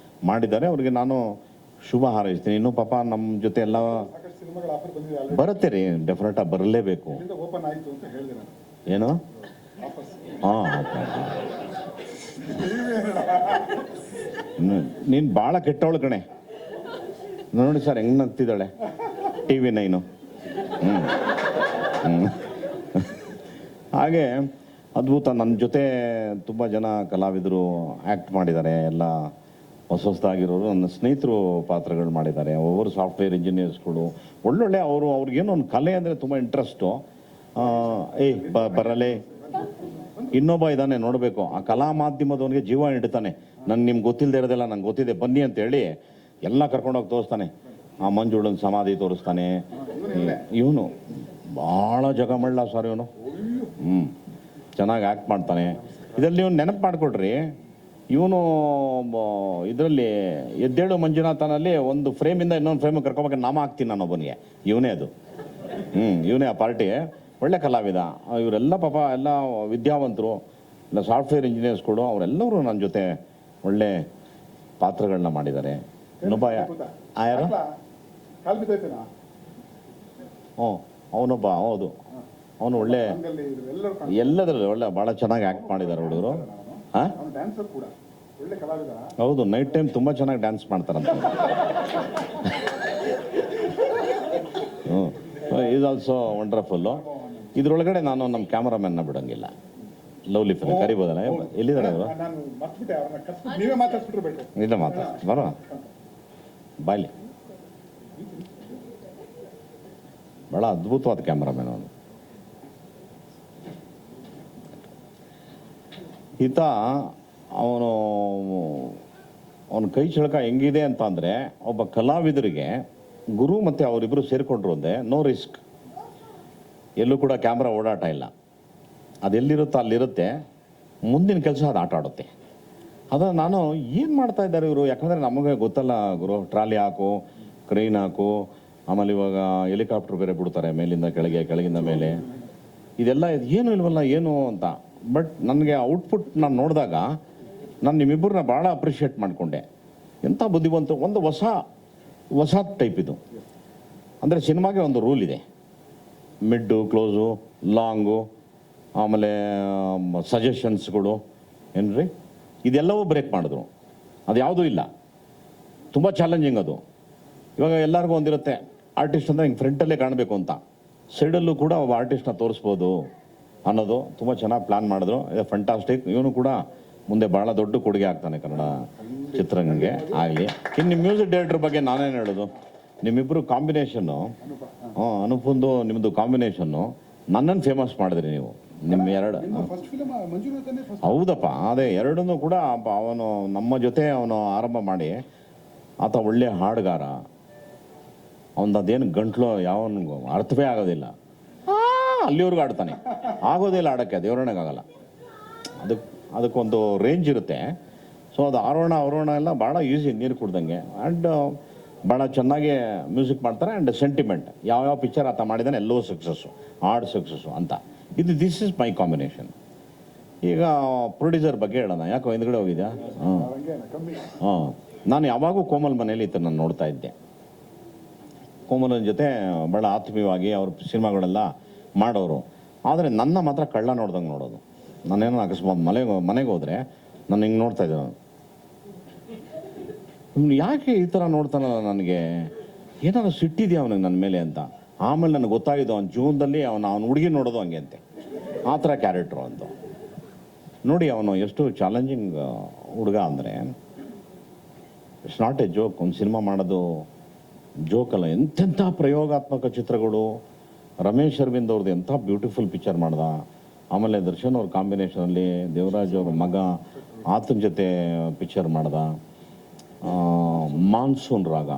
ಮಾಡಿದ್ದಾರೆ. ಅವ್ರಿಗೆ ನಾನು ಶುಭ ಹಾರೈಸ್ತೀನಿ. ಇನ್ನೂ ಪಾಪ ನಮ್ಮ ಜೊತೆ ಎಲ್ಲ ಬರುತ್ತೆ ರೀ, ಡೆಫಿನೆಟಾಗಿ ಬರಲೇಬೇಕು. ಓಪನ್ ಆಯಿತು ಅಂತ ಹೇಳಿದೆ ನಾನು. ಏನು? ಹಾಂ, ನೀನು ಭಾಳ ಕೆಟ್ಟವಳು ಕಣೆ. ನೋಡಿ ಸರ್ ಹೆಂಗೆ ನಗ್ತಿದ್ದಾಳೆ TV 9. ಹಾಗೆ ಅದ್ಭುತ. ನನ್ನ ಜೊತೆ ತುಂಬ ಜನ ಕಲಾವಿದರು ಆ್ಯಕ್ಟ್ ಮಾಡಿದ್ದಾರೆ, ಎಲ್ಲ ಹೊಸದಾಗಿರೋರು ನನ್ನ ಸ್ನೇಹಿತರು ಪಾತ್ರಗಳು ಮಾಡಿದ್ದಾರೆ. ಒಬ್ಬರು ಸಾಫ್ಟ್ವೇರ್ ಇಂಜಿನಿಯರ್ಸ್ಗಳು ಒಳ್ಳೊಳ್ಳೆ ಅವ್ರಿಗೇನೋ ಒಂದು ಕಲೆ ಅಂದರೆ ತುಂಬ ಇಂಟ್ರೆಸ್ಟು. ಬರಲೇ ಇನ್ನೊಬ್ಬ ಇದ್ದಾನೆ ನೋಡಬೇಕು, ಆ ಕಲಾ ಮಾಧ್ಯಮದವನಿಗೆ ಜೀವ ಇಡ್ತಾನೆ. ನಿಮ್ಗೆ ಗೊತ್ತಿಲ್ಲದೆ ಇರೋದೆಲ್ಲ ನಂಗೆ ಗೊತ್ತಿದೆ ಬನ್ನಿ ಅಂತೇಳಿ ಎಲ್ಲ ಕರ್ಕೊಂಡೋಗಿ ತೋರಿಸ್ತಾನೆ. ಆ ಮಂಜುಳನ ಸಮಾಧಿ ತೋರಿಸ್ತಾನೆ. ಇವನು ಭಾಳ ಜಗಮಳ್ಳ ಸರ್ ಇವನು. ಚೆನ್ನಾಗಿ ಆ್ಯಕ್ಟ್ ಮಾಡ್ತಾನೆ. ಇದರಲ್ಲಿ ನೀವು ನೆನಪು ಮಾಡಿಕೊಡ್ರಿ, ಇವನು ಇದರಲ್ಲಿ ಎದ್ದೇಳು ಮಂಜುನಾಥನಲ್ಲಿ ಒಂದು ಫ್ರೇಮಿಂದ ಇನ್ನೊಂದು ಫ್ರೇಮಿಗೆ ಕರ್ಕೊಬೇಕು ನಾಮ ಹಾಕ್ತೀನಿ ನಾನು ಒಬ್ಬನಿಗೆ. ಇವನೇ ಅದು. ಇವನೇ ಆ ಪಾರ್ಟಿ. ಒಳ್ಳೆ ಕಲಾವಿದ. ಇವರೆಲ್ಲ ಪಾಪ ಎಲ್ಲ ವಿದ್ಯಾವಂತರು, ಇಲ್ಲ ಸಾಫ್ಟ್ವೇರ್ ಇಂಜಿನಿಯರ್ಸ್ಗಳು, ಅವರೆಲ್ಲರೂ ನನ್ನ ಜೊತೆ ಒಳ್ಳೆ ಪಾತ್ರಗಳನ್ನ ಮಾಡಿದ್ದಾರೆ. ಇನ್ನೊಬ್ಬ ಯಾರು? ಹ್ಞೂ, ಅವನೊಬ್ಬ. ಹೌದು, ಅವನು ಒಳ್ಳೆ ಎಲ್ಲದರಲ್ಲಿ ಒಳ್ಳೆ ಭಾಳ ಚೆನ್ನಾಗಿ ಆ್ಯಕ್ಟ್ ಮಾಡಿದ್ದಾರೆ ಹುಡುಗರು. ಹಾಂ, ಹೌದು, ನೈಟ್ ಟೈಮ್ ತುಂಬ ಚೆನ್ನಾಗಿ ಡ್ಯಾನ್ಸ್ ಮಾಡ್ತಾರಂತ. Is also wonderful. ಇದರೊಳಗಡೆ ನಾನು ನಮ್ಮ ಕ್ಯಾಮರಾಮನ್ನ ಬಿಡೋಂಗಿಲ್ಲ. Lovely film ಕರಿಬೋದಲ್ಲ? ಎಲ್ಲಿದ್ದಾರೆ ಅವರು? ಇಲ್ಲ ಮಾತಾಡ್ತೀನಿ, ಬರೋ ಬಾಯ್ಲಿ. ಭಾಳ ಅದ್ಭುತವಾದ ಕ್ಯಾಮ್ರಾಮನ್ ಅವನು. ಈತ ಅವನ ಕೈ ಚಳಕ ಹೆಂಗಿದೆ ಅಂತ ಅಂದರೆ, ಒಬ್ಬ ಕಲಾವಿದರಿಗೆ ಗುರು ಮತ್ತು ಅವರಿಬ್ಬರು ಸೇರಿಕೊಂಡ್ರು ಒಂದೇ, ನೋ ರಿಸ್ಕ್. ಎಲ್ಲೂ ಕೂಡ ಕ್ಯಾಮ್ರಾ ಓಡಾಟ ಇಲ್ಲ. ಅದೆಲ್ಲಿರುತ್ತೋ ಅಲ್ಲಿರುತ್ತೆ, ಮುಂದಿನ ಕೆಲಸ ಅದು ಆಟ ಆಡುತ್ತೆ. ಅದನ್ನು ನಾನು ಏನು ಮಾಡ್ತಾ ಇದ್ದಾರೆ ಇವರು, ಯಾಕಂದರೆ ನಮಗೆ ಗೊತ್ತಲ್ಲ ಗುರು, ಟ್ರಾಲಿ ಹಾಕು, ಕ್ರೈನ್ ಹಾಕು, ಆಮೇಲೆ ಇವಾಗ ಹೆಲಿಕಾಪ್ಟರ್ ಬೇರೆ ಬಿಡ್ತಾರೆ ಮೇಲಿಂದ ಕೆಳಗೆ, ಕೆಳಗಿಂದ ಮೇಲೆ. ಇದೆಲ್ಲ ಏನು ಇಲ್ವಲ್ಲ ಏನು ಅಂತ. ಬಟ್ ನನಗೆ ಔಟ್ಪುಟ್ ನಾನು ನೋಡಿದಾಗ ನಾನು ನಿಮ್ಮಿಬ್ಬರನ್ನ ಭಾಳ ಅಪ್ರಿಷಿಯೇಟ್ ಮಾಡಿಕೊಂಡೆ. ಎಂಥ ಬುದ್ಧಿವಂತ. ಒಂದು ಹೊಸ ಟೈಪ್ ಇದು. ಅಂದರೆ ಸಿನಿಮಾಗೆ ಒಂದು ರೂಲ್ ಇದೆ, ಮಿಡ್ಡು, ಕ್ಲೋಸು, ಲಾಂಗು, ಆಮೇಲೆ ಸಜೆಷನ್ಸ್ಗಳು, ಏನ್ರಿ ಇದೆಲ್ಲವೂ ಬ್ರೇಕ್ ಮಾಡಿದ್ರು. ಅದು ಯಾವುದೂ ಇಲ್ಲ, ತುಂಬ ಚಾಲೆಂಜಿಂಗ್ ಅದು. ಇವಾಗ ಎಲ್ಲರಿಗೂ ಒಂದಿರುತ್ತೆ, ಆರ್ಟಿಸ್ಟ್ ಅಂದರೆ ಹಿಂಗೆ ಫ್ರಂಟಲ್ಲೇ ಕಾಣಬೇಕು ಅಂತ, ಸೈಡಲ್ಲೂ ಕೂಡ ಒಬ್ಬ ಆರ್ಟಿಸ್ಟ್ನ ತೋರಿಸ್ಬೋದು ಅನ್ನೋದು ತುಂಬ ಚೆನ್ನಾಗಿ ಪ್ಲ್ಯಾನ್ ಮಾಡಿದ್ರು. ಇದು ಫಂಟಾಸ್ಟಿಕ್. ಇವನು ಕೂಡ ಮುಂದೆ ಭಾಳ ದೊಡ್ಡ ಕೊಡುಗೆ ಆಗ್ತಾನೆ ಕನ್ನಡ ಚಿತ್ರರಂಗಕ್ಕೆ ಆಗಲಿ. ಇನ್ನು ನಿಮ್ಮ ಮ್ಯೂಸಿಕ್ ಡೈರೆಕ್ಟರ್ ಬಗ್ಗೆ ನಾನೇನು ಹೇಳೋದು, ನಿಮ್ಮಿಬ್ಬರು ಕಾಂಬಿನೇಷನ್ನು, ಅನುಪಂದು ನಿಮ್ಮದು ಕಾಂಬಿನೇಷನ್ನು ನನ್ನನ್ನು ಫೇಮಸ್ ಮಾಡಿದ್ರಿ ನೀವು. ನಿಮ್ಮ ಎರಡು, ಹೌದಪ್ಪ, ಅದೇ ಎರಡನ್ನೂ ಕೂಡ ಅವನು ನಮ್ಮ ಜೊತೆ ಅವನು ಆರಂಭ ಮಾಡಿ, ಆತ ಒಳ್ಳೆಯ ಹಾಡುಗಾರ. ಅವನದೇನು ಗಂಟ್ಲು ಯಾವನಿಗೂ ಅರ್ಥವೇ ಆಗೋದಿಲ್ಲ, ಅಲ್ಲಿವರೆಗೂ ಆಡ್ತಾನೆ. ಆಗೋದಿಲ್ಲ ಆಡೋಕ್ಕೆ, ದೇವರಣೆಗಾಗಲ್ಲ. ಅದಕ್ಕೊಂದು ರೇಂಜ್ ಇರುತ್ತೆ. ಸೊ ಅದು ಅವರೋಣ ಎಲ್ಲ ಭಾಳ ಈಸಿ, ನೀರು ಕುಡ್ದಂಗೆ. ಆ್ಯಂಡ್ ಭಾಳ ಚೆನ್ನಾಗಿ ಮ್ಯೂಸಿಕ್ ಮಾಡ್ತಾರೆ. ಆ್ಯಂಡ್ ಸೆಂಟಿಮೆಂಟ್, ಯಾವ್ಯಾವ ಪಿಕ್ಚರ್ ಆತ ಮಾಡಿದಾನೆ ಎಲ್ಲವೂ ಸಕ್ಸಸ್ಸು, ಹಾಡು ಸಕ್ಸಸ್ಸು ಅಂತ. This is my combination. ಈಗ ಪ್ರೊಡ್ಯೂಸರ್ ಬಗ್ಗೆ ಹೇಳೋಣ. ಯಾಕೋ ಹಿಂದ್ಗಡೆ ಹೋಗಿದ್ಯಾ? ನಾನು ಯಾವಾಗೂ ಕೋಮಲ್ ಮನೇಲಿ ಇತ್ತು, ನಾನು ನೋಡ್ತಾ ಇದ್ದೆ. ಕೋಮಲನ ಜೊತೆ ಭಾಳ ಆತ್ಮೀಯವಾಗಿ ಅವ್ರ ಸಿನಿಮಾಗಳೆಲ್ಲ ಮಾಡೋರು. ಆದರೆ ನನ್ನ ಮಾತ್ರ ಕಳ್ಳ ನೋಡ್ದಂಗೆ ನೋಡೋದು. ನಾನೇನೋ ಅಕಸ್ಮಾತ್ ಮನೆಗೆ ಹೋದರೆ ನಾನು ಹಿಂಗೆ ನೋಡ್ತಾ ಇದ್ದೆ. ನಾನು ಯಾಕೆ ಈ ಥರ ನೋಡ್ತಾನಲ್ಲ, ನನಗೆ ಏನಾದ್ರು ಸಿಟ್ಟಿದೆಯಾ ಅವನಿಗೆ ನನ್ನ ಮೇಲೆ ಅಂತ. ಆಮೇಲೆ ನನಗೆ ಗೊತ್ತಾಗಿದ್ದು, ಅವ್ನ ಜೀವನದಲ್ಲಿ ಅವನ ಹುಡುಗಿ ನೋಡೋದು ಹಂಗೆ ಅಂತೆ, ಆ ಥರ ಕ್ಯಾರೆಕ್ಟ್ರು ಅಂತ. ನೋಡಿ ಅವನು ಎಷ್ಟು ಚಾಲೆಂಜಿಂಗ್ ಹುಡುಗ ಅಂದರೆ, ಇಟ್ಸ್ ನಾಟ್ ಎ ಜೋಕ್. ಒಂದು ಸಿನಿಮಾ ಮಾಡೋದು ಜೋಕಲ್ಲ. ಎಂತೆಂಥ ಪ್ರಯೋಗಾತ್ಮಕ ಚಿತ್ರಗಳು. ರಮೇಶ್ ಅರವಿಂದ್ ಅವ್ರದ್ದು ಎಂಥ ಬ್ಯೂಟಿಫುಲ್ ಪಿಕ್ಚರ್ ಮಾಡ್ದ. ಆಮೇಲೆ ದರ್ಶನ್ ಅವ್ರ ಕಾಂಬಿನೇಷನಲ್ಲಿ ದೇವರಾಜ್ ಅವ್ರ ಮಗ ಆತನ ಜೊತೆ ಪಿಕ್ಚರ್ ಮಾಡ್ದ. ಮಾನ್ಸೂನ್ ರಾಗ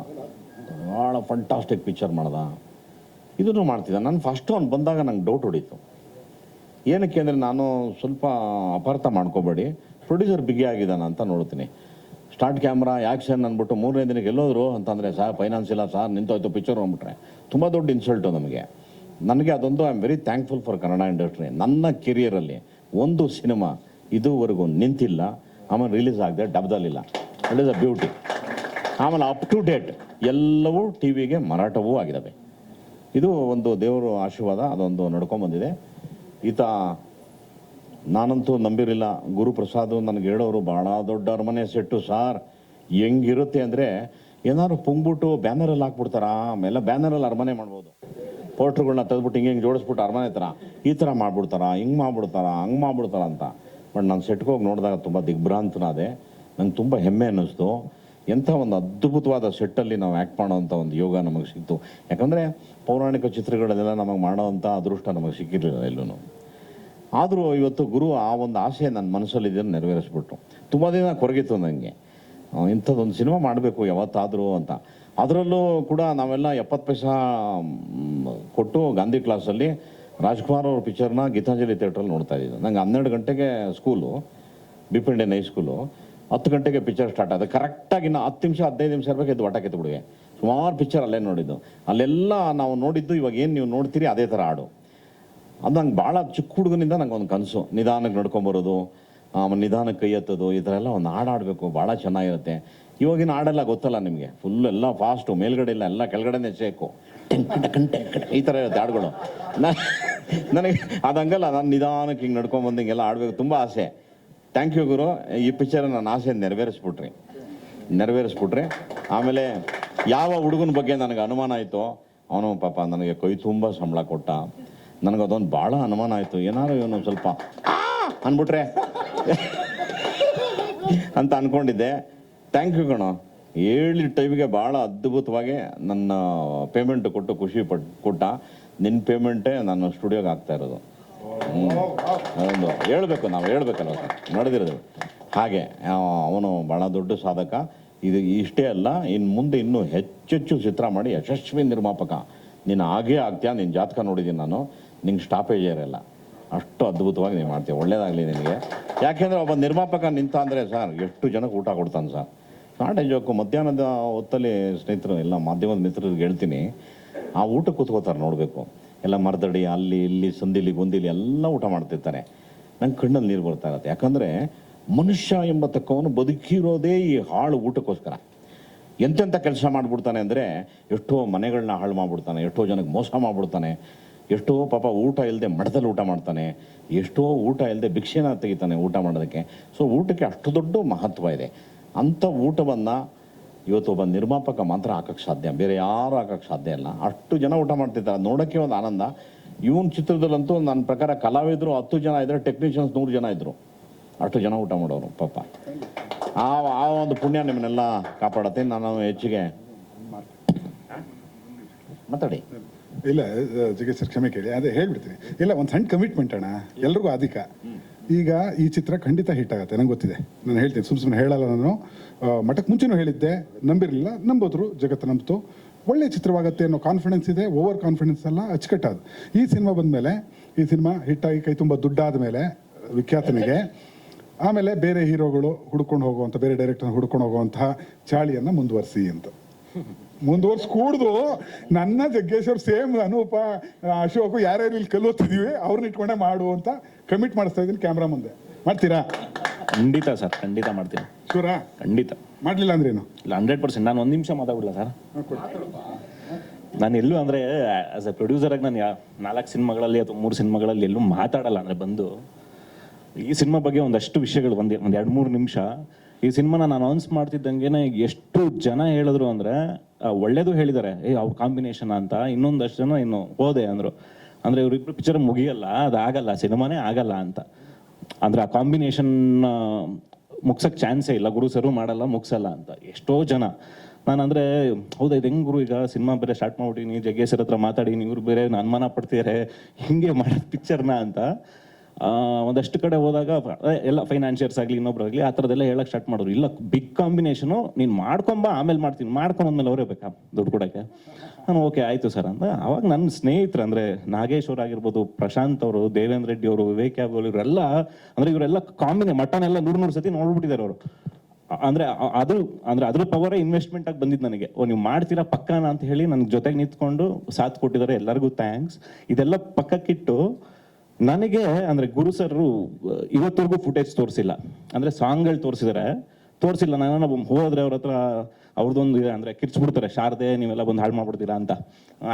ಭಾಳ ಫಂಟಾಸ್ಟಿಕ್ ಪಿಕ್ಚರ್ ಮಾಡ್ದ. ಇದನ್ನು ಮಾಡ್ತಿದ್ದ. ನಾನು ಫಸ್ಟು ಅವ್ನು ಬಂದಾಗ ನಂಗೆ ಡೌಟ್ ಹೊಡೀತು. ಏನಕ್ಕೆ ಅಂದರೆ, ನಾನು ಸ್ವಲ್ಪ ಅಪಾರ್ಥ ಮಾಡ್ಕೋಬೇಡಿ, ಪ್ರೊಡ್ಯೂಸರ್ ಬಿಗಿ ಆಗಿದ್ದಾನ ಅಂತ ನೋಡ್ತೀನಿ. ಸ್ಟಾರ್ಟ್ ಕ್ಯಾಮ್ರಾ ಆ್ಯಕ್ಷನ್ ಅಂದ್ಬಿಟ್ಟು 3ನೇ ದಿನಕ್ಕೆ ಎಲ್ಲೋದ್ರು ಅಂತಂದರೆ, ಸಾರ್ ಫೈನಾನ್ಸ್ ಇಲ್ಲ ಸಾರ್, ನಿಂತೋಯ್ತು ಪಿಕ್ಚರ್ ಹೋಗ್ಬಿಟ್ರೆ ತುಂಬ ದೊಡ್ಡ ಇನ್ಸಲ್ಟು ನನಗೆ ಅದೊಂದು I am very thankful for Kannada industry. ನನ್ನ ಕೆರಿಯರಲ್ಲಿ ಒಂದು ಸಿನಿಮಾ ಇದುವರೆಗೂ ನಿಂತಿಲ್ಲ, ಆಮೇಲೆ ರಿಲೀಸ್ ಆಗದೆ ಡಬ್ದಲ್ಲಿಲ್ಲ. It is a beauty. ಆಮೇಲೆ ಅಪ್ ಟು ಡೇಟ್ ಎಲ್ಲವೂ ಟಿ ವಿಗೆ ಮಾರಾಟವೂ ಆಗಿದ್ದಾವೆ. ಇದು ಒಂದು ದೇವರು ಆಶೀರ್ವಾದ, ಅದೊಂದು ನಡ್ಕೊಂಬಂದಿದೆ. ಈತ ನಾನಂತೂ ನಂಬಿರಲಿಲ್ಲ. ಗುರುಪ್ರಸಾದ್ ನನಗೆ ಹೇಳೋರು, ಭಾಳ ದೊಡ್ಡ ಅರಮನೆ ಸೆಟ್ಟು ಸಾರ್, ಹೆಂಗಿರುತ್ತೆ ಅಂದರೆ ಏನಾದ್ರು ಪುಂಗ್ಬಿಟ್ಟು ಬ್ಯಾನರಲ್ಲಿ ಹಾಕ್ಬಿಡ್ತಾರಾ, ಆಮೇಲೆ ಬ್ಯಾನರಲ್ಲಿ ಅರಮನೆ ಮಾಡ್ಬೋದು, ಪೋಸ್ಟ್ರುಗಳನ್ನ ತೆಗೆದ್ಬಿಟ್ಟು ಹಿಂಗೆ ಜೋಡಿಸ್ಬಿಟ್ಟು ಅರಮನೆ ಥರ ಈ ಥರ ಮಾಡ್ಬಿಡ್ತಾರಾ, ಹಿಂಗೆ ಮಾಡ್ಬಿಡ್ತಾರಾ, ಹಂಗೆ ಮಾಡ್ಬಿಡ್ತಾರ ಅಂತ. ಬಟ್ ನಾನು ಸೆಟ್ಗೆ ಹೋಗಿ ನೋಡಿದಾಗ ತುಂಬ ದಿಗ್ಭ್ರಾಂತನಾದೆ. ನಂಗೆ ತುಂಬ ಹೆಮ್ಮೆ ಅನ್ನಿಸ್ತು. ಎಂಥ ಒಂದು ಅದ್ಭುತವಾದ ಸೆಟ್ಟಲ್ಲಿ ನಾವು ಆ್ಯಕ್ಟ್ ಮಾಡೋವಂಥ ಒಂದು ಯೋಗ ನಮಗೆ ಸಿಕ್ತು. ಯಾಕಂದರೆ ಪೌರಾಣಿಕ ಚಿತ್ರಗಳನ್ನೆಲ್ಲ ನಮಗೆ ಮಾಡೋವಂಥ ಅದೃಷ್ಟ ನಮಗೆ ಸಿಕ್ಕಿರಲಿಲ್ಲ ಎಲ್ಲೂ. ಆದರೂ ಇವತ್ತು ಗುರು ಆ ಒಂದು ಆಸೆ ನನ್ನ ಮನಸ್ಸಲ್ಲಿದೆ ನೆರವೇರಿಸ್ಬಿಟ್ರು. ತುಂಬ ದಿನ ಕೊರಗಿತ್ತು ನನಗೆ, ಇಂಥದ್ದೊಂದು ಸಿನಿಮಾ ಮಾಡಬೇಕು ಯಾವತ್ತಾದರೂ ಅಂತ. ಅದರಲ್ಲೂ ಕೂಡ ನಾವೆಲ್ಲ 70 ಪೈಸಾ ಕೊಟ್ಟು ಗಾಂಧಿ ಕ್ಲಾಸಲ್ಲಿ ರಾಜ್ಕುಮಾರ್ ಅವ್ರ ಪಿಕ್ಚರ್ನ ಗೀತಾಂಜಲಿ ಥಿಯೇಟ್ರಲ್ಲಿ ನೋಡ್ತಾ ಇದ್ದಿದ್ದು. ನಂಗೆ 12 ಗಂಟೆಗೆ ಸ್ಕೂಲು, ಬಿಪಿಂಡಿಯನ್ ಹೈಸ್ಕೂಲು, 10 ಗಂಟೆಗೆ ಪಿಕ್ಚರ್ ಸ್ಟಾರ್ಟ್ ಆದ. ಕರೆಕ್ಟಾಗಿ ಇನ್ನು 10 ನಿಮಿಷ 15 ನಿಮಿಷ ಇರಬೇಕು, ಎದ್ದು ಒಟ್ಟ ಕೆತ್ತುಬಿಡುವೆ. ಸುಮಾರು ಪಿಕ್ಚರ್ ಅಲ್ಲೇ ನೋಡಿದ್ದು. ಅಲ್ಲೆಲ್ಲ ನಾವು ನೋಡಿದ್ದು ಇವಾಗ ಏನು ನೀವು ನೋಡ್ತೀರಿ ಅದೇ ಥರ ಹಾಡು. ಅದು ನಂಗೆ ಭಾಳ ಚಿಕ್ಕ ಹುಡುಗನಿಂದ ನಂಗೆ ಒಂದು ಕನಸು, ನಿಧಾನಕ್ಕೆ ನಡ್ಕೊಂಬರೋದು, ನಿಧಾನಕ್ಕೆ ಕೈ ಎತ್ತೋದು, ಈ ಥರ ಎಲ್ಲ ಒಂದು ಹಾಡು ಆಡಬೇಕು, ಭಾಳ ಚೆನ್ನಾಗಿರುತ್ತೆ. ಇವಾಗಿನ ಹಾಡೆಲ್ಲ ಗೊತ್ತಲ್ಲ ನಿಮಗೆ, ಫುಲ್ ಎಲ್ಲ ಫಾಸ್ಟು, ಮೇಲ್ಗಡೆ ಇಲ್ಲ, ಎಲ್ಲ ಕೆಳಗಡೆನೇ ಶೇಕು, ಈ ಥರ ಇರುತ್ತೆ ಹಾಡುಗಳು. ನನಗೆ ಅದಂಗಲ್ಲ, ನಾನು ನಿಧಾನಕ್ಕೆ ಹಿಂಗೆ ನಡ್ಕೊಂಬಂದು ಹಿಂಗೆಲ್ಲ ಆಡಬೇಕು, ತುಂಬ ಆಸೆ. ಥ್ಯಾಂಕ್ ಯು ಗುರು, ಈ ಪಿಕ್ಚರ್ ನನ್ನ ಆಸೆ ನೆರವೇರಿಸ್ಬಿಟ್ರಿ. ಆಮೇಲೆ ಯಾವ ಹುಡುಗನ ಬಗ್ಗೆ ನನಗೆ ಅನುಮಾನ ಆಯಿತೋ ಅವನು ಪಾಪ ನನಗೆ ಕೈ ತುಂಬ ಸಂಬಳ ಕೊಟ್ಟ. ನನಗದೊಂದು ಭಾಳ ಅನುಮಾನ ಆಯಿತು, ಏನಾದ್ರು ಇವನು ಸ್ವಲ್ಪ ಅಂದ್ಬಿಟ್ರೆ ಅಂತ ಅಂದ್ಕೊಂಡಿದ್ದೆ. ಥ್ಯಾಂಕ್ ಯು ಕಣೋ, ಹೇಳಿದ ಟೈಮಿಗೆ ಭಾಳ ಅದ್ಭುತವಾಗಿ ನನ್ನ ಪೇಮೆಂಟ್ ಕೊಟ್ಟು ಖುಷಿ ಕೊಟ್ಟ. ನಿನ್ನ ಪೇಮೆಂಟೇ ನಾನು ಸ್ಟುಡಿಯೋಗೆ ಆಗ್ತಾ ಇರೋದು. ಅದೊಂದು ಹೇಳ್ಬೇಕು, ನಾವು ಹೇಳ್ಬೇಕಲ್ಲ ಸರ್, ನಡೆದಿರೋದು ಹಾಗೆ. ಅವನು ಭಾಳ ದೊಡ್ಡ ಸಾಧಕ. ಇದು ಇಷ್ಟೇ ಅಲ್ಲ, ಇನ್ನು ಮುಂದೆ ಇನ್ನೂ ಹೆಚ್ಚೆಚ್ಚು ಚಿತ್ರ ಮಾಡಿ ಯಶಸ್ವಿ ನಿರ್ಮಾಪಕ ನೀನು ಆಗೇ ಆಗ್ತೀಯ. ನಿನ್ನ ಜಾತಕ ನೋಡಿದ್ದೀನಿ ನಾನು, ನಿಂಗೆ ಸ್ಟಾಪೇಜ್ ಇರಲ್ಲ, ಅಷ್ಟು ಅದ್ಭುತವಾಗಿ ನೀವು ಮಾಡ್ತೀಯ. ಒಳ್ಳೇದಾಗಲಿ ನಿನಗೆ. ಯಾಕೆಂದರೆ ಒಬ್ಬ ನಿರ್ಮಾಪಕ ನಿಂತ ಅಂದರೆ ಸರ್ ಎಷ್ಟು ಜನಕ್ಕೆ ಊಟ ಕೊಡ್ತಾನೆ ಸರ್. ಶಾರ್ಟೇಜ್ ಹೋಗು ಮಧ್ಯಾಹ್ನದ ಹೊತ್ತಲ್ಲಿ ಸ್ನೇಹಿತರು ಎಲ್ಲ ಮಾಧ್ಯಮದ ಮಿತ್ರರಿಗೆ ಹೇಳ್ತೀನಿ, ಆ ಊಟ ಕೂತ್ಕೋತಾರೆ ನೋಡಬೇಕು. ಎಲ್ಲ ಮರದಡಿ ಅಲ್ಲಿ ಇಲ್ಲಿ ಸಂದಿಲಿ ಗೊಂದಿಲಿ ಎಲ್ಲ ಊಟ ಮಾಡ್ತಿರ್ತಾರೆ. ನಂಗೆ ಕಣ್ಣಲ್ಲಿ ನೀರು ಬರ್ತಾ ಇರುತ್ತೆ. ಯಾಕಂದರೆ ಮನುಷ್ಯ ಎಂಬ ತಕ್ಕವನು ಬದುಕಿರೋದೇ ಈ ಹಾಳು ಊಟಕ್ಕೋಸ್ಕರ. ಎಂತೆಂಥ ಕೆಲಸ ಮಾಡಿಬಿಡ್ತಾನೆ ಅಂದರೆ, ಎಷ್ಟೋ ಮನೆಗಳನ್ನ ಹಾಳು ಮಾಡಿಬಿಡ್ತಾನೆ, ಎಷ್ಟೋ ಜನಕ್ಕೆ ಮೋಸ ಮಾಡಿಬಿಡ್ತಾನೆ, ಎಷ್ಟೋ ಪಾಪ ಊಟ ಇಲ್ಲದೆ ಮಠದಲ್ಲಿ ಊಟ ಮಾಡ್ತಾನೆ, ಎಷ್ಟೋ ಊಟ ಇಲ್ಲದೆ ಭಿಕ್ಷೆನ ತೆಗಿತಾನೆ ಊಟ ಮಾಡೋದಕ್ಕೆ. ಸೊ ಊಟಕ್ಕೆ ಅಷ್ಟು ದೊಡ್ಡ ಮಹತ್ವ ಇದೆ. ಅಂಥ ಊಟವನ್ನು ಇವತ್ತು ಒಬ್ಬ ನಿರ್ಮಾಪಕ ಮಾತ್ರ ಹಾಕಕ್ಕೆ ಸಾಧ್ಯ, ಬೇರೆ ಯಾರು ಹಾಕಕ್ಕೆ ಸಾಧ್ಯ ಇಲ್ಲ. ಅಷ್ಟು ಜನ ಊಟ ಮಾಡ್ತಿದ್ದಾರೆ, ನೋಡೋಕ್ಕೆ ಒಂದು ಆನಂದ. ಇವನ್ ಚಿತ್ರದಲ್ಲಂತೂ ನನ್ನ ಪ್ರಕಾರ ಕಲಾವಿದರು 10 ಜನ ಇದ್ದರೆ, ಟೆಕ್ನಿಷಿಯನ್ಸ್ 100 ಜನ ಇದ್ದರು. ಅಷ್ಟು ಜನ ಊಟ ಮಾಡೋರು ಪಾಪ. ಆ ಒಂದು ಪುಣ್ಯ ನಿಮ್ಮನ್ನೆಲ್ಲ ಕಾಪಾಡತ್ತೆ. ನಾನು ಹೆಚ್ಚಿಗೆ ಮಾತಾಡಿ ಇಲ್ಲ ಜಗೇಶ್ ಸರ್, ಕ್ಷಮೆ ಕೇಳಿ, ಅದೇ ಹೇಳ್ಬಿಡ್ತೀನಿ. ಇಲ್ಲ, ಒಂದು ಸಣ್ಣ ಕಮಿಟ್ಮೆಂಟ್ ಅಣ್ಣ, ಎಲ್ರಿಗೂ ಅಧಿಕ. ಈಗ ಈ ಚಿತ್ರ ಖಂಡಿತ ಹಿಟ್ ಆಗುತ್ತೆ, ನಂಗೆ ಗೊತ್ತಿದೆ. ನಾನು ಹೇಳ್ತೀನಿ, ಸುಮ್ಮನೆ ಹೇಳಲ್ಲ. ನಾನು ಮಠಕ್ಕೆ ಮುಂಚೆನೂ ಹೇಳಿದ್ದೆ, ನಂಬಿರಲಿಲ್ಲ, ನಂಬೋದ್ರು, ಜಗತ್ತು ನಂಬಿತು. ಒಳ್ಳೆ ಚಿತ್ರವಾಗುತ್ತೆ ಅನ್ನೋ ಕಾನ್ಫಿಡೆನ್ಸ್ ಇದೆ. ಓವರ್ ಕಾನ್ಫಿಡೆನ್ಸ್ ಅಲ್ಲ, ಅಚ್ಚುಕಟ್ಟಾದ. ಈ ಸಿನಿಮಾ ಬಂದಮೇಲೆ, ಈ ಸಿನಿಮಾ ಹಿಟ್ಟಾಗಿ ಕೈ ತುಂಬ ದುಡ್ಡಾದ ಮೇಲೆ ವಿಖ್ಯಾತನಿಗೆ ಆಮೇಲೆ ಬೇರೆ ಹೀರೋಗಳು ಹುಡ್ಕೊಂಡು ಹೋಗುವಂಥ, ಬೇರೆ ಡೈರೆಕ್ಟರ್ನ ಹುಡ್ಕೊಂಡು ಹೋಗುವಂತಹ ಚಾಳಿಯನ್ನು ಮುಂದುವರಿಸಿ ಅಂತ ಕೂಡ್ದು ನನ್ನ ಜಗ್ಗೇಶ್ವರ್ ಸೇಮ್ ಅನೂಪ ಅಶೋಕ್ ಯಾರ್ಯಾರು ಇಲ್ಲಿ ಕಲಿಯೋತಿದೀವಿ ಅವ್ರನ್ನ ಇಟ್ಕೊಂಡೇ ಮಾಡು ಅಂತ ಕಮಿಟ್ ಮಾಡಿಸ್ತಾ ಇದ್ದೀನಿ ಕ್ಯಾಮ್ರಾ ಮುಂದೆ. ಮಾಡ್ತೀರಾ? ಖಂಡಿತ ಸರ್, ಖಂಡಿತ ಮಾಡ್ತೀನಿ. ಶೂರಾ? ಖಂಡಿತ. ಮಾಡಲಿಲ್ಲ ಅಂದ್ರೇನು? ಇಲ್ಲ, 100%. ನಾನು 1 ನಿಮಿಷ ಮಾತಾಡ್ಬಿಡಲ್ಲ ಸರ್. ನಾನು ಎಲ್ಲೂ ಅಂದರೆ ಆಸ್ ಎ ಪ್ರೊಡ್ಯೂಸರಾಗಿ ನಾನು 4 ಸಿನಿಮಾಗಳಲ್ಲಿ ಅಥವಾ 3 ಸಿನಿಮಾಗಳಲ್ಲಿ ಎಲ್ಲೂ ಮಾತಾಡಲ್ಲ. ಅಂದರೆ ಬಂದು ಈ ಸಿನಿಮಾ ಬಗ್ಗೆ ಒಂದಷ್ಟು ವಿಷಯಗಳು ಒಂದು 2-3 ನಿಮಿಷ. ಈ ಸಿನಿಮಾನ ನಾನು ಅನೌನ್ಸ್ ಮಾಡ್ತಿದ್ದಂಗೆ ಎಷ್ಟು ಜನ ಹೇಳಿದ್ರು ಅಂದರೆ, ಒಳ್ಳೇದು ಹೇಳಿದ್ದಾರೆ, ಅವ್ರ ಕಾಂಬಿನೇಷನ್ ಅಂತ. ಇನ್ನೊಂದಷ್ಟು ಜನ ಇನ್ನು ಹೋದೆ ಅಂದರು. ಅಂದರೆ ಇವರಿಬ್ಬರು ಪಿಕ್ಚರ್ ಮುಗಿಯಲ್ಲ, ಅದಾಗಲ್ಲ, ಸಿನಿಮಾನೇ ಆಗಲ್ಲ ಅಂತ. ಅಂದರೆ ಆ ಕಾಂಬಿನೇಷನ್ ಮುಗ್ಸೋಕ್ಕೆ ಚಾನ್ಸೇ ಇಲ್ಲ, ಗುರು ಸರು ಮಾಡಲ್ಲ, ಮುಗ್ಸಲ್ಲ ಅಂತ ಎಷ್ಟೋ ಜನ. ನಾನು ಅಂದರೆ ಹೌದಾ, ಇದು ಹೆಂಗೆ ಗುರು, ಈಗ ಸಿನಿಮಾ ಬೇರೆ ಸ್ಟಾರ್ಟ್ ಮಾಡ್ಬಿಟ್ಟಿನಿ, ಜಗ್ಗೇಶ್ವರ ಹತ್ರ ಮಾತಾಡಿ, ಇವ್ರು ಬೇರೆ ಅನುಮಾನ ಪಡ್ತಿದ್ದಾರೆ ಹಿಂಗೆ ಮಾಡೋದು ಪಿಕ್ಚರ್ನ ಅಂತ. ಒಂದಷ್ಟು ಕಡೆ ಹೋದಾಗ ಎಲ್ಲ ಫೈನಾನ್ಷಿಯರ್ಸ್ ಆಗಲಿ ಇನ್ನೊಬ್ರಾಗಲಿ ಆ ಥರದ್ದೆಲ್ಲ ಹೇಳಕ್ಕೆ ಸ್ಟಾರ್ಟ್ ಮಾಡೋರು. ಇಲ್ಲ, ಬಿಗ್ ಕಾಂಬಿನೇಷನು, ನೀನು ಮಾಡ್ಕೊಂಬ, ಆಮೇಲೆ ಮಾಡ್ತೀನಿ, ಮಾಡ್ಕೊಂಬಂದ್ಮೇಲೆ ಅವರೇ ಬೇಕಾ ದುಡ್ಡು ಕೊಡೋಕ್ಕೆ. ನಾನು ಓಕೆ ಆಯಿತು ಸರ್ ಅಂತ. ಅವಾಗ ನನ್ನ ಸ್ನೇಹಿತರು ಅಂದರೆ ನಾಗೇಶ್ ಅವ್ರು ಆಗಿರ್ಬೋದು, ಪ್ರಶಾಂತ್ ಅವರು, ದೇವೇಂದ್ರ ರೆಡ್ಡಿ ಅವರು, ವಿವೇಕ್ ಯಾಬ್ ಅವರು, ಇವರೆಲ್ಲ ಅಂದರೆ ಇವರೆಲ್ಲ ಮಟನೆಲ್ಲ 100 ಸತಿ ನೋಡ್ಬಿಟ್ಟಿದ್ದಾರೆ ಅವರು. ಅಂದರೆ ಅದ್ರ ಪವರೇ ಇನ್ವೆಸ್ಟ್ಮೆಂಟ್ ಆಗಿ ಬಂದಿದ್ದು ನನಗೆ. ನೀವು ಮಾಡ್ತೀರಾ ಪಕ್ಕನ ಅಂತ ಹೇಳಿ ನನ್ನ ಜೊತೆಗೆ ನಿಂತ್ಕೊಂಡು ಸಾಥ್ ಕೊಟ್ಟಿದ್ದಾರೆ. ಎಲ್ಲರಿಗೂ ಥ್ಯಾಂಕ್ಸ್. ಇದೆಲ್ಲ ಪಕ್ಕಕ್ಕಿಟ್ಟು ನನಗೆ ಅಂದರೆ ಗುರು ಸರ್ ಇವತ್ತವರೆಗೂ ಫುಟೇಜ್ ತೋರಿಸಿಲ್ಲ. ಅಂದರೆ ಸಾಂಗ್ಗಳು ತೋರಿಸಿಲ್ಲ. ನಾನು ಹೋದರೆ ಅವ್ರ ಹತ್ರ ಅವ್ರದ್ದೊಂದು ಇದೆ ಅಂದರೆ ಕಿರ್ಚ್ಬಿಡ್ತಾರೆ, ಶಾರದೆ ನೀವೆಲ್ಲ ಬಂದು ಹಾಳು ಮಾಡ್ಬಿಡ್ತೀರಾ ಅಂತ.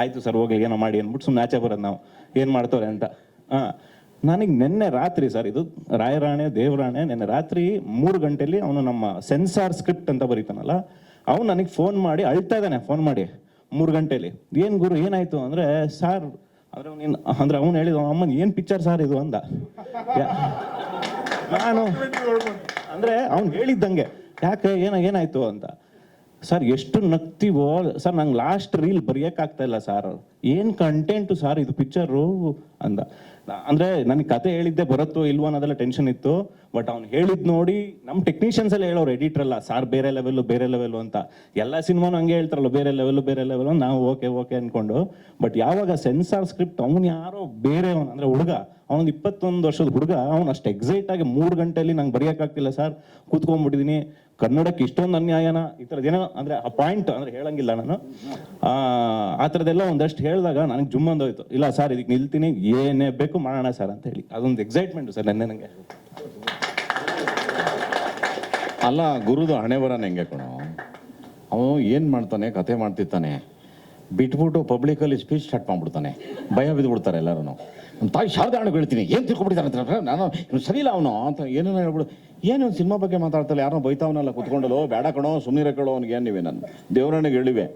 ಆಯಿತು ಸರ್ ಹೋಗಿ ಏನೋ ಮಾಡಿ ಅಂದ್ಬಿಟ್ಟು ಸುಮ್ಮನೆ ಆಚೆ ಬರೋದು ನಾವು, ಏನು ಮಾಡ್ತವ್ರೆ ಅಂತ. ನನಗೆ ನಿನ್ನೆ ರಾತ್ರಿ ಸರ್, ಇದು ರಾಯರಾಣೆ ದೇವರಾಣೆ, ನಿನ್ನೆ ರಾತ್ರಿ 3 ಗಂಟೆಲಿ ಅವನು ನಮ್ಮ ಸೆನ್ಸಾರ್ ಸ್ಕ್ರಿಪ್ಟ್ ಅಂತ ಬರೀತಾನಲ್ಲ, ಅವ್ನು ನನಗೆ ಫೋನ್ ಮಾಡಿ ಅಳ್ತಾ ಇದ್ದಾನೆ, ಫೋನ್ ಮಾಡಿ 3 ಗಂಟೆಲಿ. ಏನು ಗುರು ಏನಾಯಿತು ಅಂದರೆ, ಸರ್ ಅಂದರೆ ಅವ್ನು ಹೇಳಿದ, ಅಮ್ಮನ ಏನು ಪಿಕ್ಚರ್ ಸರ್ ಇದು ಅಂದ. ನಾನು ಅಂದರೆ ಅವ್ನು ಹೇಳಿದ್ದಂಗೆ, ಯಾಕೆ ಏನಾಯಿತು ಅಂತ. ಸರ್ ಎಷ್ಟು ನಗ್ತೀವೋ ಸರ್, ನಂಗೆ ಲಾಸ್ಟ್ ರೀಲ್ ಬರೆಯೋಕ್ಕಾಗ್ತಾ ಇಲ್ಲ ಸರ್, ಏನು ಕಂಟೆಂಟು ಸರ್ ಇದು ಪಿಕ್ಚರು ಅಂದ. ಅಂದರೆ ನನಗೆ ಕತೆ ಹೇಳಿದ್ದೆ ಬರುತ್ತೋ ಇಲ್ವೋ ಅನ್ನೋದೆಲ್ಲ ಟೆನ್ಷನ್ ಇತ್ತು. ಬಟ್ ಅವ್ನು ಹೇಳಿದ್ ನೋಡಿ ನಮ್ಮ ಟೆಕ್ನಿಷಿಯನ್ಸ್ ಎಲ್ಲ ಹೇಳೋರು, ಎಡಿಟ್ರಲ್ಲ, ಸಾರ್ ಬೇರೆ ಲೆವೆಲ್ಲು ಅಂತ. ಎಲ್ಲ ಸಿನಿಮಾನು ಹಂಗೆ ಹೇಳ್ತಾರಲ್ಲ, ಬೇರೆ ಲೆವೆಲ್ಲು. ನಾವು ಓಕೆ ಅಂದ್ಕೊಂಡು. ಬಟ್ ಯಾವಾಗ ಸೆನ್ಸಾರ್ ಸ್ಕ್ರಿಪ್ಟ್ ಅವ್ನು ಯಾರೋ ಬೇರೆಯವನು, ಅಂದರೆ ಹುಡುಗ, ಅವ್ನು 21 ವರ್ಷದ ಹುಡುಗ, ಅವ್ನು ಅಷ್ಟು ಎಕ್ಸೈಟಾಗಿ 3 ಗಂಟೆಯಲ್ಲಿ ನಂಗೆ ಬರೆಯೋಕ್ಕಾಗ್ತಿಲ್ಲ ಸರ್, ಕೂತ್ಕೊಂಡ್ಬಿಟ್ಟಿದ್ದೀನಿ, ಕನ್ನಡಕ್ಕೆ ಇಷ್ಟೊಂದು ಅನ್ಯಾಯನ, ಈ ಥರದ್ದೇನೋ ಅಂದರೆ ಆ ಪಾಯಿಂಟ್ ಅಂದರೆ ಹೇಳಂಗಿಲ್ಲ ನಾನು, ಆ ಥರದ್ದೆಲ್ಲ ಒಂದಷ್ಟು ಹೇಳಿದಾಗ ನನಗೆ ಜುಮ್ಮಂದೋಯ್ತು. ಇಲ್ಲ ಸರ್ ಇದಕ್ಕೆ ನಿಲ್ತೀನಿ, ಏನೇ ಬೇಕು ಮಾಡೋಣ ಸರ್ ಅಂತ ಹೇಳಿ. ಅದೊಂದು ಎಕ್ಸೈಟ್ಮೆಂಟು ಸರ್ ನೆನ್ನೆ ನನಗೆ. ಅಲ್ಲ, ಗುರುದು ಹಣೆ ಬರೋಣ ಹೆಂಗೆ ಕಣೋ, ಅವನು ಏನು ಮಾಡ್ತಾನೆ, ಕತೆ ಮಾಡ್ತಿರ್ತಾನೆ, ಬಿಟ್ಬಿಟ್ಟು ಪಬ್ಲಿಕಲ್ಲಿ ಸ್ಪೀಚ್ ಸ್ಟಾರ್ಟ್ ಮಾಡ್ಬಿಡ್ತಾನೆ, ಭಯ ಬಿದ್ದುಬಿಡ್ತಾರೆ ಎಲ್ಲರೂ. ನಮ್ಮ ತಾಯಿ ಶಾರದೆ ಹಣ್ಣು ಹೇಳ್ತೀನಿ, ಏನು ತಿಳ್ಕೊಬಿಡ್ತಾನೆ ಅಂತ, ನಾನು ಸರಿ ಇಲ್ಲ ಅವನು ಅಂತ ಏನೇನೋ ಹೇಳ್ಬಿಡು. ಏನು ಸಿನಿಮಾ ಬಗ್ಗೆ ಮಾತಾಡ್ತಾಳೆ, ಯಾರೋ ಬೈತಾವನಲ್ಲ ಕುತ್ಕೊಂಡಲ್ಲೋ, ಬೇಡ ಕಣೋ ಸುಮ್ಮನೆ ಕಣೋ ಅವ್ನಿಗೆ, ಏನು ನೀವೇ ನಾನು ದೇವರಣ್ಣಗೆ ಹೇಳಿವೆ,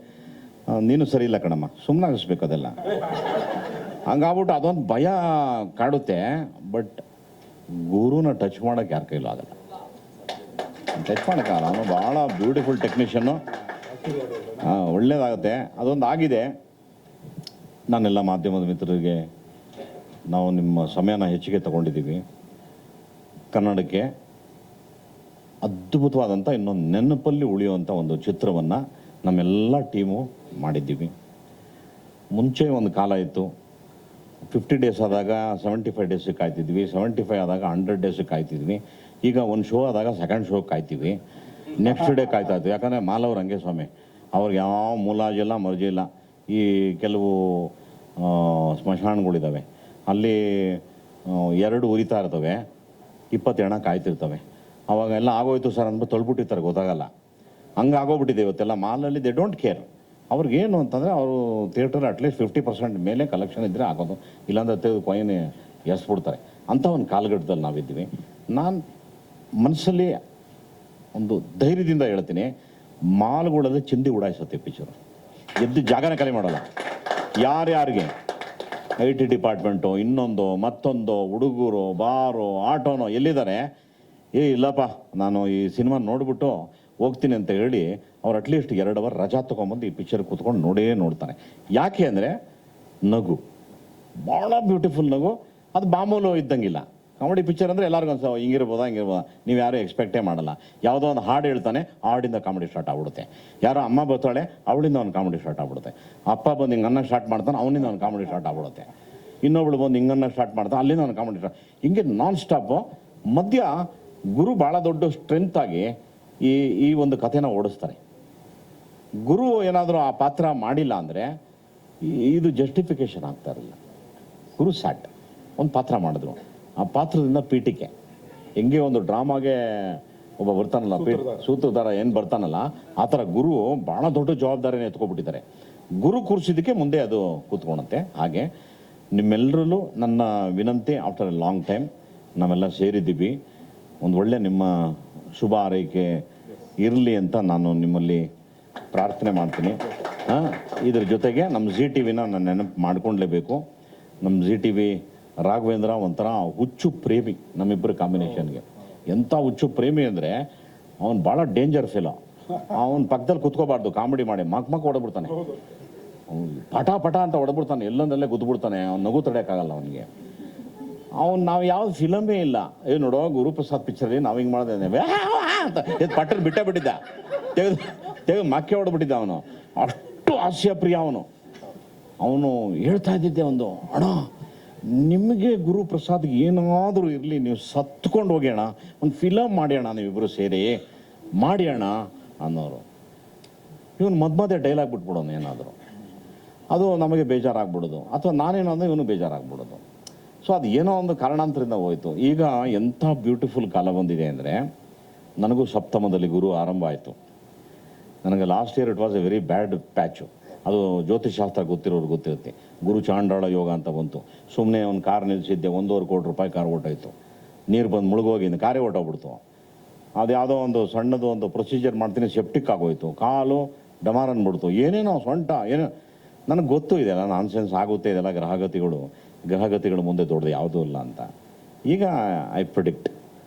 ನೀನು ಸರಿ ಇಲ್ಲ ಕಣಮ್ಮ, ಸುಮ್ಮನೆ ಆಗಿಸ್ಬೇಕು ಅದೆಲ್ಲ. ಹಂಗಾಗ್ಬಿಟ್ಟು ಅದೊಂದು ಭಯ ಕಾಡುತ್ತೆ. ಬಟ್ ಗುರುನ ಟಚ್ ಮಾಡೋಕ್ಕೆ ಯಾರ ಕೈಲೂ ಆಗಲ್ಲ, ಟಚ್ ಮಾಡೋಕ್ಕಾಗಲ್ಲ. ಅವನು ಭಾಳ ಬ್ಯೂಟಿಫುಲ್ ಟೆಕ್ನಿಷಿಯನ್ನು, ಒಳ್ಳೇದಾಗುತ್ತೆ. ಅದೊಂದು ಆಗಿದೆ. ನಾನೆಲ್ಲ ಮಾಧ್ಯಮದ ಮಿತ್ರರಿಗೆ, ನಾವು ನಿಮ್ಮ ಸಮಯನ ಹೆಚ್ಚಿಗೆ ತಗೊಂಡಿದ್ದೀವಿ. ಕನ್ನಡಕ್ಕೆ ಅದ್ಭುತವಾದಂಥ ಇನ್ನೊಂದು ನೆನಪಲ್ಲಿ ಉಳಿಯುವಂಥ ಒಂದು ಚಿತ್ರವನ್ನು ನಮ್ಮೆಲ್ಲ ಟೀಮು ಮಾಡಿದ್ದೀವಿ. ಮುಂಚೆ ಒಂದು ಕಾಲ ಇತ್ತು, 50 ಡೇಸ್ ಆದಾಗ 75 ಡೇಸಿಗೆ ಕಾಯ್ತಿದ್ವಿ, 75 ಆದಾಗ 100 ಡೇಸಿಗೆ ಕಾಯ್ತಿದ್ವಿ. ಈಗ ಒಂದು ಶೋ ಆದಾಗ ಸೆಕೆಂಡ್ ಶೋ ಕಾಯ್ತೀವಿ, ನೆಕ್ಸ್ಟ್ ಡೇ ಕಾಯ್ತಾ ಇದ್ವಿ. ಯಾಕಂದರೆ ಮಾಲವ್ರು ಹಂಗೆ ಸ್ವಾಮಿ, ಅವ್ರಿಗೆ ಯಾವ ಮುಲಾಜಿಲ್ಲ ಮರ್ಜಿ ಇಲ್ಲ. ಈ ಕೆಲವು ಸ್ಮಶಾನಗಳಿದ್ದಾವೆ, ಅಲ್ಲಿ 2 ಉರಿತಾ ಇರ್ತವೆ, 20 ಹೆಣ ಕಾಯ್ತಿರ್ತವೆ. ಅವಾಗೆಲ್ಲ ಆಗೋಯ್ತು ಸರ್ ಅಂದ್ಬಿಟ್ಟು ತೊಳ್ಬಿಟ್ಟಿರ್ತಾರೆ, ಗೊತ್ತಾಗಲ್ಲ. ಹಂಗೆ ಆಗೋಗ್ಬಿಟ್ಟಿದೆ ಇವತ್ತೆಲ್ಲ ಮಾಲಲ್ಲಿ. They don't care. ಅವ್ರಿಗೇನು ಅಂತಂದರೆ ಅವರು ಥಿಯೇಟರ್ ಅಟ್ಲೀಸ್ಟ್ 50% ಮೇಲೆ ಕಲೆಕ್ಷನ್ ಇದ್ದರೆ ಆಗೋದು, ಇಲ್ಲಾಂದ್ರೆ ತೆಗೆದು ಕೊಯ್ನೆ ಎಸ್ಬಿಡ್ತಾರೆ. ಅಂಥ ಒಂದು ಕಾಲಘಟ್ಟದಲ್ಲಿ ನಾವಿದ್ದೀವಿ. ನಾನು ಮನಸ್ಸಲ್ಲಿ ಒಂದು ಧೈರ್ಯದಿಂದ ಹೇಳ್ತೀನಿ, ಮಾಲ್ಗಳಲ್ಲಿ ಚಿಂದಿ ಉಡಾಯಿಸುತ್ತೆ ಪಿಕ್ಚರು. ಎದ್ದು ಜಾಗನೇ ಖಾಲಿ ಮಾಡೋಲ್ಲ. ಯಾರ್ಯಾರಿಗೆ IT ಡಿಪಾರ್ಟ್ಮೆಂಟು, ಇನ್ನೊಂದು ಮತ್ತೊಂದು, ಹುಡುಗರು, ಬಾರು, ಆಟೋನೋ ಎಲ್ಲಿದ್ದಾರೆ, ಇಲ್ಲಪ್ಪ ನಾನು ಈ ಸಿನಿಮಾ ನೋಡಿಬಿಟ್ಟು ಹೋಗ್ತೀನಿ ಅಂತ ಹೇಳಿ ಅವ್ರು ಅಟ್ಲೀಸ್ಟ್ 2 ಅವರ್ ರಜಾ ತೊಗೊಂಬಂದು ಈ ಪಿಕ್ಚರ್ ಕೂತ್ಕೊಂಡು ನೋಡ್ತಾನೆ. ಯಾಕೆ ಅಂದರೆ ನಗು, ಭಾಳ ಬ್ಯೂಟಿಫುಲ್ ನಗು. ಅದು ಮಾಮೂಲು ಇದ್ದಂಗಿಲ್ಲ. ಕಾಮಿಡಿ ಪಿಕ್ಚರ್ ಅಂದರೆ ಎಲ್ಲರಿಗೂ ಅನ್ಸೋ ಹಿಂಗಿರ್ಬೋದಾ, ನೀವು ಯಾರು ಎಕ್ಸ್ಪೆಕ್ಟೇ ಮಾಡಲ್ಲ. ಯಾವುದೋ ಒಂದು ಹಾಡು ಹೇಳ್ತಾನೆ, ಹಾಡಿಂದ ಕಾಮಿಡಿ ಸ್ಟಾರ್ಟ್ ಆಗ್ಬಿಡುತ್ತೆ. ಯಾರೋ ಅಮ್ಮ ಬರ್ತಾಳೆ, ಅವಳಿಂದ ಒಂದು ಕಾಮಿಡಿ ಸ್ಟಾರ್ಟ್ ಆಗ್ಬಿಡುತ್ತೆ. ಅಪ್ಪ ಬಂದು ಹಿಂಗನ್ನ ಸ್ಟಾರ್ಟ್ ಮಾಡ್ತಾನೆ, ಅವನಿಂದ ಒಂದು ಕಾಮಿಡಿ ಸ್ಟಾರ್ಟ್ ಆಗ್ಬಿಡುತ್ತೆ. ಇನ್ನೊಬ್ಳು ಬಂದು ಹಿಂಗನ್ನ ಸ್ಟಾರ್ಟ್ ಮಾಡ್ತಾನೆ, ಅಲ್ಲಿಂದ ಒಂದು ಕಾಮಿಡಿ ಸ್ಟಾರ್ಟ್. ಹಿಂಗೆ ನಾನ್ ಸ್ಟಾಪು. ಮಧ್ಯ ಗುರು ಭಾಳ ದೊಡ್ಡ ಸ್ಟ್ರೆಂತ್ ಆಗಿ ಈ ಒಂದು ಕಥೆನ ಓಡಿಸ್ತಾರೆ. ಗುರು ಏನಾದರೂ ಆ ಪಾತ್ರ ಮಾಡಿಲ್ಲ ಅಂದರೆ ಇದು ಜಸ್ಟಿಫಿಕೇಶನ್ ಆಗ್ತಾ ಇರಲಿಲ್ಲ. ಗುರು ಸ್ಯಾಟ್ ಒಂದು ಪಾತ್ರ ಮಾಡಿದ್ರು, ಆ ಪಾತ್ರದಿಂದ ಪೀಠಿಕೆ. ಹೆಂಗೆ ಒಂದು ಡ್ರಾಮಾಗೆ ಒಬ್ಬ ಬರ್ತಾನಲ್ಲ, ಸೂತ್ರಧಾರ ಏನು ಬರ್ತಾನಲ್ಲ, ಆ ಥರ ಗುರು ಭಾಳ ದೊಡ್ಡ ಜವಾಬ್ದಾರಿನ ಎತ್ಕೊಬಿಟ್ಟಿದ್ದಾರೆ. ಗುರು ಕೂರಿಸಿದ್ದಕ್ಕೆ ಮುಂದೆ ಅದು ಕೂತ್ಕೊಳುತ್ತೆ. ಹಾಗೆ ನಿಮ್ಮೆಲ್ಲರಲ್ಲೂ ನನ್ನ ವಿನಂತಿ, ಆಫ್ಟರ್ ಎ ಲಾಂಗ್ ಟೈಮ್ ನಾವೆಲ್ಲ ಸೇರಿದ್ದೀವಿ, ಒಂದು ಒಳ್ಳೆ ನಿಮ್ಮ ಶುಭ ಆರೈಕೆ ಇರಲಿ ಅಂತ ನಾನು ನಿಮ್ಮಲ್ಲಿ ಪ್ರಾರ್ಥನೆ ಮಾಡ್ತೀನಿ. ಇದ್ರ ಜೊತೆಗೆ ನಮ್ಮ ZTVನ ನಾನು ನೆನಪು ಮಾಡ್ಕೊಳ್ಲೇಬೇಕು. ನಮ್ಮ ZTV ರಾಘವೇಂದ್ರ ಒಂಥರ ಹುಚ್ಚು ಪ್ರೇಮಿ, ನಮ್ಮಿಬ್ಬರು ಕಾಂಬಿನೇಷನ್ಗೆ. ಎಂಥ ಹುಚ್ಚು ಪ್ರೇಮಿ ಅಂದರೆ ಅವನು ಭಾಳ ಡೇಂಜರ್ ಫೆಲೋ. ಅವನ ಪಕ್ಕದಲ್ಲಿ ಕುತ್ಕೋಬಾರ್ದು, ಕಾಮಿಡಿ ಮಾಡಿ ಮಕ್ ಹೊಡೆದ್ಬಿಡ್ತಾನೆ, ಪಟ ಅಂತ ಹೊಡೆದ್ಬಿಡ್ತಾನೆ, ಎಲ್ಲೊಂದಲ್ಲೇ ಗುದ್ಬಿಡ್ತಾನೆ. ಅವ್ನು ನಗು ತಡೆಯೋಕ್ಕಾಗಲ್ಲ ಅವನಿಗೆ. ನಾವು ಯಾವ್ದು ಫಿಲಮೇ ಇಲ್ಲ. ನೋಡೋ ಗುರುಪ್ರಸಾದ್ ಪಿಕ್ಚರಲ್ಲಿ ನಾವು ಹಿಂಗೆ ಮಾಡಿದೆ ಅಂತ ಪಟ್ಟಲ್ಲಿ ಬಿಟ್ಟಿದ್ದ, ತೆಗೆದು ಮಕ್ಕೆ ಹೊಡೆದ್ಬಿಟ್ಟಿದ್ದ ಅವನು. ಅಷ್ಟು ಹಾಸ್ಯಪ್ರಿಯ ಅವನು ಹೇಳ್ತಾ ಇದ್ದಿದ್ದೆ ಒಂದು, ಅಣ್ಣ ನಿಮಗೆ ಗುರುಪ್ರಸಾದ್ಗೆ ಏನಾದರೂ ಇರಲಿ, ನೀವು ಸತ್ಕೊಂಡು ಹೋಗ್ಯೋಣ, ಒಂದು ಫಿಲಮ್ ಮಾಡ್ಯೋಣ ನೀವಿಬ್ಬರು ಸೇರಿ ಮಾಡ್ಯೋಣ ಅನ್ನೋರು. ಇವನು ಮಧ್ಯೆ ಡೈಲಾಗ್ ಬಿಟ್ಬಿಡೋನು ಏನಾದರೂ, ಅದು ನಮಗೆ ಬೇಜಾರಾಗ್ಬಿಡೋದು, ಅಥವಾ ನಾನೇನಂದ್ರೆ ಇವನು ಬೇಜಾರಾಗ್ಬಿಡೋದು. ಸೊ ಅದು ಏನೋ ಒಂದು ಕಾರಣಾಂತರದಿಂದ ಹೋಯಿತು. ಈಗ ಎಂಥ ಬ್ಯೂಟಿಫುಲ್ ಕಾಲ ಬಂದಿದೆ ಅಂದರೆ, ನನಗೂ ಸಪ್ತಮದಲ್ಲಿ ಗುರು ಆರಂಭ ಆಯಿತು. ನನಗೆ last year it was A very bad patch. ಅದು ಜ್ಯೋತಿಷಾಸ್ತ್ರ ಗೊತ್ತಿರೋರು ಗೊತ್ತಿರುತ್ತೆ. ಗುರು ಚಾಂಡಾಳ ಯೋಗ ಅಂತ ಬಂತು. ಸುಮ್ಮನೆ ಒಂದು ಕಾರ್ ನಿಲ್ಲಿಸಿದ್ದೆ, 1.25 ಕೋಟಿ ರೂಪಾಯಿ ಕಾರ್ ಹೊಟ್ಟೋಯ್ತು. ನೀರು ಬಂದು ಮುಳುಗೋಗಿದ್ದು ಕಾರೇ ಹೊಟ್ಟೋಗ್ಬಿಡ್ತು. ಅದು ಯಾವುದೋ ಒಂದು ಸಣ್ಣದು ಒಂದು ಪ್ರೊಸೀಜರ್ ಮಾಡ್ತೀನಿ, ಸೆಪ್ಟಿಕ್ ಆಗೋಯ್ತು, ಕಾಲು ಡಮಾರ್ ಅಂದ್ಬಿಡ್ತು, ಏನೇನೋ ಸೊಂಟ ಏನೋ. ನನಗೆ ಗೊತ್ತು ಇದೆಲ್ಲ ನಾನ್ಸೆನ್ಸ್ ಆಗುತ್ತೆ, ಇದೆಲ್ಲ ಗ್ರಹಗತಿಗಳು ಮುಂದೆ ದೊಡ್ಡದು ಯಾವುದೂ ಇಲ್ಲ ಅಂತ. ಈಗ ಐ ಪ್ರಿಡಿಕ್ಟ್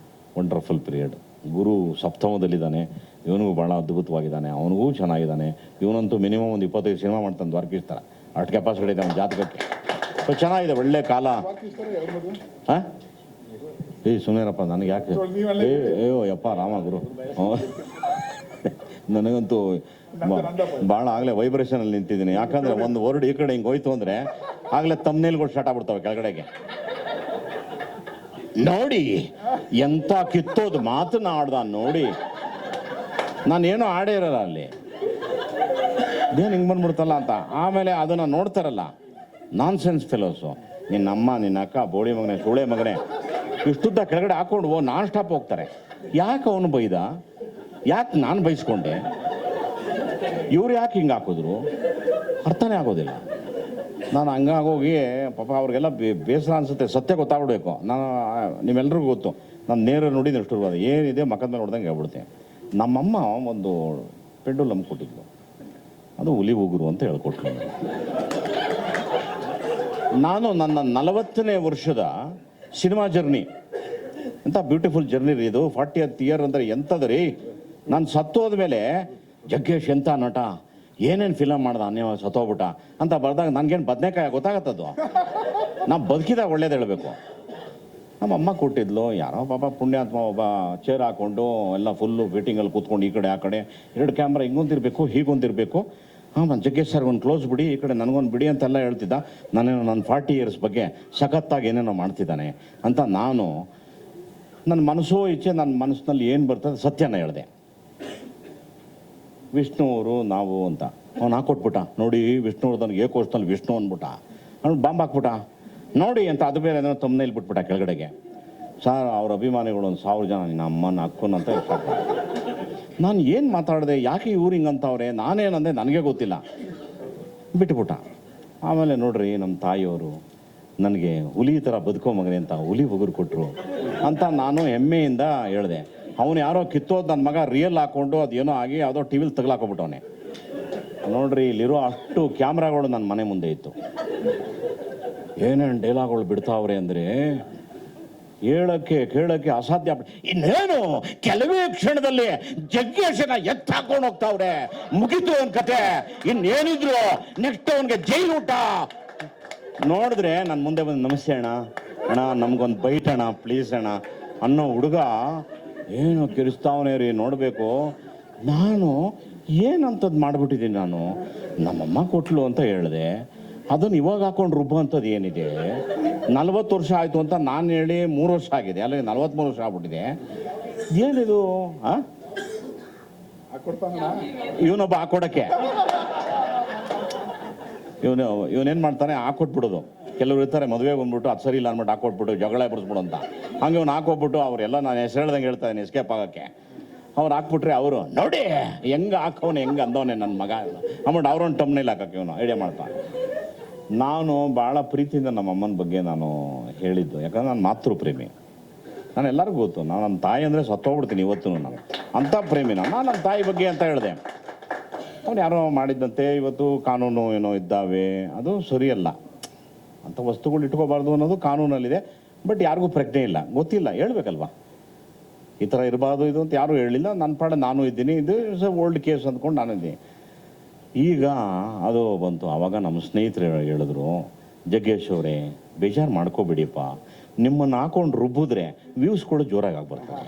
ವಂಡರ್ಫುಲ್ ಪೀರಿಯಡ್. ಗುರು ಸಪ್ತಮದಲ್ಲಿದ್ದಾನೆ, ಇವನಿಗೂ ಭಾಳ ಅದ್ಭುತವಾಗಿದ್ದಾನೆ, ಅವನಿಗೂ ಚೆನ್ನಾಗಿದ್ದಾನೆ. ಇವನಂತೂ ಮಿನಿಮಮ್ ಒಂದು 25 ಸಿನಿಮಾ ಮಾಡ್ತಾನೆ ದ್ವಾರಕೀಶ್ ಥರ, ಅಷ್ಟು ಕೆಪಾಸಿಟಿ ಇದೆ ಅವನ ಜಾತಕಕ್ಕೆ. ಸೊ ಚೆನ್ನಾಗಿದೆ, ಒಳ್ಳೆ ಕಾಲ. ಹಾಂ ಸುಮ್ಮನೆರಪ್ಪ, ನನಗೆ ಯಾಕೆ ಅಯ್ಯೋ ಯಪ್ಪ ರಾಮ ಗುರು. ನನಗಂತೂ ಭಾಳ ಆಗಲೇ ವೈಬ್ರೇಷನಲ್ಲಿ ನಿಂತಿದ್ದೀನಿ. ಯಾಕಂದರೆ ಒಂದು ವರ್ಡ್ ಈ ಕಡೆ ಹಿಂಗೆ ಹೋಯ್ತು ಅಂದರೆ ಆಗಲೇ ತಮ್ನೇಲ್ಗಳು ಸ್ಟಾರ್ಟ್ ಆಗ್ಬಿಡ್ತವೆ ಕೆಳಗಡೆಗೆ. ನೋಡಿ ಎಂಥ ಕಿತ್ತೋದು ಮಾತನಾಡ್ದ ನೋಡಿ. ನಾನೇನೋ ಆಡೇ ಇರಲ್ಲ ಅಲ್ಲಿ, ಇದೇನು ಹಿಂಗೆ ಬಂದ್ಬಿಡ್ತಲ್ಲ ಅಂತ. ಆಮೇಲೆ ಅದನ್ನು ನೋಡ್ತಾರಲ್ಲ ನಾನ್ಸೆನ್ಸ್ ಫೆಲೋಸು, ನಿನ್ನಮ್ಮ ನಿನ್ನ ಅಕ್ಕ ಬೋಳಿ ಮಗನೇ ಸುಳೆ ಮಗನೇ ಇಷ್ಟುದ್ದ ಕೆಳಗಡೆ ಹಾಕ್ಕೊಂಡು ನಾನ್ ಸ್ಟಾಪ್ ಹೋಗ್ತಾರೆ. ಯಾಕೆ ಅವನು ಬೈದ, ಯಾಕೆ ನಾನು ಬೈಸ್ಕೊಂಡೆ, ಇವ್ರು ಯಾಕೆ ಹಿಂಗೆ ಹಾಕಿದ್ರು ಅರ್ಥನೇ ಆಗೋದಿಲ್ಲ. ನಾನು ಹಂಗಾಗೋಗಿ ಪಾಪ ಅವ್ರಿಗೆಲ್ಲ ಬೇಸರ ಅನಿಸುತ್ತೆ. ಸತ್ಯ ಗೊತ್ತಾಗ್ಬಿಡ್ಬೇಕು. ನಾನು ನಿಮ್ಮೆಲ್ರಿಗೂ ಗೊತ್ತು, ನಾನು ನೇರ ನೋಡಿದ್ರೆ ಎಷ್ಟು ಏನಿದೆ ಮಕ್ಕದ ಮೇಲೆ ನೋಡ್ದಂಗೆ ಹೇಳ್ಬಿಡ್ತೆ. ನಮ್ಮಮ್ಮ ಒಂದು ಪೆಂಡುಲಮ್ ಕೊಟ್ಟಿದ್ಲು, ಅದು ಹುಲಿ ಉಗುರು ಅಂತ ಹೇಳ್ಕೊಟ್ಲು. ನಾನು ನನ್ನ 40ನೇ ವರ್ಷದ ಸಿನಿಮಾ ಜರ್ನಿ ಎಂಥ ಬ್ಯೂಟಿಫುಲ್ ಜರ್ನಿ ರೀ ಇದು. 40th ಇಯರ್ ಅಂದರೆ ಎಂಥದ್ದು ರೀ. ನಾನು ಸತ್ತೋದ ಮೇಲೆ ಜಗ್ಗೇಶ್ ಎಂಥ ನಟ, ಏನೇನು ಫಿಲಮ್ ಮಾಡ್ದ ನೀವು ಸತ್ತೋಗ್ಬಿಟ್ಟ ಅಂತ ಬರ್ದಾಗ ನನಗೇನು ಬದನೆಕಾಯಿ ಗೊತ್ತಾಗತ್ತದು. ನಾವು ಬದುಕಿದಾಗ ಒಳ್ಳೇದು ಹೇಳಬೇಕು. ನಮ್ಮ ಅಮ್ಮ ಕೊಟ್ಟಿದ್ಲು, ಯಾರೋ ಪಾಪ ಪುಣ್ಯಾತ್ಮ ಒಬ್ಬ ಚೇರ್ ಹಾಕ್ಕೊಂಡು ಎಲ್ಲ ಫುಲ್ಲು ಫಿಟ್ಟಿಂಗಲ್ಲಿ ಕೂತ್ಕೊಂಡು ಈ ಕಡೆ ಆ ಕಡೆ 2 ಕ್ಯಾಮ್ರಾ ಹಿಂಗೊಂದಿರಬೇಕು ಹೀಗೊಂದಿರಬೇಕು. ನಾನು ಜಗ್ಗೇಶ್ ಸರ್ ಒಂದು ಕ್ಲೋಸ್ ಬಿಡಿ, ಈ ಕಡೆ ನನಗೊಂದು ಬಿಡಿ ಅಂತೆಲ್ಲ ಹೇಳ್ತಿದ್ದ. ನಾನೇನೋ ನನ್ನ 40 ಇಯರ್ಸ್ ಬಗ್ಗೆ ಸಖತ್ತಾಗಿ ಏನೇನೋ ಮಾಡ್ತಿದ್ದಾನೆ ಅಂತ ನಾನು ನನ್ನ ಮನಸ್ಸೋ ಇಚ್ಛೆ, ನನ್ನ ಮನಸ್ಸಿನಲ್ಲಿ ಏನು ಬರ್ತದೆ ಸತ್ಯನ ಹೇಳಿದೆ. ವಿಷ್ಣು ಅವರು ನಾವು ಅಂತ ಅವ್ನು ಹಾಕೊಟ್ಬಿಟ್ಟ. ನೋಡಿ ವಿಷ್ಣುವರ್ಧನ್ಗೆ ಏಕೋಷ್ನಲ್ಲಿ ವಿಷ್ಣು ಅಂದ್ಬಿಟ್ಟ, ಅವ್ನು ಬಾಂಬ್ ಹಾಕ್ಬಿಟ್ಟ ನೋಡಿ ಅಂತ. ಅದು ಬೇರೆ ಏನೋ ತಮ್ಮನೇಲಿ ಬಿಟ್ಬಿಟ್ಟ ಕೆಳಗಡೆಗೆ. ಸರ್ ಅವ್ರ ಅಭಿಮಾನಿಗಳು ಒಂದು 1000 ಜನ ನಿನ್ನ ಅಮ್ಮನ ಅಕ್ಕನ ಅಂತ ಹೇಳ್ತಾರೆ. ನಾನು ಏನು ಮಾತಾಡಿದೆ, ಯಾಕೆ ಇವ್ರು ಹಿಂಗಂತವ್ರೆ, ನಾನೇನಂದೆ ನನಗೆ ಗೊತ್ತಿಲ್ಲ, ಬಿಟ್ಬಿಟ್ಟ. ಆಮೇಲೆ ನೋಡ್ರಿ ನಮ್ಮ ತಾಯಿಯವರು ನನಗೆ ಹುಲಿ ಥರ ಬದುಕೋ ಮಗನೆ ಅಂತ ಹುಲಿ ಉಗುರು ಕೊಟ್ಟರು ಅಂತ ನಾನು ಹೆಮ್ಮೆಯಿಂದ ಹೇಳಿದೆ. ಅವನು ಯಾರೋ ಕಿತ್ತೋದು ನನ್ನ ಮಗ ರಿಯಲ್ ಹಾಕ್ಕೊಂಡು ಅದೇನೋ ಆಗಿ ಯಾವುದೋ ಟಿ ವಿಲಿ ತಗಲಾಕೊಬಿಟ್ಟವನೆ. ನೋಡ್ರಿ ಇಲ್ಲಿರೋ ಅಷ್ಟು ಕ್ಯಾಮ್ರಾಗಳು ನನ್ನ ಮನೆ ಮುಂದೆ ಇತ್ತು. ಏನೇನು ಡೈಲಾಗ್ಗಳು ಬಿಡ್ತಾವ್ರೆ ಅಂದರೆ ಹೇಳಕ್ಕೆ ಕೇಳಕ್ಕೆ ಅಸಾಧ್ಯ. ಇನ್ನೇನು ಕೆಲವೇ ಕ್ಷಣದಲ್ಲಿ ಜಗ್ಗೇಶನ ಹಾಕೊಂಡು ಹೋಗ್ತಾವ್ರೆ, ಮುಗಿತು ಅವನ ಕತೆ. ಇನ್ನೇನಿದ್ರು ನೆಕ್ಸ್ಟ್ ಅವನಿಗೆ ಜೈಲು ಊಟ. ನೋಡಿದ್ರೆ ನನ್ನ ಮುಂದೆ ಬಂದು ನಮಸ್ತೆ ಅಣ್ಣ, ಅಣ್ಣ ನಮ್ಗೊಂದು ಬೈಟ್ ಅಣ್ಣ ಪ್ಲೀಸ್ ಅಣ್ಣ ಅನ್ನೋ ಹುಡುಗ ಏನು ಕಿರಿಸ್ತಾವನೇ ರೀ. ನೋಡಬೇಕು ನಾನು ಏನಂಥದ್ದು ಮಾಡಿಬಿಟ್ಟಿದ್ದೀನಿ. ನಾನು ನಮ್ಮಮ್ಮ ಕೊಟ್ಲು ಅಂತ ಹೇಳಿದೆ, ಅದನ್ನು ಇವಾಗ ಹಾಕೊಂಡು ರುಬ್ಬ ಅಂಥದ್ದು ಏನಿದೆ. 40 ವರ್ಷ ಆಯಿತು ಅಂತ ನಾನು ಹೇಳಿ 3 ವರ್ಷ ಆಗಿದೆ, ಅಲ್ಲ 43 ವರ್ಷ ಆಗ್ಬಿಟ್ಟಿದೆ. ಏನಿದು ಇವನೊಬ್ಬ ಹಾಕೊಡಕ್ಕೆ, ಇವನೇನು ಮಾಡ್ತಾನೆ ಹಾಕೊಟ್ಬಿಡೋದು. ಕೆಲವ್ರು ಇರ್ತಾರೆ ಮದುವೆ ಬಂದ್ಬಿಟ್ಟು ಅದು ಸರಿ ಇಲ್ಲ ಅಂದ್ಬಿಟ್ಟು ಹಾಕೊಟ್ಬಿಟ್ಟು ಜಗಳ ಬಿಡಿಸ್ಬಿಡು ಅಂತ. ಹಂಗೆ ಅವ್ನು ಹಾಕೋಗ್ಬಿಟ್ಟು ಅವರೆಲ್ಲ ನಾನು ಹೆಸರು ಹೇಳ್ದಂಗೆ ಹೇಳ್ತಾನೆ ಎಸ್ಕೇಪ್ ಆಗೋಕ್ಕೆ. ಅವ್ರು ಹಾಕ್ಬಿಟ್ರೆ ಅವರು ನೋಡಿ ಹೆಂಗೆ ಹಾಕವನೆ ಹೆಂಗೆ ಅಂದವನೆ ನನ್ನ ಮಗ ಅಂದ್ಬಿಟ್ಟು ಅವ್ರೊಂದು ಟಮ್ನೇಲಿ ಹಾಕಕ್ಕೆ ಇವನು ಐಡಿಯಾ ಮಾಡ್ತಾನೆ. ನಾನು ಭಾಳ ಪ್ರೀತಿಯಿಂದ ನಮ್ಮ ಅಮ್ಮನ ಬಗ್ಗೆ ನಾನು ಹೇಳಿದ್ದು, ಯಾಕಂದ್ರೆ ನಾನು ಮಾತೃ ಪ್ರೇಮಿ. ನಾನು ಎಲ್ಲರಿಗೂ ಗೊತ್ತು, ನಾನು ನಮ್ಮ ತಾಯಿ ಅಂದರೆ ಸತ್ತೋಗ್ಬಿಡ್ತೀನಿ ಇವತ್ತು. ನಾನು ಅಂಥ ಪ್ರೇಮಿ. ನಾನು ನಮ್ಮ ತಾಯಿ ಬಗ್ಗೆ ಅಂತ ಹೇಳಿದೆ. ಅವ್ನು ಯಾರೋ ಮಾಡಿದ್ದಂತೆ ಇವತ್ತು ಕಾನೂನು ಏನೋ ಇದ್ದಾವೆ, ಅದು ಸರಿಯಲ್ಲ. ಅಂಥ ವಸ್ತುಗಳು ಇಟ್ಕೋಬಾರ್ದು ಅನ್ನೋದು ಕಾನೂನಲ್ಲಿದೆ. ಬಟ್ ಯಾರಿಗೂ ಪ್ರಜ್ಞೆ ಇಲ್ಲ, ಗೊತ್ತಿಲ್ಲ, ಹೇಳ್ಬೇಕಲ್ವ ಈ ಥರ ಇರಬಾರ್ದು ಇದು ಅಂತ ಯಾರೂ ಹೇಳಿಲ್ಲ. ನನ್ನ ಪಾಡ ನಾನು ಇದ್ದೀನಿ, ಇದು ಇಸ್ ಎ ಓಲ್ಡ್ ಕೇಸ್ ಅಂದ್ಕೊಂಡು ನಾನು ಇದ್ದೀನಿ. ಈಗ ಅದು ಬಂತು. ಆವಾಗ ನಮ್ಮ ಸ್ನೇಹಿತರು ಹೇಳಿದ್ರು, ಜಗ್ಗೇಶ್ ಅವರೇ ಬೇಜಾರು ಮಾಡ್ಕೋಬೇಡಿಪ್ಪ, ನಿಮ್ಮನ್ನು ಹಾಕೊಂಡು ರುಬ್ಬಿದ್ರೆ ವ್ಯೂಸ್ಗಳು ಜೋರಾಗಿ ಆಗ್ಬರ್ತಾರೆ.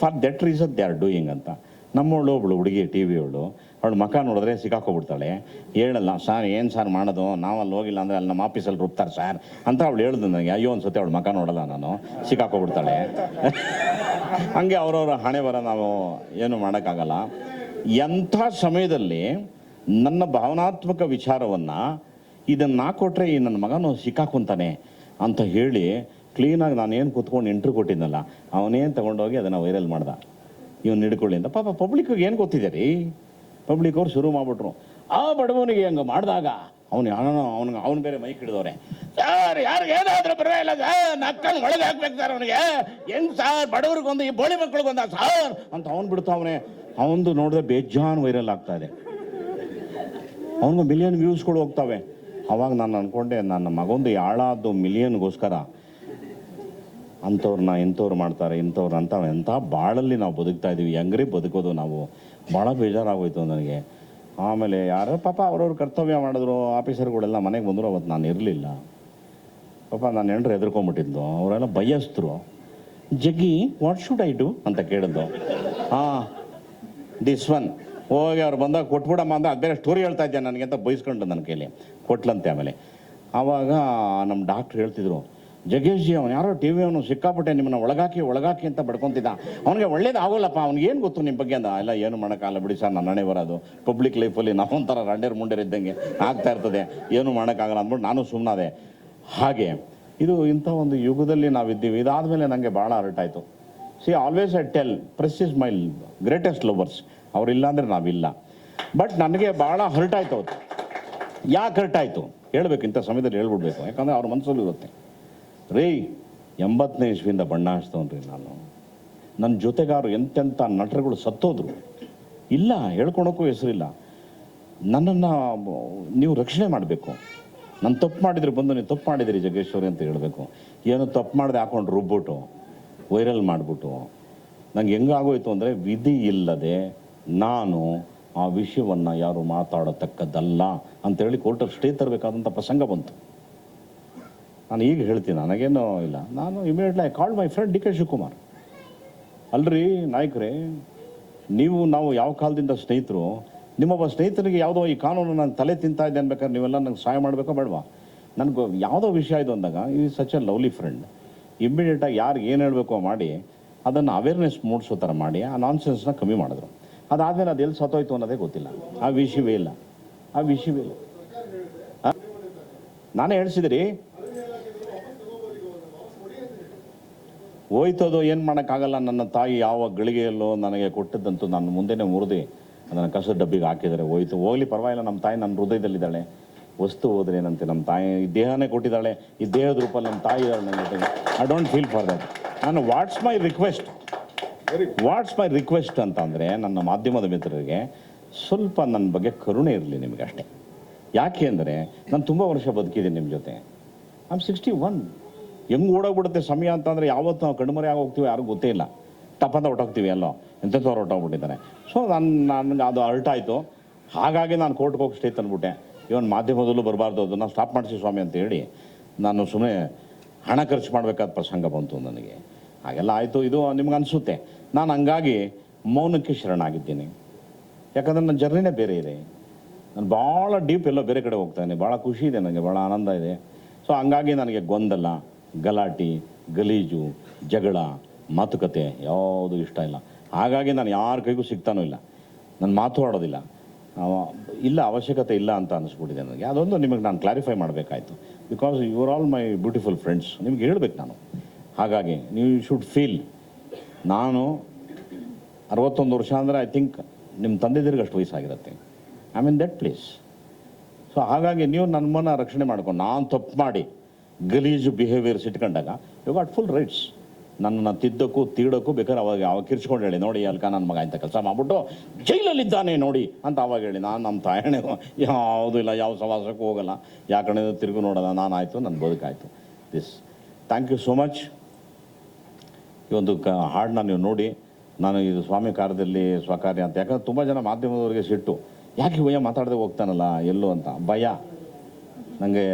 For that reason they are doing ಅಂತ. ನಮ್ಮವಳು ಒಬ್ಳು ಹುಡುಗಿ ಟಿ ವಿಯವಳು, ಅವಳು ಮಕ ನೋಡಿದ್ರೆ ಸಿಕ್ಕಾಕೊಬಿಡ್ತಾಳೆ. ಹೇಳಲ್ಲ ಸರ್ ಏನು ಸರ್ ಮಾಡೋದು, ನಾವಲ್ಲಿ ಹೋಗಿಲ್ಲ ಅಂದರೆ ಅಲ್ಲಿ ನಮ್ಮ ಆಫೀಸಲ್ಲಿ ರುಬ್ತಾರೆ ಸರ್ ಅಂತ ಅವಳು ಹೇಳಿದ್ರು ನನಗೆ. ಅಯ್ಯೋ ಅನ್ಸುತ್ತೆ ಅವಳು ಮಕ ನೋಡಲ್ಲ ನಾನು, ಸಿಕ್ಕಾಕೊಬಿಡ್ತಾಳೆ. ಹಂಗೆ ಅವ್ರವ್ರ ಹಣೆ ಬರ, ನಾವು ಏನು ಮಾಡೋಕ್ಕಾಗಲ್ಲ. ಎಂಥ ಸಮಯದಲ್ಲಿ ನನ್ನ ಭಾವನಾತ್ಮಕ ವಿಚಾರವನ್ನು ಇದನ್ನು ಹಾಕೊಟ್ರೆ ಈ ನನ್ನ ಮಗನು ಸಿಕ್ಕಾಕೊಂತಾನೆ ಅಂತ ಹೇಳಿ ಕ್ಲೀನಾಗಿ ನಾನೇನು ಕೂತ್ಕೊಂಡು ಇಂಟ್ರ್ಯೂ ಕೊಟ್ಟಿದ್ನಲ್ಲ, ಅವನೇನು ತೊಗೊಂಡೋಗಿ ಅದನ್ನು ವೈರಲ್ ಮಾಡ್ದ. ಇವನು ಹಿಡ್ಕೊಳ್ಳಿ ಅಂತ. ಪಾಪ ಪಬ್ಲಿಕ್ಕಿಗೆ ಏನು ಗೊತ್ತಿದೆ ರೀ, ಪಬ್ಲಿಕ್ ಅವ್ರು ಶುರು ಮಾಡಿಬಿಟ್ರು. ಆ ಬಡವನಿಗೆ ಹಂಗೆ ಮಾಡಿದಾಗ ಅವನು ಬೇರೆ ಮೈಕ್ ಹಿಡಿದವ್ರೆ, ಸರ್ ಯಾರಿಗೆ ಏನಾದರೂ ಪರವಾಗಿಲ್ಲ ಸರ್, ನಕ್ಕಂಗೆ ಒಳಗೆ ಹಾಕ್ಬೇಕು ಸರ್ ಅವನಿಗೆ, ಹೆಂಗೆ ಸರ್ ಬಡವ್ರಿಗೊಂದು ಈ ಬೋಳಿ ಮಕ್ಳಿಗೊಂದ ಸರ್ ಅಂತ ಅವ್ನು ಬಿಡ್ತಾವನೆ. ಅವನದು ನೋಡಿದ್ರೆ ಬೇಜಾನ್ ವೈರಲ್ ಆಗ್ತಾ ಇದೆ, ಅವನಿಗೆ ಮಿಲಿಯನ್ ವ್ಯೂಸ್ಗಳು ಹೋಗ್ತವೆ. ಅವಾಗ ನಾನು ಅಂದ್ಕೊಂಡೆ, ನನ್ನ ಮಗೊಂದು ಯಾಳಾದ್ದು ಮಿಲಿಯನ್ಗೋಸ್ಕರ ಅಂಥವ್ರನ್ನ ಇಂಥವ್ರು ಮಾಡ್ತಾರೆ, ಇಂಥವ್ರು ಅಂತ ಎಂಥ ಬಾಳಲ್ಲಿ ನಾವು ಬದುಕ್ತಾ ಇದ್ದೀವಿ, ಹೆಂಗ್ರಿ ಬದುಕೋದು ನಾವು. ಭಾಳ ಬೇಜಾರಾಗೋಯ್ತು ನನಗೆ. ಆಮೇಲೆ ಯಾರೋ ಪಾಪ ಅವ್ರವ್ರ ಕರ್ತವ್ಯ ಮಾಡಿದ್ರು, ಆಫೀಸರ್ಗಳೆಲ್ಲ ಮನೆಗೆ ಬಂದರು. ಅವತ್ತು ನಾನು ಇರಲಿಲ್ಲ ಪಾಪ, ನಾನು ಹೆಂಡ್ರು ಹೆದರ್ಕೊಂಬಿಟ್ಟಿದ್ದು. ಅವರೆಲ್ಲ ಬಯಸ್ತರು, ಜಗ್ಗಿ ವಾಟ್ ಶುಡ್ ಐ ಡು ಅಂತ ಕೇಳಿದ್ದು. ಹಾಂ ದಿಸ್ ಒನ್ ಹೋಗಿ ಅವ್ರು ಬಂದಾಗ ಕೊಟ್ಬಿಡಮ್ಮ ಅಂತ, ಅದು ಬೇರೆ ಸ್ಟೋರಿ ಹೇಳ್ತಾ ಇದ್ದೆ ನನಗೆ ಅಂತ ಬೈಸ್ಕೊಂಡು ನನ್ನ ಕೈಲಿ ಕೊಟ್ಲಂತೆ. ಆಮೇಲೆ ಆವಾಗ ನಮ್ಮ ಡಾಕ್ಟ್ರು ಹೇಳ್ತಿದ್ರು, ಜಗ್ಗೇಶ್ ಜಿ ಅವ್ನು ಯಾರೋ ಟಿ ವಿ ಅವನು ಸಿಕ್ಕಾಪಟ್ಟೆ ನಿಮ್ಮನ್ನ ಒಳಗಾಕಿ ಅಂತ ಬಡ್ಕೊತಿದ್ದ, ಅವನಿಗೆ ಒಳ್ಳೇದು ಆಗೋಲ್ಲಪ್ಪ, ಅವ್ನಿಗೇನು ಗೊತ್ತು ನಿಮ್ಮ ಬಗ್ಗೆ ಅಂದ. ಎಲ್ಲ ಏನು ಮಾಡೋಕ್ಕಾಗಲ್ಲ ಬಿಡಿ ಸರ್, ನನ್ನ ಹಣೆ ಬರೋದು. ಪಬ್ಲಿಕ್ ಲೈಫಲ್ಲಿ ನಾವೊಂಥರ ಮುಂಡೇರು ಇದ್ದಂಗೆ ಆಗ್ತಾ ಇರ್ತದೆ, ಏನು ಮಾಡೋಕ್ಕಾಗಲ್ಲ ಅಂದ್ಬಿಟ್ಟು ನಾನು ಸುಮ್ಮನಾದೆ. ಹಾಗೆ ಇದು ಇಂಥ ಒಂದು ಯುಗದಲ್ಲಿ ನಾವಿದ್ದೀವಿ. ಇದಾದಮೇಲೆ ನನಗೆ ಭಾಳ ಹರ್ಟ್ ಆಯಿತು. See always I tell, press is my greatest lovers, ಅವರಿಲ್ಲ ಅಂದರೆ ನಾವಿಲ್ಲ. ಬಟ್ ನನಗೆ ಭಾಳ ಹರ್ಟ್ ಆಯ್ತು ಅವತ್ತು. ಯಾಕೆ ಹರ್ಟ್ ಆಯಿತು ಹೇಳ್ಬೇಕು, ಇಂಥ ಸಮಯದಲ್ಲಿ ಹೇಳ್ಬಿಡ್ಬೇಕು, ಯಾಕಂದರೆ ಅವ್ರ ಮನಸ್ಸಲ್ಲಿ ಇರುತ್ತೆ. ರೀ 80ನೇ ಇಸ್ವಿಯಿಂದ ಬಣ್ಣ ಹಚ್ತವನ್ರಿ ನಾನು. ನನ್ನ ಜೊತೆಗಾರು ಎಂತೆಂಥ ನಟರುಗಳು ಸತ್ತೋದ್ರು, ಇಲ್ಲ ಹೇಳ್ಕೊಳಕ್ಕೂ ಹೆಸರಿಲ್ಲ. ನನ್ನನ್ನು ನೀವು ರಕ್ಷಣೆ ಮಾಡಬೇಕು. ನಾನು ತಪ್ಪು ಮಾಡಿದ್ರೆ ಬಂದು ನೀವು ತಪ್ಪು ಮಾಡಿದಿರಿ ಜಗ್ಗೇಶ್ವರಿ ಅಂತ ಹೇಳಬೇಕು. ಏನು ತಪ್ಪು ಮಾಡಿದೆ ಹಾಕೊಂಡು ರುಬ್ಬಿಟ್ಟು ವೈರಲ್ ಮಾಡಿಬಿಟ್ಟು ನಂಗೆ ಹೆಂಗಾಗೋಯ್ತು ಅಂದರೆ, ವಿಧಿ ಇಲ್ಲದೆ ನಾನು ಆ ವಿಷಯವನ್ನು ಯಾರು ಮಾತಾಡತಕ್ಕದ್ದಲ್ಲ ಅಂತೇಳಿ ಕೋರ್ಟಲ್ಲಿ ಸ್ಟೇ ತರಬೇಕಾದಂಥ ಪ್ರಸಂಗ ಬಂತು. ನಾನು ಈಗ ಹೇಳ್ತೀನಿ, ನನಗೇನೋ ಇಲ್ಲ. ನಾನು immediately I called my friend D K Shivakumar. ಅಲ್ರಿ ನಾಯಕರೇ, ನಾವು ಯಾವ ಕಾಲದಿಂದ ಸ್ನೇಹಿತರು, ನಿಮ್ಮೊಬ್ಬ ಸ್ನೇಹಿತರಿಗೆ ಯಾವುದೋ ಈ ಕಾನೂನು ನಾನು ತಲೆ ತಿಂತಾ ಇದ್ದೆ ಅನ್ಬೇಕಾದ್ರೆ ನೀವೆಲ್ಲ ನಂಗೆ ಸಹಾಯ ಮಾಡಬೇಕೋ ಬೇಡವಾ? ನನಗೆ ಯಾವುದೋ ವಿಷಯ ಇದು ಅಂದಾಗ, ಈ ಸಚ್ ಎ ಲವ್ಲಿ ಫ್ರೆಂಡ್, ಇಮ್ಮಿಡಿಯೇಟಾಗಿ ಯಾರಿಗೆ ಏನು ಹೇಳಬೇಕೋ ಮಾಡಿ ಅದನ್ನು ಅವೇರ್ನೆಸ್ ಮೂಡಿಸೋ ಥರ ಮಾಡಿ ಆ ನಾನ್ಸೆನ್ಸ್ನ ಕಮ್ಮಿ ಮಾಡಿದ್ರು. ಅದಾದಮೇಲೆ ಅದು ಎಲ್ಲಿ ಸತ್ತೋಯ್ತು ಅನ್ನೋದೇ ಗೊತ್ತಿಲ್ಲ. ಆ ವಿಷಯವೇ ಇಲ್ಲ. ನಾನೇ ಹೇಳ್ಸಿದ್ರಿ, ಹೋಯ್ತದು ಏನು ಮಾಡೋಕ್ಕಾಗಲ್ಲ. ನನ್ನ ತಾಯಿ ಯಾವ ಗಳಿಗೆಯಲ್ಲೋ ನನಗೆ ಕೊಟ್ಟದ್ದಂತೂ ನಾನು ಮುಂದೆನೇ ಮುರಿದು ಅದನ್ನು ಕಸದ ಡಬ್ಬಿಗೆ ಹಾಕಿದ್ದಾರೆ. ಹೋಗ್ಲಿ ಪರವಾಗಿಲ್ಲ, ನಮ್ಮ ತಾಯಿ ನನ್ನ ಹೃದಯದಲ್ಲಿದ್ದಾಳೆ. ವಸ್ತು ಹೋದ್ರೆ ಏನಂತೆ, ನಮ್ಮ ತಾಯಿ ಈ ದೇಹನೇ ಕೊಟ್ಟಿದ್ದಾಳೆ, ಈ ದೇಹದ ರೂಪಲ್ಲಿ ನಮ್ಮ ತಾಯಿ ಇದ್ದಾಳೆ ನನ್ನ ಜೊತೆಗೆ. I don't feel for that. ನಾನು ವಾಟ್ಸ್ ಮೈ ರಿಕ್ವೆಸ್ಟ್ ಅಂತ ಅಂದರೆ, ನನ್ನ ಮಾಧ್ಯಮದ ಮಿತ್ರರಿಗೆ ಸ್ವಲ್ಪ ನನ್ನ ಬಗ್ಗೆ ಕರುಣೆ ಇರಲಿ ನಿಮಗೆ ಅಷ್ಟೇ. ಯಾಕೆ ಅಂದರೆ ನಾನು ತುಂಬ ವರ್ಷ ಬದುಕಿದ್ದೀನಿ ನಿಮ್ಮ ಜೊತೆ. I am 61. ಹೆಂಗೆ ಓಡೋಗ್ಬಿಡುತ್ತೆ ಸಮಯ ಅಂತಂದರೆ, ಯಾವತ್ತು ನಾವು ಕಣ್ಮರೆ ಆಗೋಗ್ತೀವಿ ಯಾರಿಗೂ ಗೊತ್ತೇ ಇಲ್ಲ. ಟಪ್ಪಂತ ಹೊಟ್ಟೋಗ್ತೀವಿ, ಎಲ್ಲೋ ಎಂಥವ್ರು ಹೊಟ್ಟೋಗ್ಬಿಟ್ಟಿದ್ದಾರೆ. ಸೊ ನನಗೆ ಅದು ಹರ್ಟ್ ಆಯಿತು. ಹಾಗಾಗಿ ನಾನು ಕೋರ್ಟ್ಗೆ ಹೋಗಿ ಸ್ಟೇ ತಂದುಬಿಟ್ಟೆ. ಇವನ್ ಮಾಧ್ಯಮದಲ್ಲೂ ಬರಬಾರ್ದು, ಅದನ್ನು ಸ್ಟಾಪ್ ಮಾಡಿಸಿ ಸ್ವಾಮಿ ಅಂತ ಹೇಳಿ ನಾನು ಸುಮ್ಮನೆ ಹಣ ಖರ್ಚು ಮಾಡಬೇಕಾದ ಪ್ರಸಂಗ ಬಂತು ನನಗೆ. ಹಾಗೆಲ್ಲ ಆಯಿತು. ಇದು ನಿಮ್ಗೆ ಅನಿಸುತ್ತೆ. ನಾನು ಹಂಗಾಗಿ ಮೌನಕ್ಕೆ ಶರಣಾಗಿದ್ದೀನಿ. ಯಾಕಂದರೆ ನನ್ನ ಜರ್ನಿನೇ ಬೇರೆ ಇದೆ. ನಾನು ಭಾಳ ಡೀಪ್ ಎಲ್ಲೋ ಬೇರೆ ಕಡೆ ಹೋಗ್ತಾಯಿದ್ದೀನಿ. ಭಾಳ ಖುಷಿ ಇದೆ ನನಗೆ, ಭಾಳ ಆನಂದ ಇದೆ. ಸೊ ಹಂಗಾಗಿ ನನಗೆ ಗೊಂದಲ, ಗಲಾಟೆ, ಗಲೀಜು, ಜಗಳ, ಮಾತುಕತೆ ಯಾವುದು ಇಷ್ಟ ಇಲ್ಲ. ಹಾಗಾಗಿ ನಾನು ಯಾರ ಕೈಗೂ ಸಿಗ್ತಾನೂ ಇಲ್ಲ, ನಾನು ಮಾತಾಡೋದಿಲ್ಲ. ಇಲ್ಲ, ಅವಶ್ಯಕತೆ ಇಲ್ಲ ಅಂತ ಅನ್ನಿಸ್ಬಿಟ್ಟಿದೆ ನನಗೆ. ಅದೊಂದು ನಿಮಗೆ ನಾನು ಕ್ಲಾರಿಫೈ ಮಾಡಬೇಕಾಯ್ತು. Because you are all my beautiful friends, ನಿಮ್ಗೆ ಹೇಳ್ಬೇಕು ನಾನು. ಹಾಗಾಗಿ ನೀವು ಶುಡ್ ಫೀಲ್, ನಾನು 61 ವರ್ಷ ಅಂದರೆ ಐ ಥಿಂಕ್ ನಿಮ್ಮ ತಂದೆದಿರಿಗೆ ಅಷ್ಟು ವಯಸ್ಸಾಗಿರುತ್ತೆ. I mean that place. So ಹಾಗಾಗಿ ನೀವು ನಮ್ಮನ್ನು ರಕ್ಷಣೆ ಮಾಡ್ಕೊಂಡು, ನಾನು ತಪ್ಪು ಮಾಡಿ ಗಲೀಜು ಬಿಹೇವಿಯರ್ಸ್ ಇಟ್ಕೊಂಡಾಗ ಯು ಗಾಟ್ ಫುಲ್ ರೈಟ್ಸ್. ನನ್ನನ್ನು ತಿದ್ದಕ್ಕೂ ತೀಡೋಕ್ಕೂ ಬೇಕಾದ್ರೆ ಅವಾಗ ಕಿರ್ಚ್ಕೊಂಡು ಹೇಳಿ, ನೋಡಿ ಅಲ್ಕ ನನ್ನ ಮಗ ಇಂಥ ಕೆಲಸ ಮಾಡ್ಬಿಟ್ಟು ಜೈಲಲ್ಲಿದ್ದಾನೆ ನೋಡಿ ಅಂತ ಅವಾಗ ಹೇಳಿ. ನಾನು ನಮ್ಮ ತಾಯಣೆ ಯಾವುದೂ ಇಲ್ಲ, ಯಾವ ಸವಾಸಕ್ಕೂ ಹೋಗಲ್ಲ, ಯಾಕಂದ್ರೆ ತಿರುಗು ನೋಡೋದ. ನಾನು ಆಯಿತು, ನನ್ನ ಬದುಕಾಯಿತು. This thank you so much. ಈ ಒಂದು ಹಾಡನ್ನ ನೀವು ನೋಡಿ. ನಾನು ಇದು ಸ್ವಾಮಿ ಕಾರ್ಯದಲ್ಲಿ ಸ್ವಕಾರ್ಯ ಅಂತ, ಯಾಕಂದ್ರೆ ತುಂಬ ಜನ ಮಾಧ್ಯಮದವರಿಗೆ ಸಿಟ್ಟು, ಯಾಕೆ ಭಯ ಮಾತಾಡದೆ ಹೋಗ್ತಾನಲ್ಲ ಎಲ್ಲೋ ಅಂತ ಭಯ. ನನಗೆ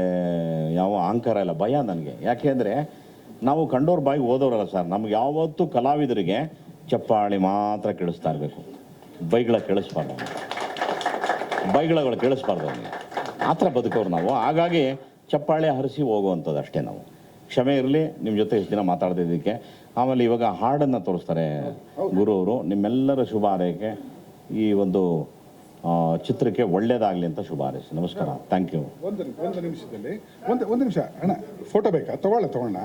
ಯಾವ ಅಹಂಕಾರ ಇಲ್ಲ, ಭಯ ನನಗೆ. ಯಾಕೆ ಅಂದರೆ ನಾವು ಕಂಡೋರ್ ಬಾಯಿಗೆ ಓದೋರಲ್ಲ ಸರ್. ನಮ್ಗೆ ಯಾವತ್ತೂ ಕಲಾವಿದರಿಗೆ ಚಪ್ಪಾಳಿ ಮಾತ್ರ ಕೇಳಿಸ್ತಾ ಇರಬೇಕು, ಬೈಗಳ ಕೇಳಿಸ್ಬಾರ್ದು ಅವನಿಗೆ. ಆ ಥರ ಬದುಕೋರು ನಾವು. ಹಾಗಾಗಿ ಚಪ್ಪಾಳೆ ಹರಿಸಿ ಹೋಗುವಂಥದ್ದು ಅಷ್ಟೇ ನಾವು. ಕ್ಷಮೆ ಇರಲಿ ನಿಮ್ಮ ಜೊತೆ ಇಷ್ಟು ದಿನ ಮಾತಾಡ್ತಿದ್ದಕ್ಕೆ. ಆಮೇಲೆ ಇವಾಗ ಹಾಡನ್ನು ತೋರಿಸ್ತಾರೆ ಗುರು ಅವರು. ನಿಮ್ಮೆಲ್ಲರ ಶುಭ ಹಾರೈಕೆ ಈ ಒಂದು ಚಿತ್ರಕ್ಕೆ ಒಳ್ಳೇದಾಗಲಿ ಅಂತ ಶುಭ ಹಾರೈಸಿ. ನಮಸ್ಕಾರ, ಥ್ಯಾಂಕ್ ಯು. ಒಂದು ನಿಮಿಷದಲ್ಲಿ ಒಂದು ನಿಮಿಷ ಅಣ್ಣ, ಫೋಟೋ ಬೇಕಾ? ತಗೊಳ್ಳೋಣ.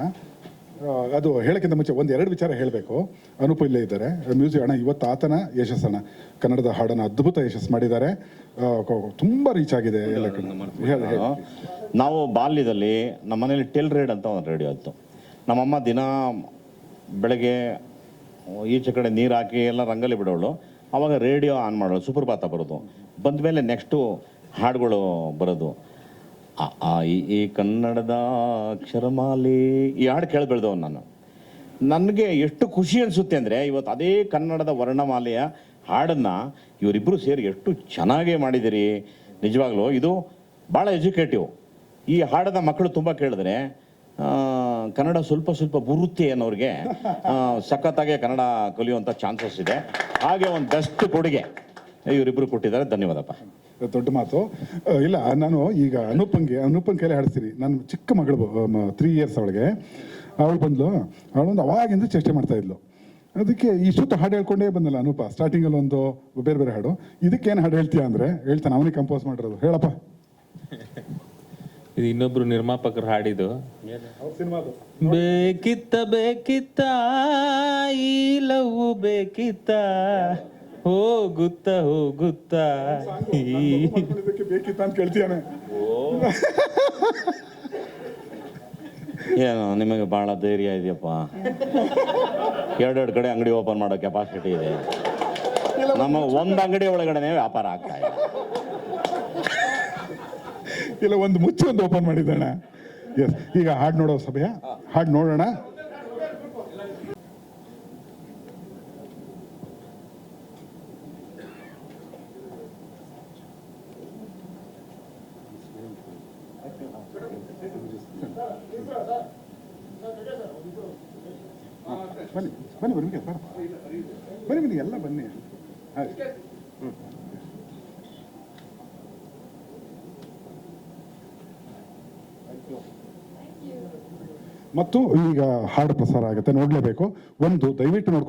ಅದು ಹೇಳೋಕ್ಕಿಂತ ಮುಂಚೆ ಎರಡು ವಿಚಾರ ಹೇಳಬೇಕು. ಅನೂಪ್ ಇಲ್ಲೇ ಇದ್ದಾರೆ. ಮ್ಯೂಸಿಕ್ ಅಣ್ಣ, ಇವತ್ತು ಆತನ ಯಶಸ್ಸಣ್ಣ ಕನ್ನಡದ ಹಾಡನ್ನು ಅದ್ಭುತ ಯಶಸ್ಸು ಮಾಡಿದ್ದಾರೆ. ತುಂಬ ರೀಚ್ ಆಗಿದೆ ಎಲ್ಲ ಕಡೆ. ಹೇಳಿ. ನಾವು ಬಾಲ್ಯದಲ್ಲಿ ನಮ್ಮ ಮನೇಲಿ ಟೆಲ್ ರೇಡ್ ಅಂತ ಒಂದು ರೇಡಿಯೋ ಇತ್ತು. ನಮ್ಮಮ್ಮ ದಿನ ಬೆಳಗ್ಗೆ ಈಚೆ ಕಡೆ ನೀರು ಹಾಕಿ ಎಲ್ಲ ರಂಗೋಲಿ ಬಿಡೋಳು. ಆವಾಗ ರೇಡಿಯೋ ಆನ್ ಮಾಡೋಳು, ಸುಪ್ರಭಾತ ಬರೋದು. ಬಂದ ಮೇಲೆ ನೆಕ್ಸ್ಟು ಹಾಡುಗಳು ಬರೋದು. ಈ ಕನ್ನಡದ ಅಕ್ಷರಮಾಲೆ ಈ ಹಾಡು ಕೇಳಿ ಬೆಳೆದವನು ನಾನು. ನನಗೆ ಎಷ್ಟು ಖುಷಿ ಅನಿಸುತ್ತೆ ಅಂದರೆ, ಇವತ್ತು ಅದೇ ಕನ್ನಡದ ವರ್ಣಮಾಲೆಯ ಹಾಡನ್ನು ಇವರಿಬ್ಬರು ಸೇರಿ ಎಷ್ಟು ಚೆನ್ನಾಗೇ ಮಾಡಿದಿರಿ. ನಿಜವಾಗ್ಲೂ ಇದು ಭಾಳ ಎಜುಕೇಟಿವ್. ಈ ಹಾಡನ್ನ ಮಕ್ಕಳು ತುಂಬ ಕೇಳಿದ್ರೆ ಕನ್ನಡ ಸ್ವಲ್ಪ ಸ್ವಲ್ಪ ಬರುತ್ತೆ ಅನ್ನೋರಿಗೆ ಸಖತ್ತಾಗೆ ಕನ್ನಡ ಕಲಿಯುವಂಥ ಚಾನ್ಸಸ್ ಇದೆ. ಹಾಗೆ ಒಂದು ಬೆಸ್ಟ್ ಕೊಡುಗೆ ಇವರಿಬ್ಬರು ಕೊಟ್ಟಿದ್ದಾರೆ. ಧನ್ಯವಾದಪ್ಪ. ದೊಡ್ಡ ಮಾತು. ಇಲ್ಲ, ನಾನು ಈಗ ಅನೂಪನ್ ಕೈಲಿ ಹಾಡಿಸ್ತೀನಿ. ನನ್ನ ಚಿಕ್ಕ ಮಗಳು 3 years ಅವಳಿಗೆ. ಅವಳು ಬಂದ್ಲು, ಅವಳೊಂದು ಅವಾಗಿಂದ ಚೇಷ್ಟೆ ಮಾಡ್ತಾ ಇದ್ಲು. ಅದಕ್ಕೆ ಇಷ್ಟೊತ್ತು ಹಾಡು ಹೇಳ್ಕೊಂಡೇ ಬಂದಲ್ಲ ಅನೂಪ. ಸ್ಟಾರ್ಟಿಂಗಲ್ಲಿ ಒಂದು ಬೇರೆ ಬೇರೆ ಹಾಡು. ಇದಕ್ಕೇನು ಹಾಡು ಹೇಳ್ತೀಯ ಅಂದರೆ ಹೇಳ್ತಾನೆ, ಅವನಿಗೆ ಕಂಪೋಸ್ ಮಾಡಿರೋದು. ಹೇಳಪ್ಪ. ಇದು ಇನ್ನೊಬ್ರು ನಿರ್ಮಾಪಕರು ಹಾಡಿದ್ದು. ಬೇಕಿತ್ತ ಈ ಲವ್ ಬೇಕಿತ್ತ, ಹೋಗುತ್ತಾ ಬೇಕಿತ್ತ ಅಂತ ಕೇಳ್ತೀಯಾನೆ. ಏನು ನಿಮಗೆ ಭಾಳ ಧೈರ್ಯ ಇದೆಯಪ್ಪ. ಎರಡೆರಡು ಕಡೆ ಅಂಗಡಿ ಓಪನ್ ಮಾಡೋ ಕೆಪಾಸಿಟಿ ಇದೆ. ನಮ್ಮ ಒಂದು ಅಂಗಡಿ ಒಳಗಡೆ ವ್ಯಾಪಾರ ಆಗ್ತಾ ಇದೆ. ಇಲ್ಲ, ಒಂದು ಮುಚ್ಚಿ ಒಂದು ಓಪನ್ ಮಾಡಿದ್ದಣ್ಣ. ಎಸ್, ಈಗ ಹಾಡು ನೋಡೋ ಸಮಯ. ಹಾಡು ನೋಡೋಣ. ಬನ್ನಿ ಎಲ್ಲ ಬನ್ನಿ. ಮತ್ತು ಈಗ ಹಾಡು ಪ್ರಸಾರ ಆಗುತ್ತೆ, ನೋಡಲೇಬೇಕು. ಒಂದು ದಯವಿಟ್ಟು ನೋಡ್ಕೊಂಡು